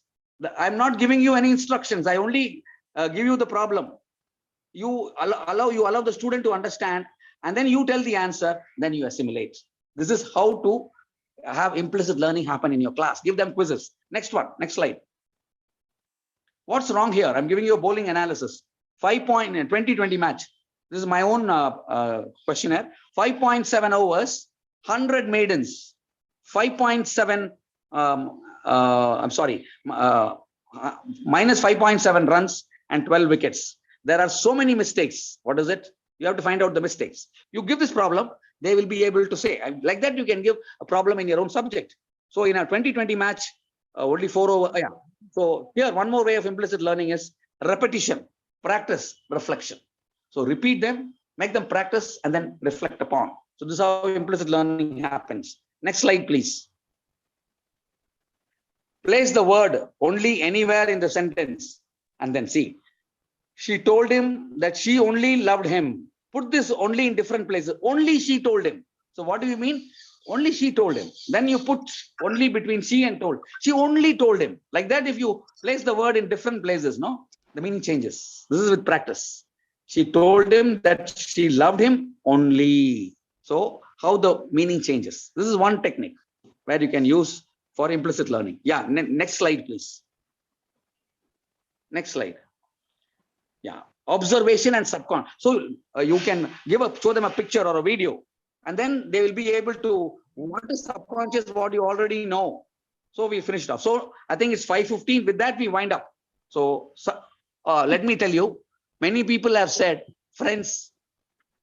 I'm not giving you any instructions. I only give you the problem. You allow the student to understand, and then you tell the answer, then you assimilate. This is how to have implicit learning happen in your class. Give them quizzes. Next one, next slide. What's wrong here? I'm giving you a bowling analysis. 5-point 2020 match. This is my own questionnaire. 5.7 overs, 100 maidens, 5.7. Minus 5.7 runs and 12 wickets. There are so many mistakes. What is it? You have to find out the mistakes. You give this problem, they will be able to say. Like that, you can give a problem in your own subject. So in a 2020 match, only 4 over. Yeah. So here, one more way of implicit learning is repetition, practice, reflection. So repeat them, make them practice, and then reflect upon. So this is how implicit learning happens. Next slide, please. Place the word only anywhere in the sentence and then see. She told him that she only loved him. Put this only in different places. Only she told him. So what do you mean? Only she told him. Then you put only between she and told. She only told him. Like that, if you place the word in different places, no, the meaning changes. This is with practice. She told him that she loved him only. So how the meaning changes. This is one technique where you can use for implicit learning. Yeah, next slide, please. Next slide. Yeah, observation and subconscious. So you can show them a picture or a video, and then they will be able to, what is subconscious, what you already know. So we finished off. So I think it's 5:15. With that, we wind up. So let me tell you, many people have said, friends,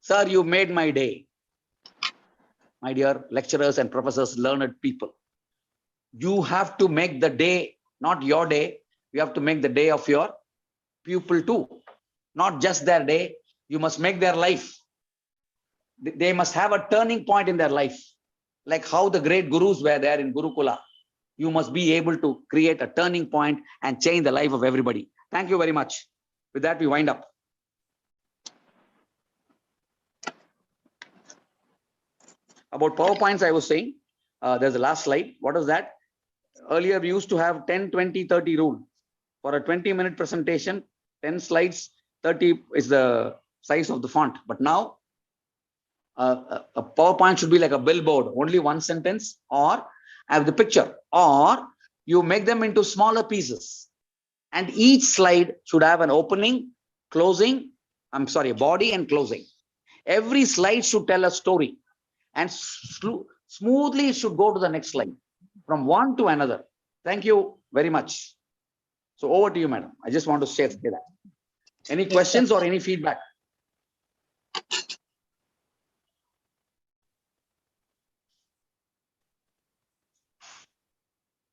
sir, you made my day. My dear lecturers and professors, learned people. You have to make the day, not your day. You have to make the day of your pupil too. Not just their day. You must make their life. They must have a turning point in their life. Like how the great gurus were there in Gurukula. You must be able to create a turning point and change the life of everybody. Thank you very much. With that, we wind up. About PowerPoints, I was saying, there's the last slide. What is that? Earlier, we used to have 10, 20, 30 rule. For a 20-minute presentation, 10 slides, 30 is the size of the font. But now a PowerPoint should be like a billboard, only one sentence, or have the picture, or you make them into smaller pieces. And each slide should have an opening, closing, body and closing. Every slide should tell a story, and smoothly it should go to the next slide from one to another. Thank you very much. So over to you, madam. I just want to say that. Any questions or any feedback?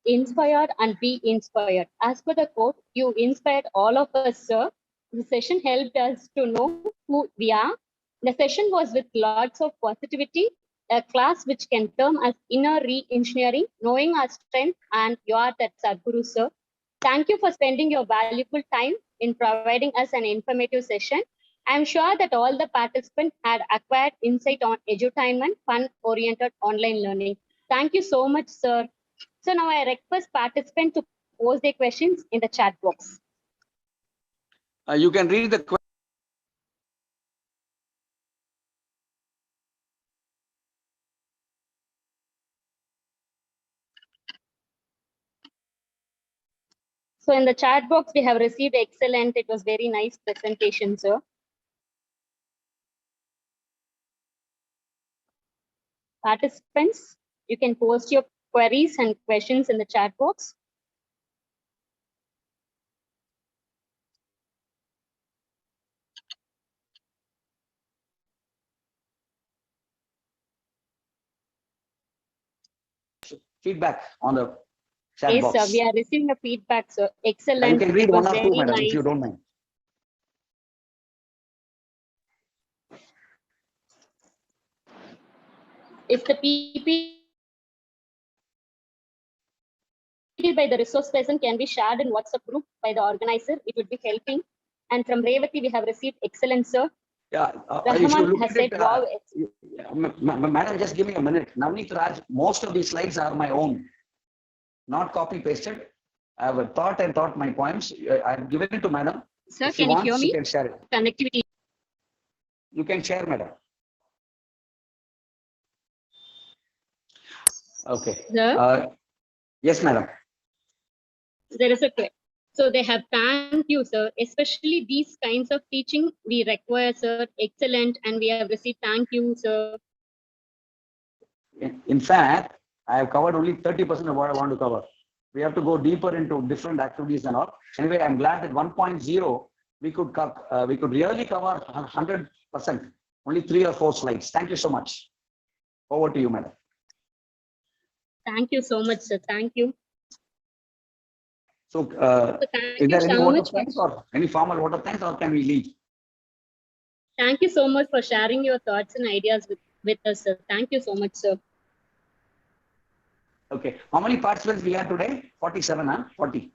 Inspired and be inspired. As per the quote, you inspired all of us, sir. The session helped us to know who we are. The session was with lots of positivity, a class which can term as inner re-engineering, knowing our strength, and you are that Sadhguru, sir. Thank you for spending your valuable time in providing us an informative session. I am sure that all the participants had acquired insight on edutainment, fun-oriented online learning. Thank you so much, sir. So now I request participants to post their questions in the chat box. You can read the question. So in the chat box, we have received excellent. It was very nice presentation, sir. Participants, you can post your queries and questions in the chat box. Feedback on the chat box. Yes, sir. We are receiving a feedback, sir. Excellent. You can read it was one or very two, madam, nice. if you don't mind. If the PPT by the resource person can be shared in WhatsApp group by the organizer, it would be helping. And from Revati, we have received excellent, sir. Yeah, Rahman has said, wow. Madam, just give me a minute. Navneet Raj, most of these slides are my own, not copy pasted. I have thought and thought my poems. I've given it to madam. Sir, if can you hear me? You can share it. Connectivity. You can share, madam. Okay. Sir? Yes, madam. There is a question. So they have thanked you, sir. Especially these kinds of teaching we require, sir. Excellent. And we have received thank you, sir. In fact, I have covered only 30% of what I want to cover. We have to go deeper into different activities and all. Anyway, I'm glad that 1.0 we could really cover 100%. Only 3 or 4 slides. Thank you so much. Over to you, madam. Thank you so much, sir. Thank you. So, thank is there you any so vote much of thanks or any formal vote of thanks, or can we leave? Thank you so much for sharing your thoughts and ideas with us, sir. Thank you so much, sir. Okay. How many participants we have today? 47, huh? 40?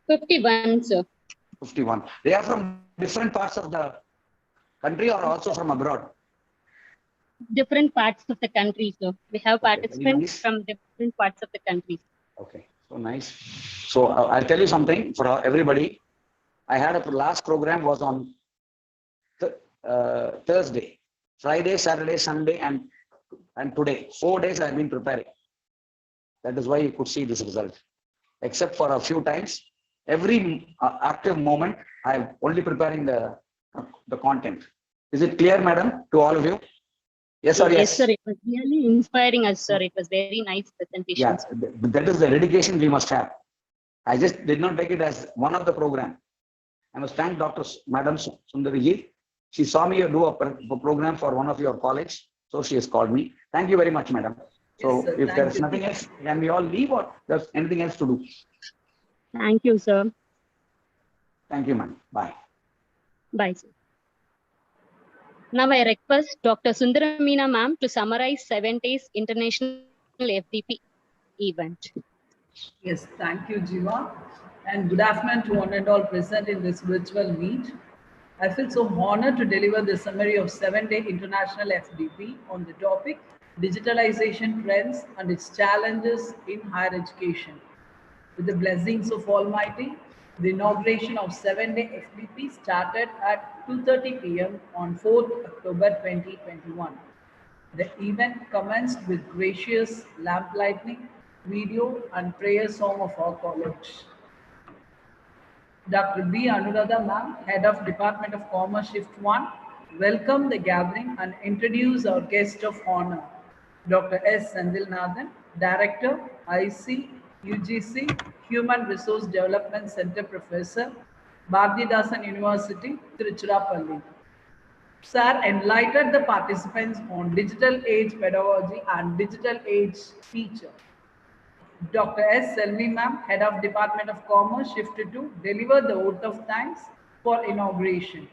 51, sir. 51. They are from different parts of the country or also from abroad? Different parts of the country, sir. We have participants nice. from different parts of the country. Okay. So nice. So I'll tell you something for everybody. I had a last program was on Thursday, Friday, Saturday, Sunday, and today. 4 days I've been preparing. That is why you could see this result. Except for a few times, every active moment, I'm only preparing the content. Is it clear, madam, to all of you? Yes or yes? Yes, sir. It was really inspiring us, sir. It was very nice presentation. Yeah, that is the dedication we must have. I just did not take it as one of the program. I must thank Dr. Madam Sundariji. She saw me do a program for one of your college, so she has called me. Thank you very much, madam. So Yes, sir. if there's nothing else, can we all leave or there's anything else to do? Thank you, sir. Thank you, ma'am. Bye. Bye, sir. Now I request Dr. Sundaramina ma'am to summarize 7 days International FDP event. Yes, thank you, Jiva. And good afternoon to one and all present in this virtual meet. I feel so honored to deliver the summary of 7-day International FDP on the topic Digitalization Trends and its Challenges in Higher Education. With the blessings of Almighty, The inauguration of 7-day FDP started at 2:30 p.m. on 4th October 2021. The event commenced with gracious lamplighting, video and prayer song of our college. Dr. B. Anuradha Ma'am, Head of Department of Commerce Shift 1, welcomed the gathering and introduced our guest of honor, Dr. S. Sendilnathan, Director, IC, UGC, Human Resource Development Center Professor, Bharatidasan University, Tiruchirappalli. Sir enlightened the participants on digital age pedagogy and digital age teacher. Dr. S. Selmi Ma'am, Head of Department of Commerce, shifted to deliver the oath of thanks for inauguration.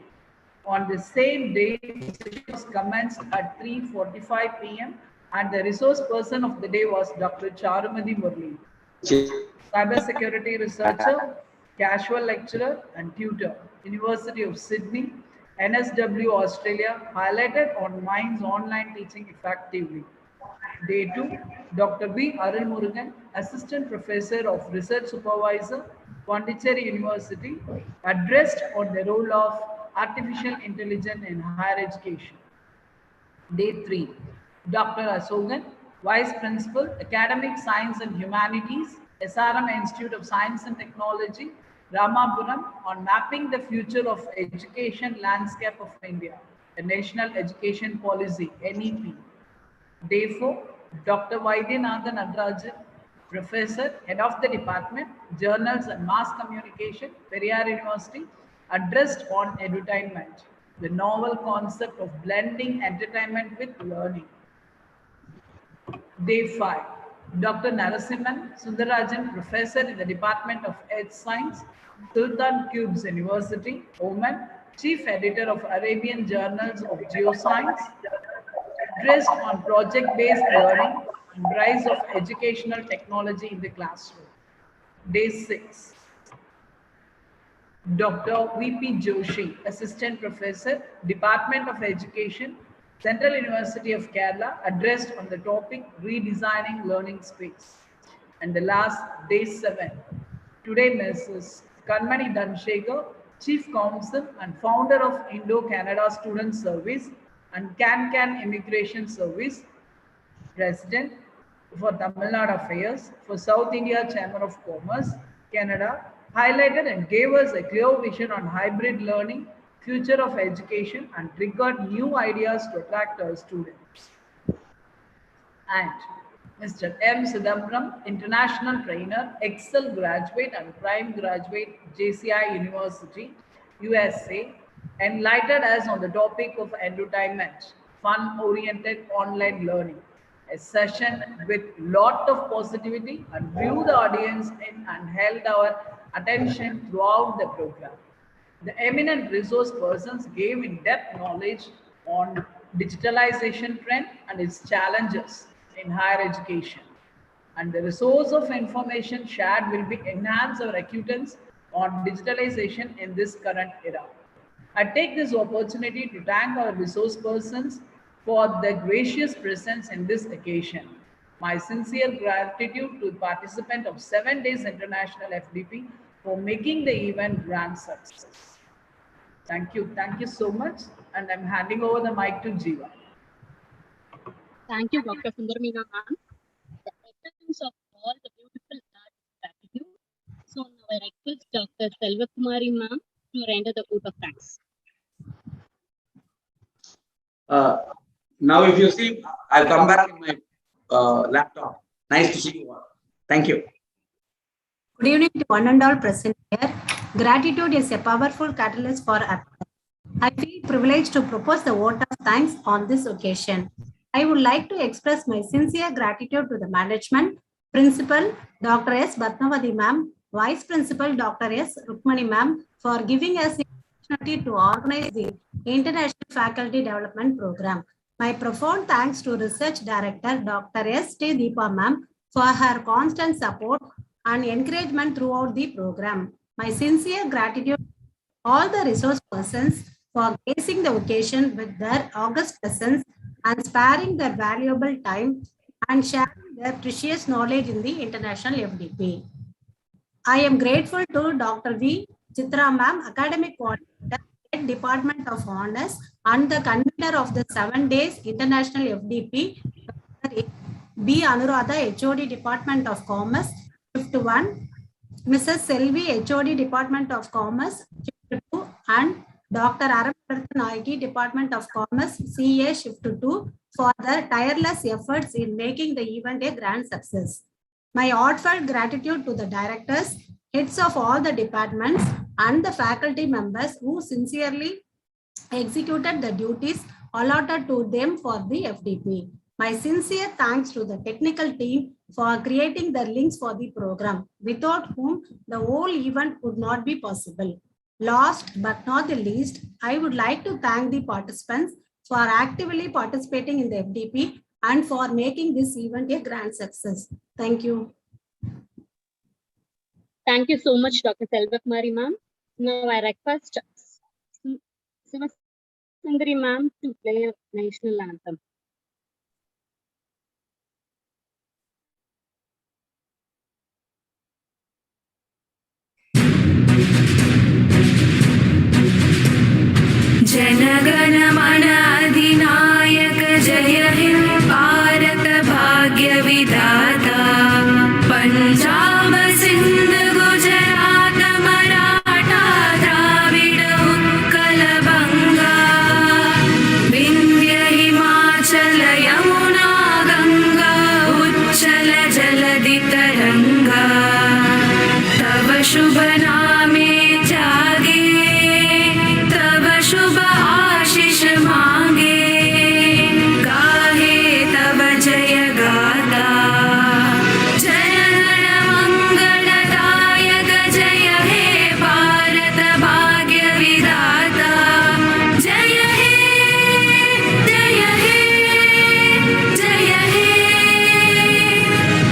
On the same day, the session was commenced at 3:45 p.m. and the resource person of the day was Dr. Charumadi Murli, cybersecurity researcher, casual lecturer and tutor, University of Sydney, NSW Australia, highlighted on Minds online teaching effectively. Day 2, Dr. B. Arul Murugan, Assistant Professor of Research Supervisor, Pondicherry University, addressed on the role of artificial intelligence in higher education. Day 3, Dr. Asogan, Vice Principal, Academic Science and Humanities, SRM Institute of Science and Technology, Ramapuram, on mapping the future of education landscape of India, a National Education Policy, NEP. Day 4, Dr. Vaidyanathan Nadrajan, Professor, Head of the Department, Journals and Mass Communication, Periyar University, addressed on edutainment, the novel concept of blending entertainment with learning. Day 5, Dr. Narasimhan Sundarajan, Professor in the Department of Earth Science, Sultan Qubes University, Oman, Chief Editor of Arabian Journals of Geoscience, addressed on project-based learning and rise of educational technology in the classroom. Day 6, Dr. V.P. Joshi, Assistant Professor, Department of Education, Central University of Kerala, addressed on the topic Redesigning Learning Space. And the last, Day 7, today Mrs. Kanmani Dhansekhar, Chief Counsel and founder of Indo-Canada Student Service and Can Immigration Service, President for Tamil Nadu Affairs, for South India Chamber of Commerce, Canada, highlighted and gave us a clear vision on hybrid learning, future of education, and triggered new ideas to attract our students. And Mr. M. Sidambaram, International Trainer, Excel graduate and Prime graduate, JCI University, USA, enlightened us on the topic of edutainment, fun-oriented online learning, a session with lot of positivity and drew the audience in and held our attention throughout the program. The eminent resource persons gave in-depth knowledge on digitalization trend and its challenges in higher education. And the resource of information shared will be enhance our acquaintance on digitalization in this current era. I take this opportunity to thank our resource persons for their gracious presence in this occasion. My sincere gratitude to the participant of 7 days International FDP for making the event grand success. Thank you so much, and I'm handing over the mic to Jiva. Thank you, Dr. Sundaramina ma'am. The presence of all the beautiful art gratitude. So now I request Dr. Selvakumari ma'am to render the vote of thanks. Now, if you see, I'll come back in my laptop. Nice to see you all. Thank you. Good evening to one and all present here. Gratitude is a powerful catalyst for action. I feel privileged to propose the vote of thanks on this occasion. I would like to express my sincere gratitude to the management, Principal Dr. S. Batnavati ma'am, Vice Principal Dr. S. Rukmani ma'am for giving us the opportunity to organize the International Faculty Development Program. My profound thanks to Research Director Dr. S. T. Deepa ma'am for her constant support and encouragement throughout the program. My sincere gratitude to all the resource persons for gracing the occasion with their august presence and sparing their valuable time and sharing their precious knowledge in the International FDP. I am grateful to Dr. V. Chitra Ma'am, Academic Coordinator, Head Department of Honors, and the convener of the 7 days International FDP, Dr. B. Anuradha, HOD Department of Commerce, Shift 1, Mrs. Selvi, HOD Department of Commerce, Shift 2, and Dr. Aramathan, IT Department of Commerce, CA Shift 2, for their tireless efforts in making the event a grand success. My heartfelt gratitude to the directors, heads of all the departments, and the faculty members who sincerely executed the duties allotted to them for the FDP. My sincere thanks to the technical team for creating the links for the program, without whom the whole event would not be possible. Last but not the least, I would like to thank the participants for actively participating in the FDP and for making this event a grand success. Thank you. Thank you so much, Dr. Selvakumari ma'am. Now I request Sundari ma'am to play a national anthem. जनगण मन अधिनायक जय हे भारत भाग्य विधाता पंजाब सिंध गुजरात मराठा द्राविड उत्कल बंगा विंध्य हिमाचल यमुना गंगा उच्चल जलधि तरंगा तव शुभ नामे जागे शुभ आशीष मांगे गाहे तब जय गाता जय गण मंगलदायक जय हे भारत भाग्य विधाता जय हे जय हे जय हे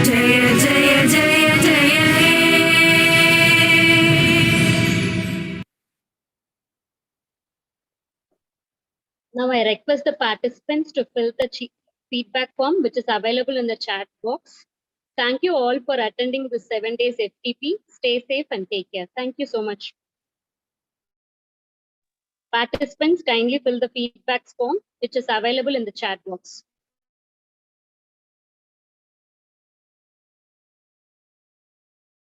जय जय जय जय हे. Now I request the participants to fill the feedback form, which is available in the chat box. Thank you all for attending the 7 days FTP. Stay safe and take care. Thank you so much. Participants, kindly fill the feedback form, which is available in the chat box.